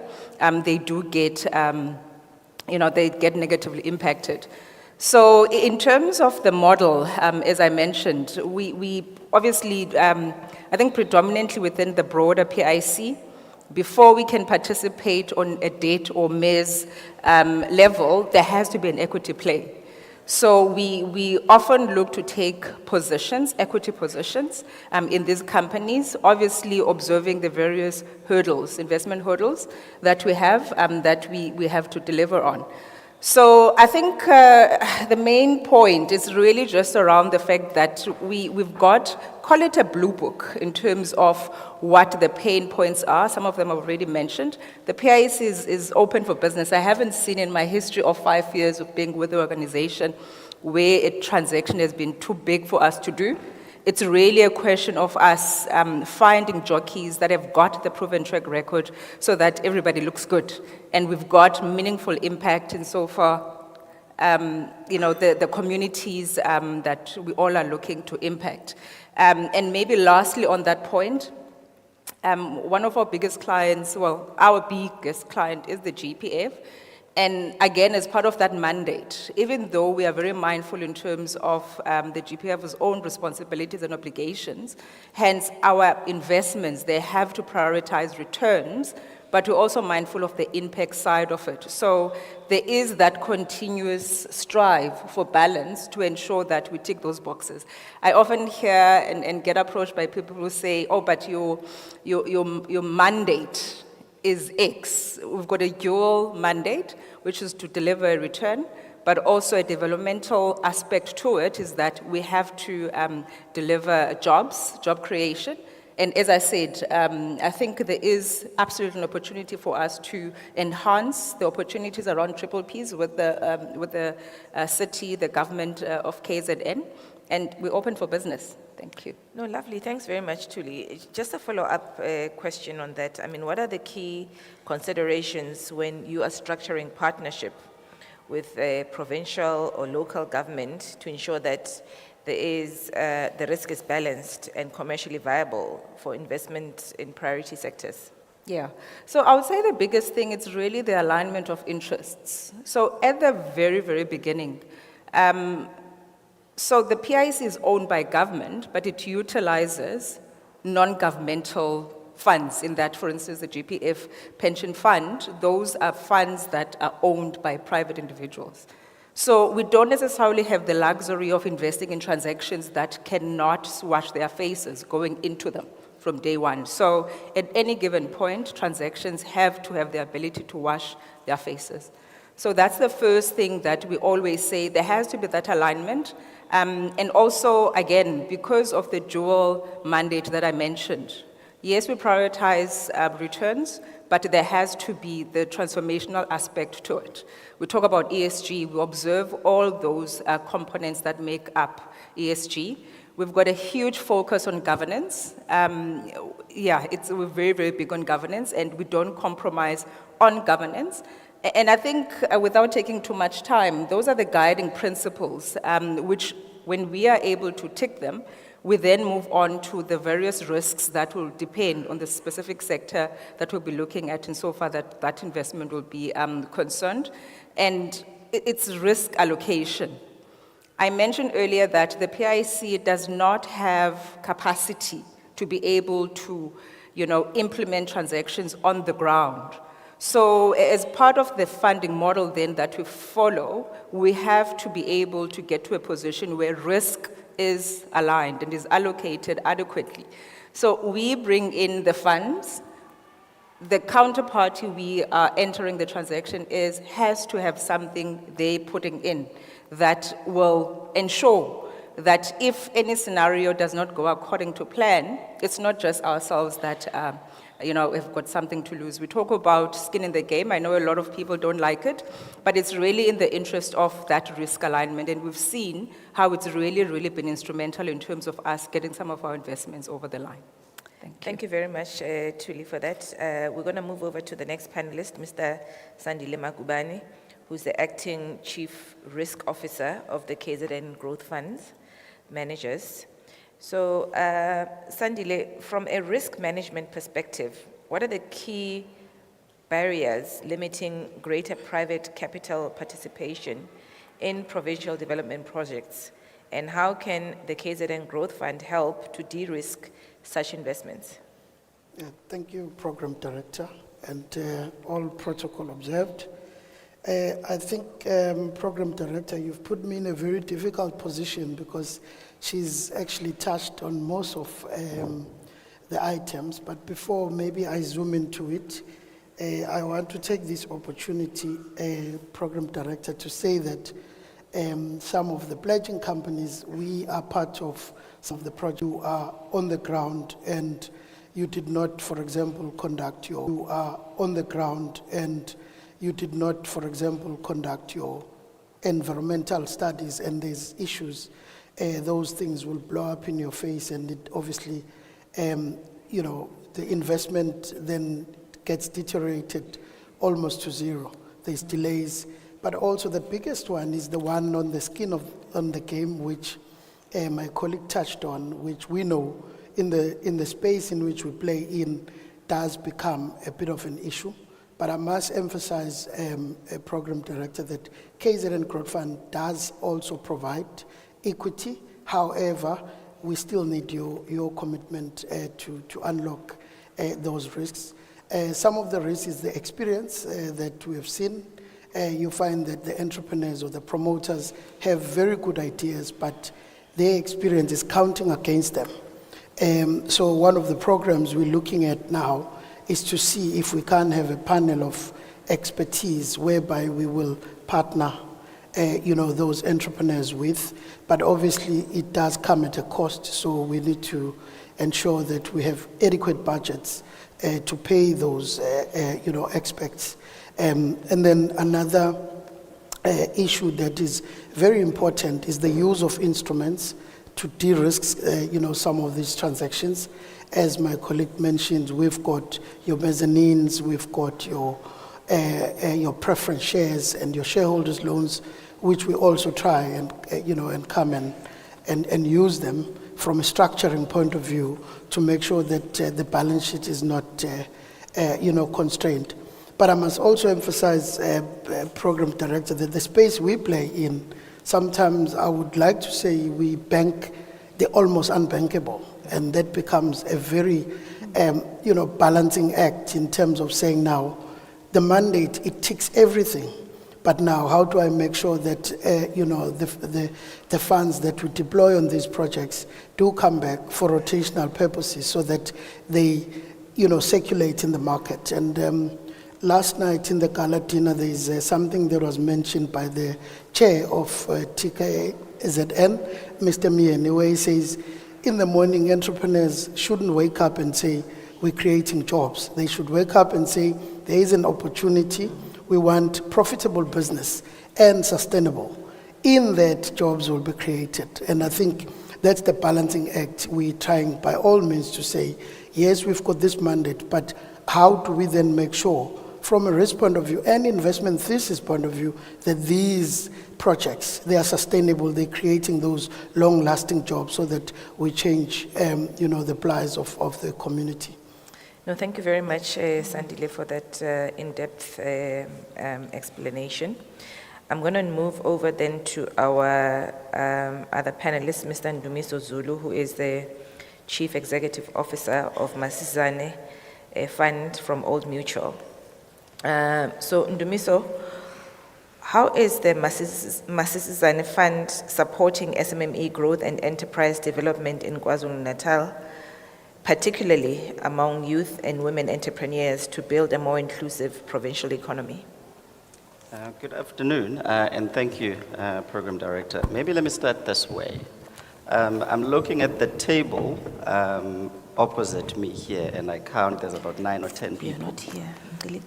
they do get, they get negatively impacted. So in terms of the model, as I mentioned, we obviously, I think predominantly within the broader PIC, before we can participate on a debt or MES level, there has to be an equity play. So we often look to take positions, equity positions, in these companies, obviously observing the various hurdles, investment hurdles that we have to deliver on. So I think the main point is really just around the fact that we've got, call it a blue book in terms of what the pain points are. Some of them I've already mentioned. The PIC is open for business. I haven't seen in my history of 5 years of being with the organization where a transaction has been too big for us to do. It's really a question of us finding jockeys that have got the proven track record so that everybody looks good. And we've got meaningful impact in so far, the communities that we all are looking to impact. And maybe lastly on that point, one of our biggest clients, well, our biggest client is the GPF. And again, as part of that mandate, even though we are very mindful in terms of the GPF's own responsibilities and obligations, hence our investments, they have to prioritize returns, but we're also mindful of the impact side of it. So there is that continuous strive for balance to ensure that we tick those boxes. I often hear and get approached by people who say, oh, but your mandate is X. We've got a dual mandate, which is to deliver a return, but also a developmental aspect to it is that we have to deliver jobs, job creation. And as I said, I think there is absolutely an opportunity for us to enhance the opportunities around triple Ps with the city, the government of KZN, and we're open for business. Thank you. No, lovely. Thanks very much, Tuli. Just a follow-up question on that. I mean, what are the key considerations when you are structuring partnership with a provincial or local government to ensure that the risk is balanced and commercially viable for investment in priority sectors? Yeah. So I would say the biggest thing is really the alignment of interests. So at the very beginning, so the PIC is owned by government, but it utilizes non-governmental funds. In that, for instance, the GPF pension fund, those are funds that are owned by private individuals. So we don't necessarily have the luxury of investing in transactions that cannot wash their faces going into them from day one. So at any given point, transactions have to have the ability to wash their faces. So that's the first thing that we always say, there has to be that alignment. And also, again, because of the dual mandate that I mentioned, yes, we prioritize returns, but there has to be the transformational aspect to it. We talk about ESG, we observe all those components that make up ESG. We've got a huge focus on governance. We're very big on governance, and we don't compromise on governance. And I think, without taking too much time, those are the guiding principles, which, when we are able to tick them, we then move on to the various risks that will depend on the specific sector that we'll be looking at, and so far that investment will be concerned. And it's risk allocation. I mentioned earlier that the PIC does not have capacity to be able to, implement transactions on the ground. So as part of the funding model then that we follow, we have to be able to get to a position where risk is aligned and is allocated adequately. So we bring in the funds. The counterparty we are entering the transaction has to have something they're putting in that will ensure that if any scenario does not go according to plan, it's not just ourselves that, have got something to lose. We talk about skin in the game. I know a lot of people don't like it, but it's really in the interest of that risk alignment. And we've seen how it's really, really been instrumental in terms of us getting some of our investments over the line. Thank you very much, Tuli, for that. We're going to move over to the next panelist, Mr. Sandile Magubane, who's the Acting Chief Risk Officer of the KZN Growth Funds Managers. So, Sandile, from a risk management perspective, what are the key barriers limiting greater private capital participation in provincial development projects? And how can the KZN Growth Fund help to de-risk such investments? Thank you, Program Director, and all protocol observed. I think, Program Director, you've put me in a very difficult position because she's actually touched on most of the items. But before maybe I zoom into it, I want to take this opportunity, Program Director, to say that some of the pledging companies, we are part of some of the projects who are on the ground, and you did not, for example, conduct your environmental studies, and there's issues. Those things will blow up in your face, and it obviously, the investment then gets deteriorated almost to zero. There's delays, but also the biggest one is the one on the skin on the game, which my colleague touched on, which we know in the space in which we play in does become a bit of an issue. But I must emphasize, Program Director, that KZN Growth Fund does also provide equity. However, we still need your commitment to unlock those risks. Some of the risks is the experience that we have seen. You find that the entrepreneurs or the promoters have very good ideas, but their experience is counting against them. So one of the programs we're looking at now is to see if we can have a panel of expertise whereby we will partner those entrepreneurs with, but obviously it does come at a cost, so we need to ensure that we have adequate budgets to pay those experts. And then another issue that is very important is the use of instruments to de-risk some of these transactions. As my colleague mentioned, we've got your mezzanines, we've got your preference shares and your shareholders' loans, which we also try and come and use them from a structuring point of view to make sure that the balance sheet is not constrained. But I must also emphasize, Program Director, that the space we play in, sometimes I would like to say we bank the almost unbankable, and that becomes a very balancing act in terms of saying now the mandate, it ticks everything. But now, how do I make sure that the funds that we deploy on these projects do come back for rotational purposes so that they circulate in the market? And last night in the gala dinner, there is something that was mentioned by the chair of TKZN, Mr. Miene, where he says, in the morning, entrepreneurs shouldn't wake up and say, we're creating jobs. They should wake up and say, there is an opportunity. We want profitable business and sustainable. In that, jobs will be created. And I think that's the balancing act we're trying by all means to say, yes, we've got this mandate, but how do we then make sure, from a risk point of view and investment thesis point of view, that these projects, they are sustainable, they're creating those long-lasting jobs so that we change, the plies of the community. No, thank you very much, Sandile, for that in-depth explanation. I'm going to move over then to our other panelist, Mr. Ndumiso Zulu, who is the Chief Executive Officer of Masizane, a fund from Old Mutual. So, Ndumiso, how is the Masizane Fund supporting SMME growth and enterprise development in Kwazulu-Natal, particularly among youth and women entrepreneurs, to build a more inclusive provincial economy? Good afternoon, and thank you, Program Director. Maybe let me start this way. I'm looking at the table opposite me here, and I count there's about 9 or 10 people.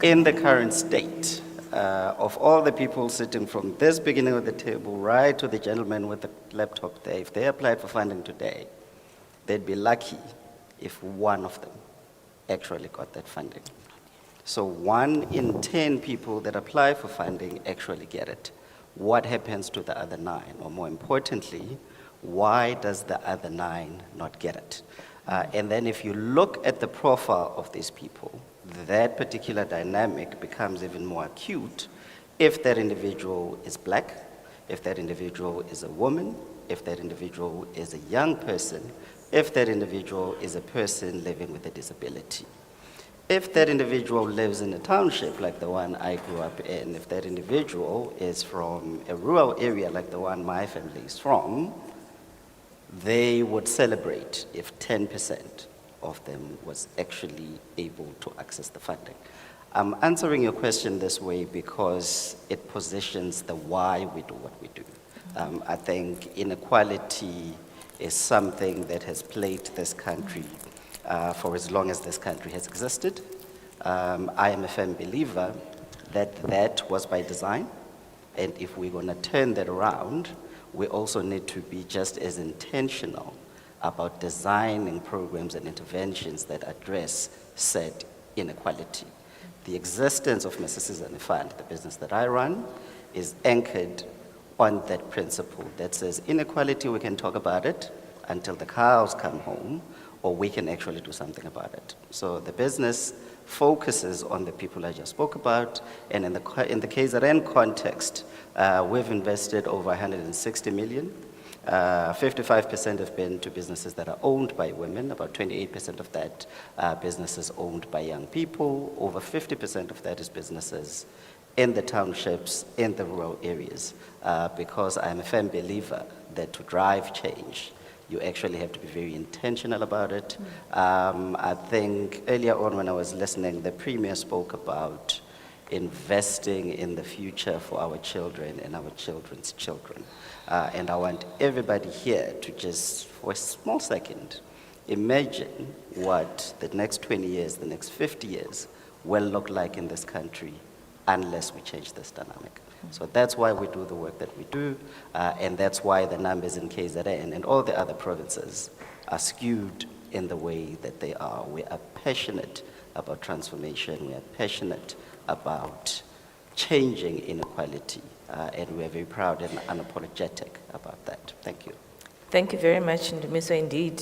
In the current state, of all the people sitting from this beginning of the table right to the gentleman with the laptop there, if they applied for funding today, they'd be lucky if one of them actually got that funding. So 1 in 10 people that apply for funding actually get it. What happens to the other 9? Or more importantly, why does the other 9 not get it? And then if you look at the profile of these people, that particular dynamic becomes even more acute if that individual is black, if that individual is a woman, if that individual is a young person, if that individual is a person living with a disability. If that individual lives in a township like the one I grew up in, if that individual is from a rural area like the one my family is from, they would celebrate if 10% of them was actually able to access the funding. I'm answering your question this way because it positions the why we do what we do. I think inequality is something that has plagued this country for as long as this country has existed. I am a firm believer that that was by design, and if we're going to turn that around, we also need to be just as intentional about designing programs and interventions that address said inequality. The existence of Mrs. Sizane Fund, the business that I run, is anchored on that principle that says inequality, we can talk about it until the cows come home, or we can actually do something about it. So the business focuses on the people I just spoke about, and in the KZN context, we've invested over 160 million. 55% have been to businesses that are owned by women, about 28% of that businesses owned by young people, over 50% of that is businesses in the townships, in the rural areas, because I'm a firm believer that to drive change, you actually have to be very intentional about it. I think earlier on when I was listening, the Premier spoke about investing in the future for our children and our children's children. And I want everybody here to just, for a small second, imagine what the next 20 years, the next 50 years will look like in this country unless we change this dynamic. So that's why we do the work that we do, and that's why the numbers in KZN and all the other provinces are skewed in the way that they are. We are passionate about transformation. We are passionate about changing inequality, and we are very proud and unapologetic about that. Thank you. Thank you very much, Ndumiso. Indeed,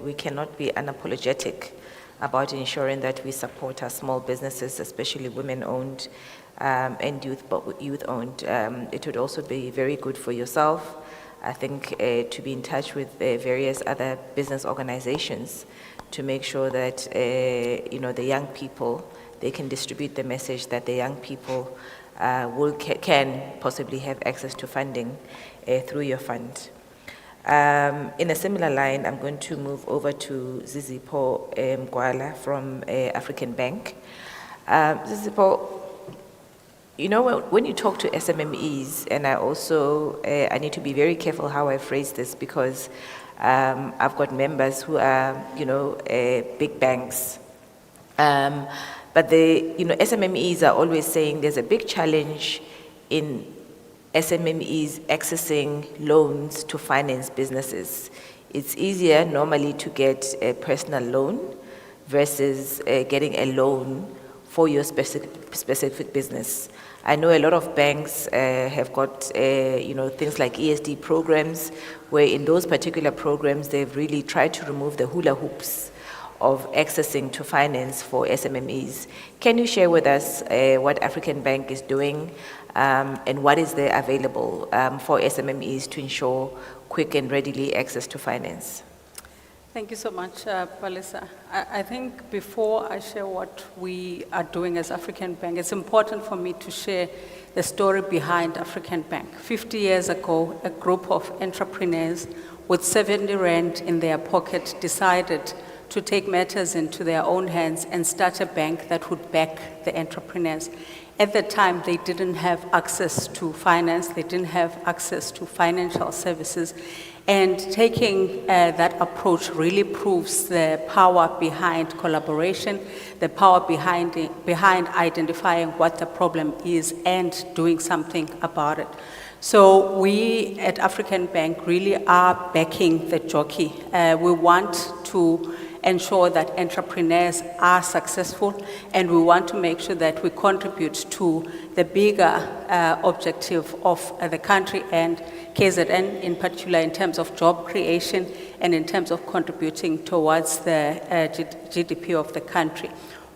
we cannot be unapologetic about ensuring that we support our small businesses, especially women-owned and youth-owned. It would also be very good for yourself, I think, to be in touch with various other business organizations to make sure that the young people, they can distribute the message that the young people can possibly have access to funding through your fund. In a similar line, I'm going to move over to Zizipho Mkwala from African Bank. Zizipho, when you talk to SMMEs, and I need to be very careful how I phrase this because I've got members who are, big banks. But SMMEs are always saying there's a big challenge in SMMEs accessing loans to finance businesses. It's easier normally to get a personal loan versus getting a loan for your specific business. I know a lot of banks have got things like ESD programs, where in those particular programs they've really tried to remove the hula hoops of accessing to finance for SMMEs. Can you share with us what African Bank is doing and what is there available for SMMEs to ensure quick and readily access to finance? Thank you so much, Palisa. I think before I share what we are doing as African Bank, it's important for me to share the story behind African Bank. 50 years ago, a group of entrepreneurs with 70 rand in their pocket decided to take matters into their own hands and start a bank that would back the entrepreneurs. At the time, they didn't have access to finance, they didn't have access to financial services, And taking that approach really proves the power behind collaboration, the power behind identifying what the problem is and doing something about it. So we at African Bank really are backing the jockey. We want to ensure that entrepreneurs are successful, and we want to make sure that we contribute to the bigger objective of the country and KZN in particular in terms of job creation and in terms of contributing towards the GDP of the country.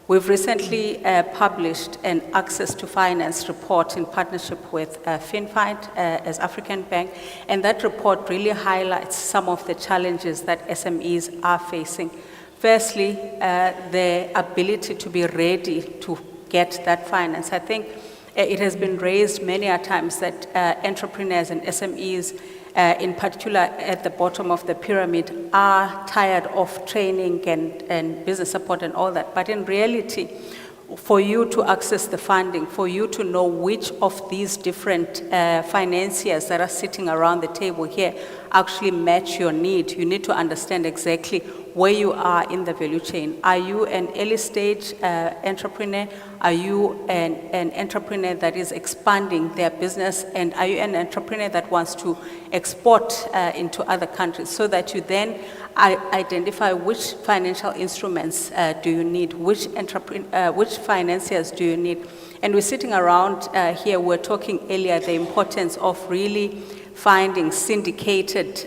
We've recently published an access to finance report in partnership with FinFind as African Bank, and that report really highlights some of the challenges that SMEs are facing. Firstly, the ability to be ready to get that finance. I think it has been raised many a times that entrepreneurs and SMEs, in particular at the bottom of the pyramid, are tired of training and business support and all that. But in reality, for you to access the funding, for you to know which of these different financiers that are sitting around the table here actually match your need, you need to understand exactly where you are in the value chain. Are you an early stage entrepreneur? Are you an entrepreneur that is expanding their business? And are you an entrepreneur that wants to export into other countries, so that you then identify which financial instruments do you need, which financiers do you need? And we're sitting around here, we're talking earlier the importance of really finding syndicated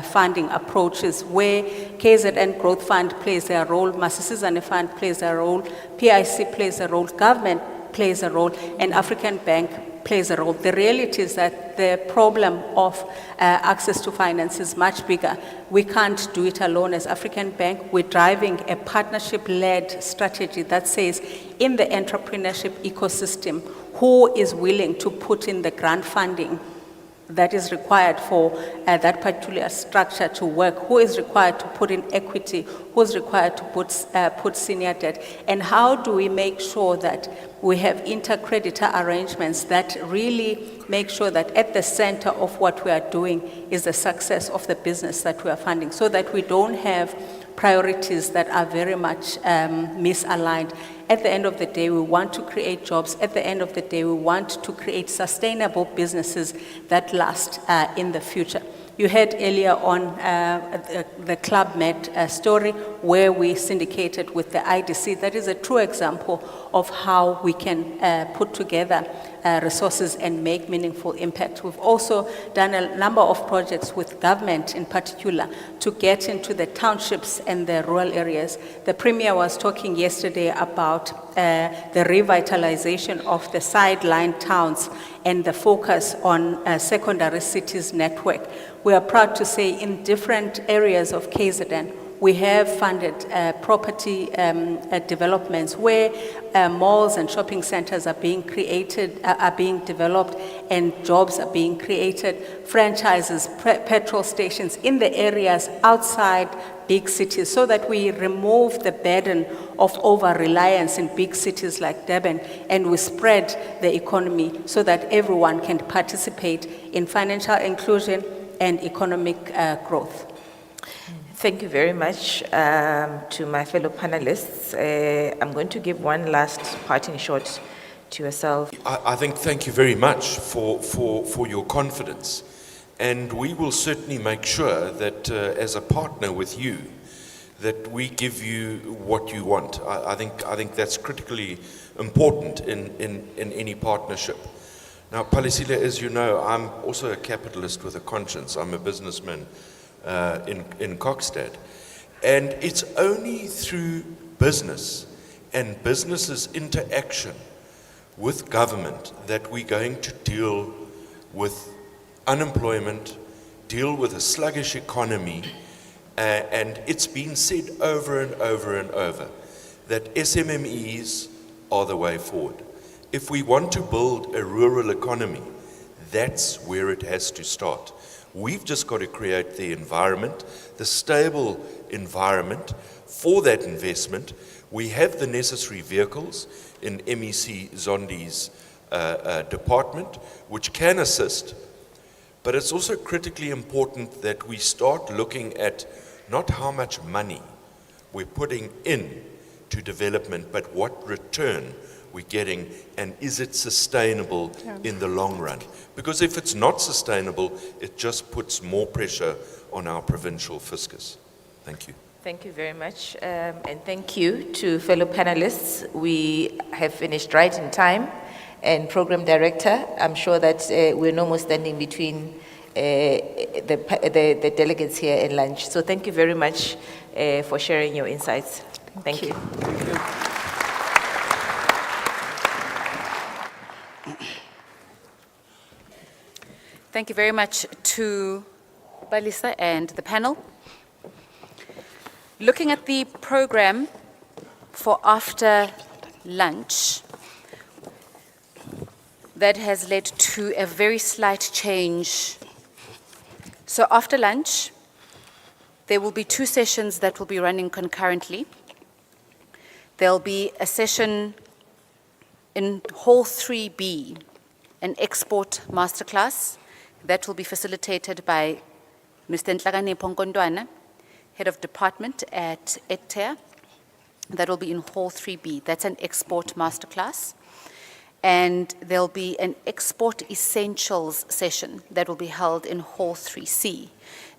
funding approaches where KZN Growth Fund plays their role, Masisizane Fund plays their role, PIC plays a role, government plays a role, and African Bank plays a role. The reality is that the problem of access to finance is much bigger. We can't do it alone as African Bank. We're driving a partnership-led strategy that says in the entrepreneurship ecosystem, who is willing to put in the grant funding that is required for that particular structure to work, who is required to put in equity, who is required to put senior debt, and how do we make sure that we have intercreditor arrangements that really make sure that at the center of what we are doing is the success of the business that we are funding, so that we don't have priorities that are very much misaligned. At the end of the day, we want to create jobs. At the end of the day, we want to create sustainable businesses that last in the future. You heard earlier on the Club Med story where we syndicated with the IDC. That is a true example of how we can put together resources and make meaningful impact. We've also done a number of projects with government in particular to get into the townships and the rural areas. The Premier was talking yesterday about the revitalization of the sideline towns and the focus on secondary cities network. We are proud to say in different areas of KZN, we have funded property developments where malls and shopping centers are being created, are being developed, and jobs are being created, franchises, petrol stations in the areas outside big cities, so that we remove the burden of over-reliance in big cities like Durban, and we spread the economy so that everyone can participate in financial inclusion and economic growth. Thank you very much to my fellow panelists. I'm going to give one last parting shot to yourself. I think thank you very much for your confidence. And we will certainly make sure that as a partner with you, that we give you what you want. I think that's critically important in any partnership. Now, Palisile, as you know, I'm also a capitalist with a conscience. I'm a businessman in Kokstad. And it's only through business and business's interaction with government that we're going to deal with unemployment, deal with a sluggish economy, and it's been said over and over and over that SMMEs are the way forward. If we want to build a rural economy, that's where it has to start. We've just got to create the environment, the stable environment for that investment. We have the necessary vehicles in MEC Zondi's department, which can assist. But it's also critically important that we start looking at not how much money we're putting in to development, but what return we're getting, and is it sustainable in the long run? Because if it's not sustainable, it just puts more pressure on our provincial fiscus. Thank you. Thank you very much, and thank you to fellow panelists. We have finished right in time, and Program Director, I'm sure that we're no more standing between the delegates here at lunch. So thank you very much for sharing your insights. Thank you. Thank you very much to Balisa and the panel. Looking at the program for after lunch, that has led to a very slight change. So after lunch, there will be 2 sessions that will be running concurrently. There'll be a session in Hall 3B, an export masterclass that will be facilitated by Mr. Nhlakane Ponkontwana, Head of Department at ETEA. That will be in Hall 3B. That's an export masterclass. And there'll be an export essentials session that will be held in Hall 3C.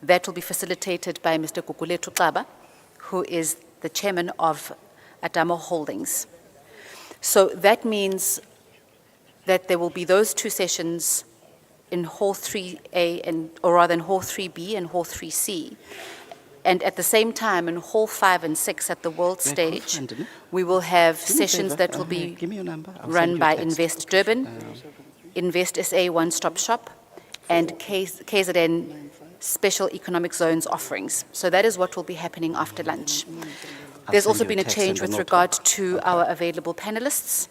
That will be facilitated by Mr. Gugulethu Xaba, who is the chairman of Adamo Holdings. So that means that there will be those 2 sessions in Hall 3A, or rather in Hall 3B and Hall 3C. And at the same time, in Hall 5 and 6 at the world stage, we will have sessions that will be run by Invest Durban, Invest SA One Stop Shop, and KZN Special Economic Zones offerings. So that is what will be happening after lunch. There's also been a change with regard to our available panelists,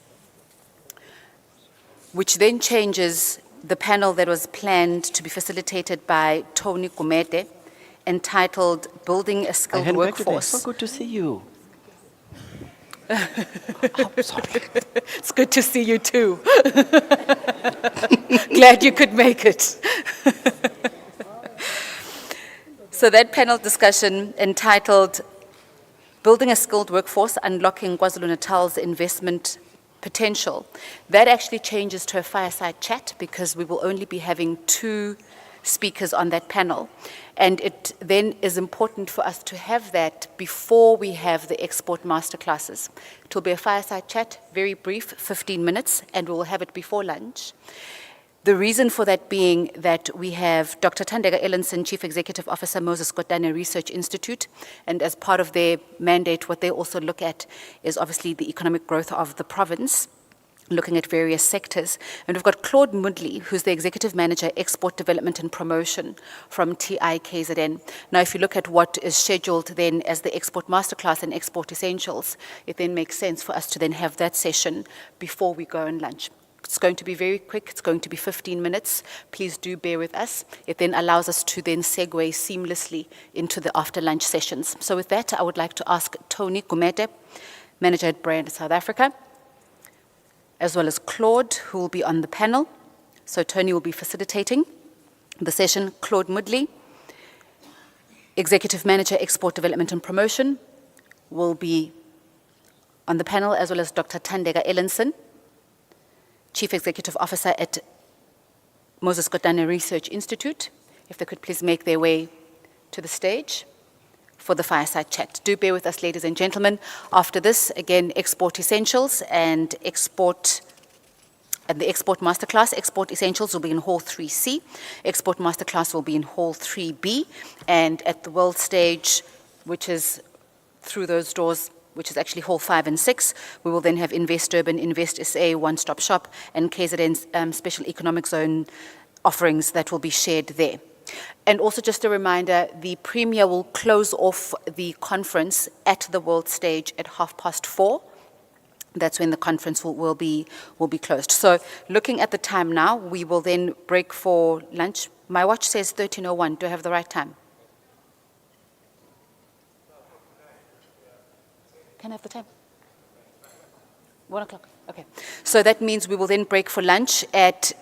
which then changes the panel that was planned to be facilitated by Tony Gumede, entitled Building a Skilled Workforce. So good to see you. Sorry. It's good to see you too. Glad you could make it. So that panel discussion entitled Building a Skilled Workforce, Unlocking KwaZulu-Natal's Investment Potential, that actually changes to a fireside chat because we will only be having 2 speakers on that panel. And it then is important for us to have that before we have the export masterclasses. It will be a fireside chat, very brief, 15 minutes, and we will have it before lunch. The reason for that being that we have Dr. Thandeka Ellenson, Chief Executive Officer, Moses Kotane Research Institute, and as part of their mandate, what they also look at is obviously the economic growth of the province, looking at various sectors. And we've got Claude Mudley, who's the Executive Manager, Export Development and Promotion from TIKZN. Now, if you look at what is scheduled then as the Export Masterclass and Export Essentials, it then makes sense for us to then have that session before we go on lunch. It's going to be very quick. It's going to be 15 minutes. Please do bear with us. It then allows us to then segue seamlessly into the after lunch sessions. So with that, I would like to ask Tony Gumede, Manager at Brand South Africa, as well as Claude, who will be on the panel. So Tony will be facilitating the session. Claude Mudley, Executive Manager, Export Development and Promotion, will be on the panel, as well as Dr. Thandeka Ellenson, Chief Executive Officer at Moses Kotane Research Institute. If they could please make their way to the stage for the fireside chat. Do bear with us, ladies and gentlemen. After this, again, Export Essentials and the Export Masterclass. Export Essentials will be in Hall 3C. Export Masterclass will be in Hall 3B. And at the world stage, which is through those doors, which is actually Hall 5 and 6, we will then have Invest Urban, Invest SA, One Stop Shop, and KZN's Special Economic Zone offerings that will be shared there. And also just a reminder, the Premier will close off the conference at the world stage at 4:30. That's when the conference will be closed. So looking at the time now, we will then break for lunch. My watch says 13:01. Do I have the right time? Can I have the time? 1 o'clock. Okay. So that means we will then break for lunch at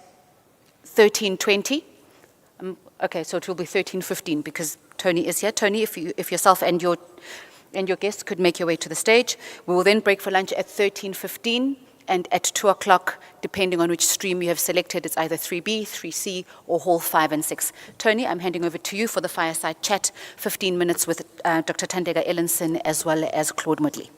13:20. Okay, so it will be 13:15 because Tony is here. Tony, if yourself and your guests could make your way to the stage. We will then break for lunch at 13:15, and at 2 o'clock, depending on which stream you have selected, it's either 3B, 3C, or Hall 5 and 6. Tony, I'm handing over to you for the fireside chat, 15 minutes with Dr. Thandeka Ellenson as well as Claude Moodley.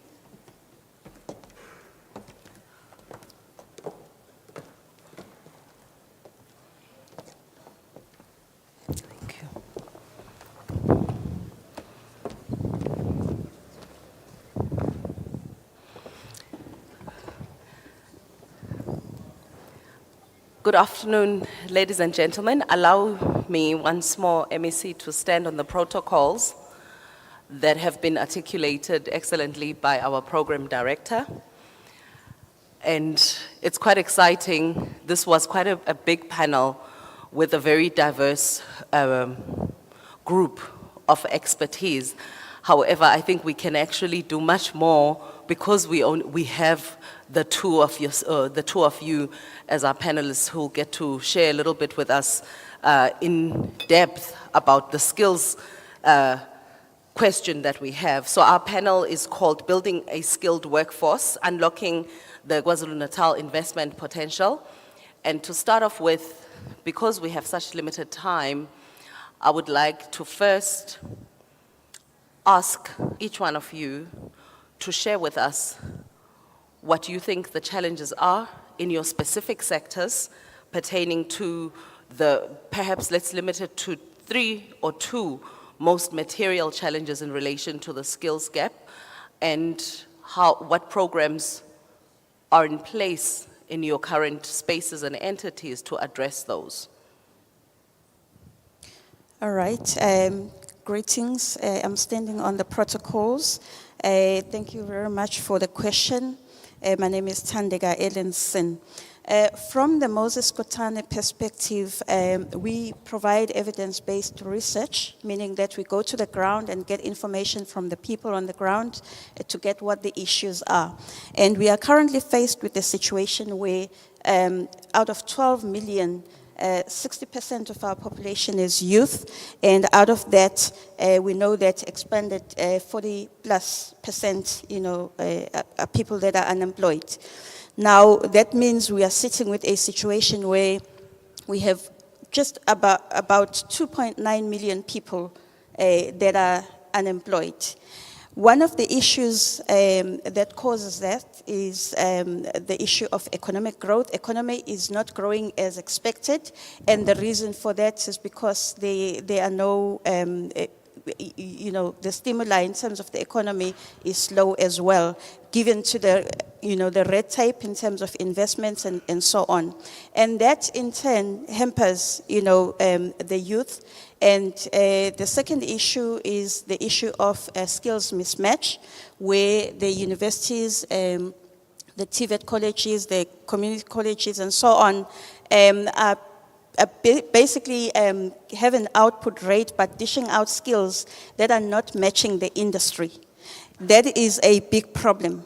Good afternoon, ladies and gentlemen. Allow me once more, MEC, to stand on the protocols that have been articulated excellently by our program director. And it's quite exciting. This was quite a big panel with a very diverse group of expertise. However, I think we can actually do much more because we have the two of you as our panelists who get to share a little bit with us in depth about the skills question that we have. So our panel is called Building a Skilled Workforce, Unlocking the KwaZulu-Natal Investment Potential. And to start off with, because we have such limited time, I would like to first ask each one of you to share with us what you think the challenges are in your specific sectors pertaining to perhaps let's limit it to 3 or 2 most material challenges in relation to the skills gap, and what programs are in place in your current spaces and entities to address those. All right. Greetings. I'm standing on the protocols. Thank you very much for the question. My name is Thandeka Ellenson. From the Moses Kotane perspective, we provide evidence-based research, meaning that we go to the ground and get information from the people on the ground to get what the issues are. And we are currently faced with a situation where out of 12 million, 60% of our population is youth, and out of that, we know that expanded 40+%, are people that are unemployed. Now, that means we are sitting with a situation where we have just about 2.9 million people that are unemployed. One of the issues that causes that is the issue of economic growth. Economy is not growing as expected, and the reason for that is because there are no, the stimuli in terms of the economy is low as well, given to the red tape in terms of investments and so on. And that in turn hampers, the youth. And the second issue is the issue of skills mismatch, where the universities, the TVET colleges, the community colleges and so on are basically have an output rate but dishing out skills that are not matching the industry. That is a big problem.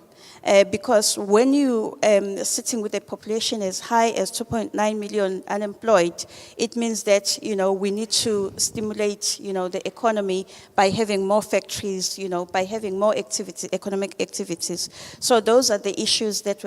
Because when you sitting with a population as high as 2.9 million unemployed, it means that we need to stimulate the economy by having more factories, by having more economic activities. So those are the issues that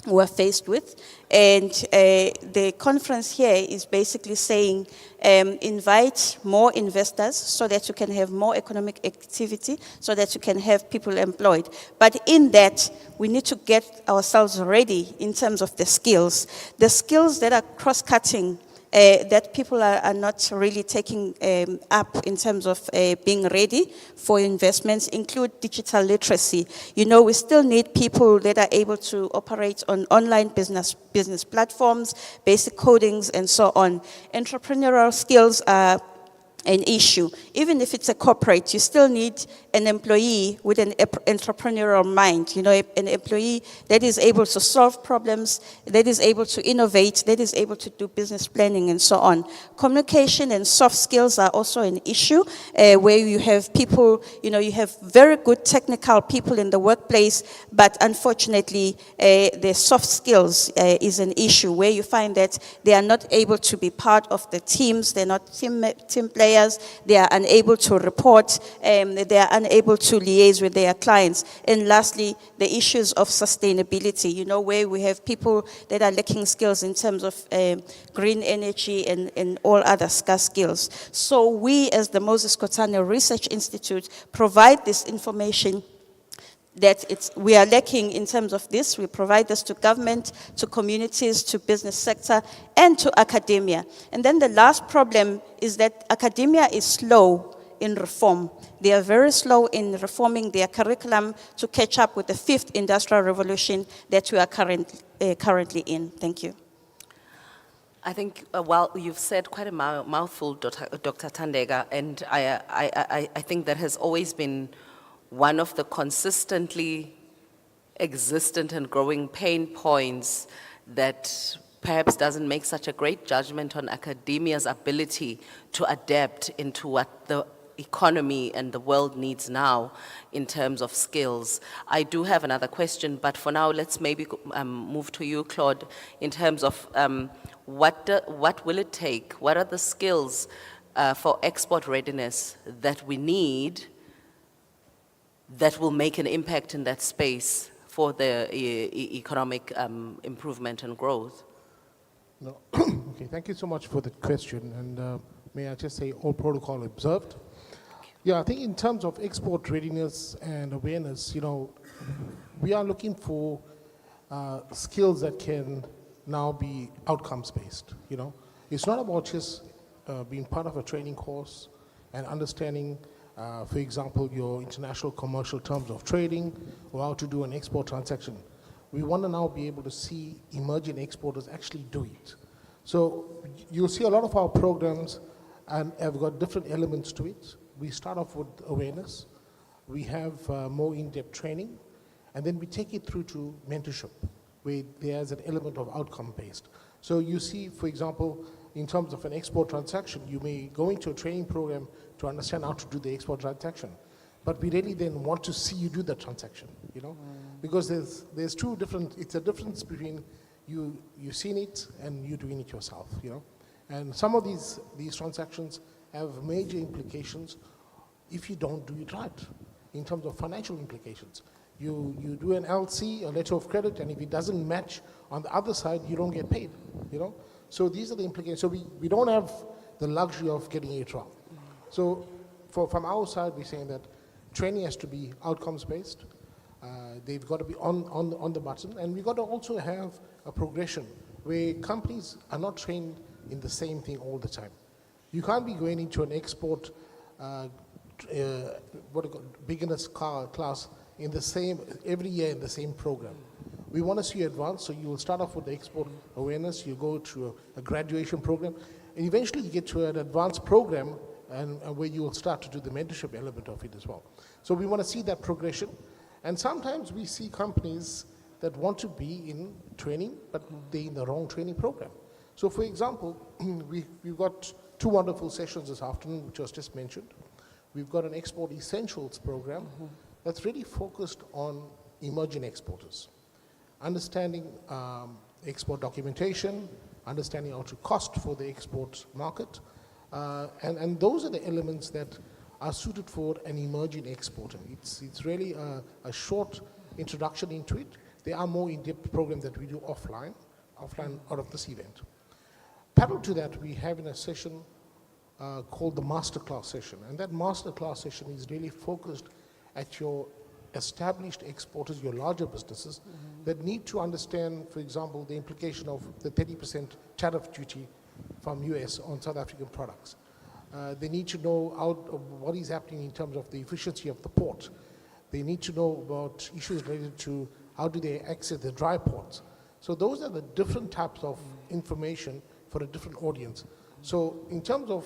we're faced with, and the conference here is basically saying invite more investors so that you can have more economic activity, so that you can have people employed. But in that, we need to get ourselves ready in terms of the skills that are cross-cutting, that people are not really taking up in terms of being ready for investments, include digital literacy. We still need people that are able to operate on online business platforms, basic codings, and so on. Entrepreneurial skills are an issue. Even if it's a corporate, you still need an employee with an entrepreneurial mind, an employee that is able to solve problems, that is able to innovate, that is able to do business planning and so on. Communication and soft skills are also an issue where you have people, you have very good technical people in the workplace, but unfortunately, the soft skills is an issue where you find that they are not able to be part of the teams, they're not team players, they are unable to report, they are unable to liaise with their clients. And lastly, the issues of sustainability, where we have people that are lacking skills in terms of green energy and all other scarce skills. So we, as the Moses Kotane Research Institute, provide this information that we are lacking in terms of this. We provide this to government, to communities, to business sector, and to academia. And then the last problem is that academia is slow in reform. They are very slow in reforming their curriculum to catch up with the 5th industrial revolution that we are currently in. Thank you. I think, well, you've said quite a mouthful, Dr. Tandega, and I think that has always been one of the consistently existent and growing pain points that perhaps doesn't make such a great judgment on academia's ability to adapt into what the economy and the world needs now in terms of skills. I do have another question, but for now, let's maybe move to you, Claude, in terms of what will it take? What are the skills for export readiness that we need that will make an impact in that space for the economic improvement and growth? No. Okay, thank you so much for the question. And may I just say, all protocol observed. Yeah, I think in terms of export readiness and awareness, we are looking for skills that can now be outcomes-based, It's not about just being part of a training course and understanding for example, your international commercial terms of trading or how to do an export transaction. We want to now be able to see emerging exporters actually do it. So you'll see a lot of our programs and have got different elements to it. We start off with awareness. We have more in-depth training. And then we take it through to mentorship, where there's an element of outcome-based. So you see, for example, in terms of an export transaction, you may go into a training program to understand how to do the export transaction. But we really then want to see you do the transaction, Because there's two different, it's a difference between you seeing it and you doing it yourself, And some of these transactions have major implications if you don't do it right, in terms of financial implications. You do an LC, a letter of credit, and if it doesn't match on the other side, you don't get paid, So these are the implications. So we don't have the luxury of getting it wrong. So from our side, we're saying that training has to be outcomes-based. They've got to be on the button. And we've got to also have a progression where companies are not trained in the same thing all the time. You can't be going into an export beginner's class in the same, every year in the same program. We want to see you advance, so you will start off with the export awareness, you go to a graduation program, and eventually you get to an advanced program and where you will start to do the mentorship element of it as well. So we want to see that progression. And sometimes we see companies that want to be in training, but they're in the wrong training program. So for example, we've got 2 wonderful sessions this afternoon, which was just mentioned. We've got an export essentials program that's really focused on emerging exporters. Understanding export documentation, understanding how to cost for the export market, and those are the elements that are suited for an emerging exporter. It's really a short introduction into it. There are more in-depth programs that we do offline out of this event. Parallel to that, we have in a session called the masterclass session, and that masterclass session is really focused at your established exporters, your larger businesses, that need to understand, for example, the implication of the 30% tariff duty from US on South African products. They need to know what is happening in terms of the efficiency of the port. They need to know about issues related to how do they access the dry ports. So those are the different types of information for a different audience. So in terms of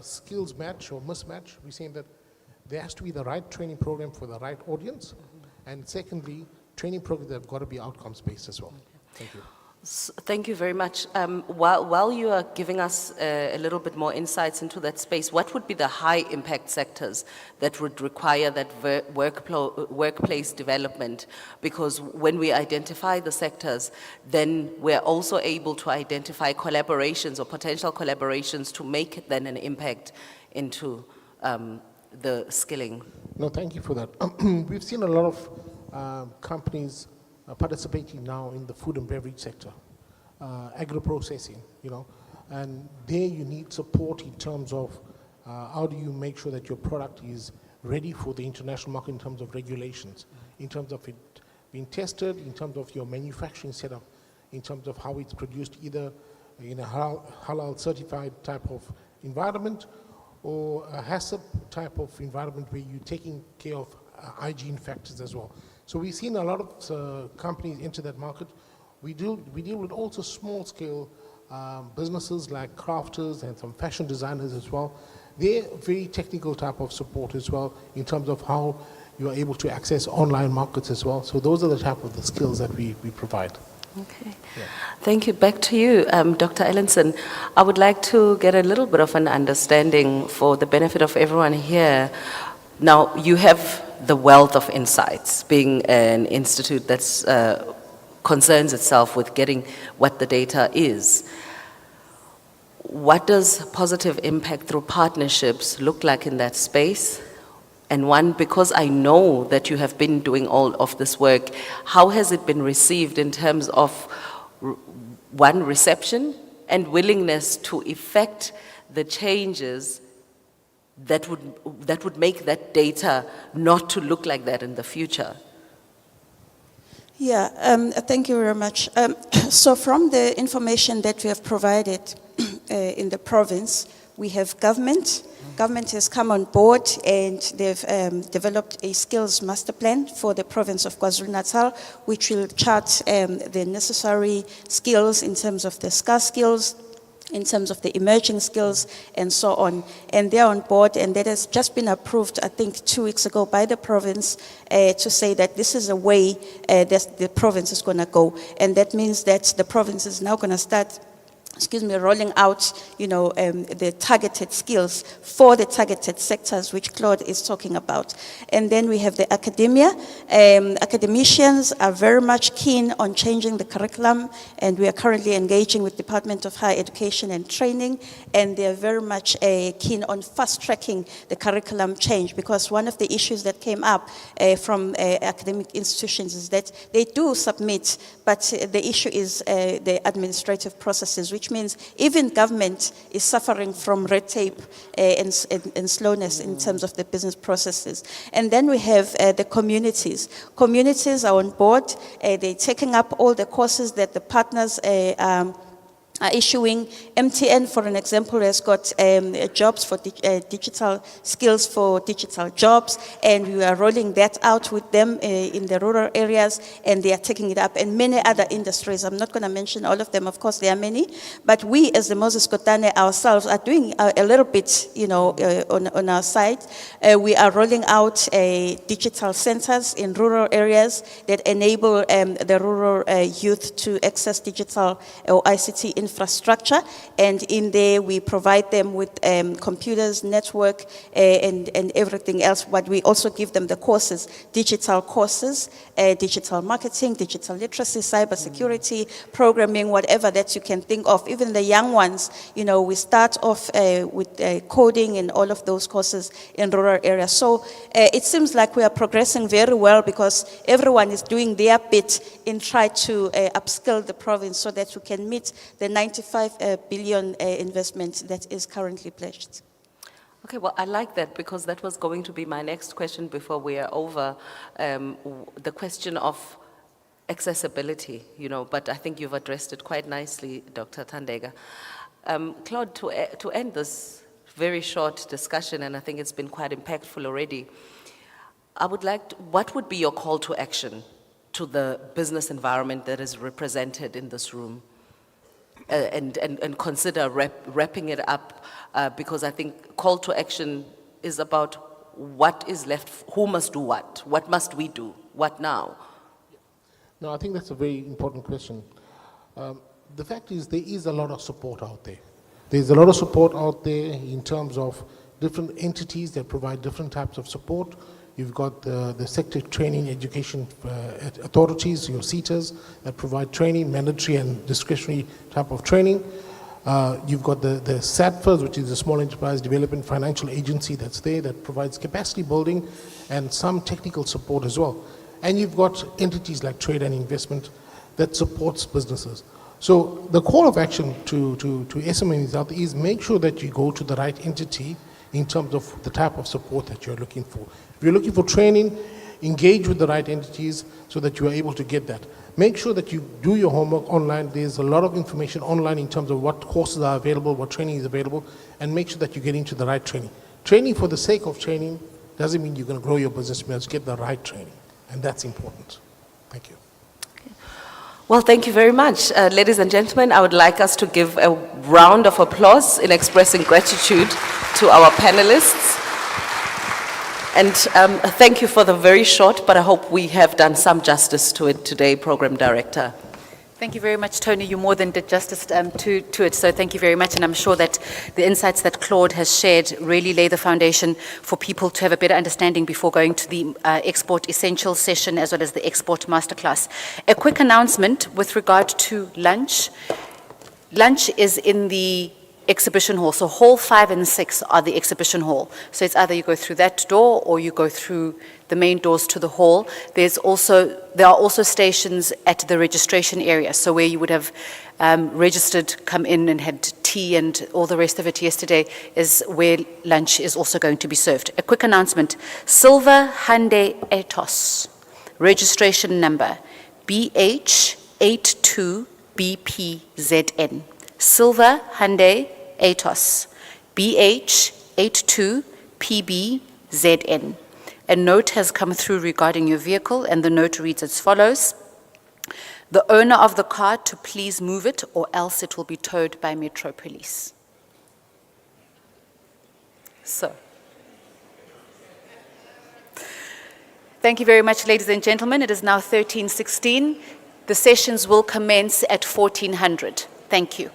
skills match or mismatch, we're saying that there has to be the right training program for the right audience. And secondly, training programs that have got to be outcomes-based as well. Thank you. Thank you very much. While you are giving us a little bit more insights into that space, what would be the high impact sectors that would require that workplace development? Because when we identify the sectors, then we're also able to identify collaborations or potential collaborations to make then an impact into the skilling. No, thank you for that. We've seen a lot of companies participating now in the food and beverage sector, agro-processing, and there you need support in terms of how do you make sure that your product is ready for the international market in terms of regulations, in terms of it being tested, in terms of your manufacturing setup, in terms of how it's produced either in a halal certified type of environment or a HACCP type of environment where you're taking care of hygiene factors as well. So we've seen a lot of companies enter that market. We deal with also small scale businesses like crafters and some fashion designers as well. They're very technical type of support as well in terms of how you're able to access online markets as well. So those are the type of the skills that we provide. Okay. Yeah. Thank you. Back to you, Dr. Ellenson. I would like to get a little bit of an understanding for the benefit of everyone here. Now, you have the wealth of insights, being an institute that's concerns itself with getting what the data is. What does positive impact through partnerships look like in that space? And one, because I know that you have been doing all of this work, how has it been received in terms of, one, reception and willingness to effect the changes that would make that data not to look like that in the future? Yeah, thank you very much. So from the information that we have provided in the province, we have government. Government has come on board and they've developed a skills master plan for the province of KwaZulu-Natal, which will chart the necessary skills in terms of the scarce skills, in terms of the emerging skills and so on. And they're on board, and that has just been approved, I think 2 weeks ago by the province to say that this is a way that the province is gonna go. And that means that the province is now gonna start rolling out, the targeted skills for the targeted sectors which Claude is talking about. And then we have the academia. Academicians are very much keen on changing the curriculum, and we are currently engaging with Department of Higher Education and Training, and they are very much keen on fast-tracking the curriculum change, because one of the issues that came up from academic institutions is that they do submit, but the issue is the administrative processes, which means even government is suffering from red tape and slowness in terms of the business processes. And then we have the communities. Communities are on board. They're taking up all the courses that the partners are issuing. MTN, for an example, has got jobs for digital skills for digital jobs, and we are rolling that out with them in the rural areas, and they are taking it up. And many other industries, I'm not going to mention all of them, of course there are many, but we as the Moses Kotane ourselves are doing a little bit, on our side. We are rolling out digital centers in rural areas that enable the rural youth to access digital or ICT infrastructure, and in there we provide them with computers, network, and everything else. But we also give them the courses, digital marketing, digital literacy, cybersecurity, programming, whatever that you can think of. Even the young ones, we start off with coding and all of those courses in rural areas. So it seems like we are progressing very well, because everyone is doing their bit in trying to upskill the province so that we can meet the 95 billion investment that is currently pledged. Okay, well, I like that, because that was going to be my next question before we are over, the question of accessibility, but I think you've addressed it quite nicely, Dr. Thandeka. Claude, to end this very short discussion, and I think it's been quite impactful already, I would like what would be your call to action to the business environment that is represented in this room? and consider wrapping it up, because I think call to action is about what is left, who must do what must we do, what now? No, I think that's a very important question. The fact is there is a lot of support out there. There's a lot of support out there in terms of different entities that provide different types of support. You've got the sector training education authorities, your SETAs, that provide training, mandatory and discretionary type of training. You've got the SADFAs, which is the Small Enterprise Development Financial Agency that's there, that provides capacity building and some technical support as well. And you've got entities like trade and investment that supports businesses. So the call of action to SMEs out there is make sure that you go to the right entity in terms of the type of support that you're looking for. If you're looking for training, engage with the right entities so that you are able to get that. Make sure that you do your homework online. There's a lot of information online in terms of what courses are available, what training is available, and make sure that you get into the right training. Training for the sake of training doesn't mean you're going to grow your business. You must get the right training, and that's important. Thank you. Well, thank you very much. Ladies and gentlemen, I would like us to give a round of applause in expressing gratitude to our panelists. And thank you for the very short, but I hope we have done some justice to it today, Program Director. Thank you very much, Tony. You more than did justice to it, so thank you very much. And I'm sure that the insights that Claude has shared really lay the foundation for people to have a better understanding before going to the Export Essentials session as well as the Export Masterclass. A quick announcement with regard to lunch. Lunch is in the exhibition hall. So hall 5 and 6 are the exhibition hall. So it's either you go through that door or you go through the main doors to the hall. There are also stations at the registration area. So where you would have registered, come in and had tea and all the rest of it yesterday is where lunch is also going to be served. A quick announcement. Silver Hyundai Ethos, registration number BH82BPZN. Silver Hyundai Ethos, BH82PBZN. A note has come through regarding your vehicle, and the note reads as follows. The owner of the car to please move it, or else it will be towed by Metro Police. So, thank you very much, ladies and gentlemen. It is now 13:16. The sessions will commence at 1400. Thank you.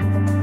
you.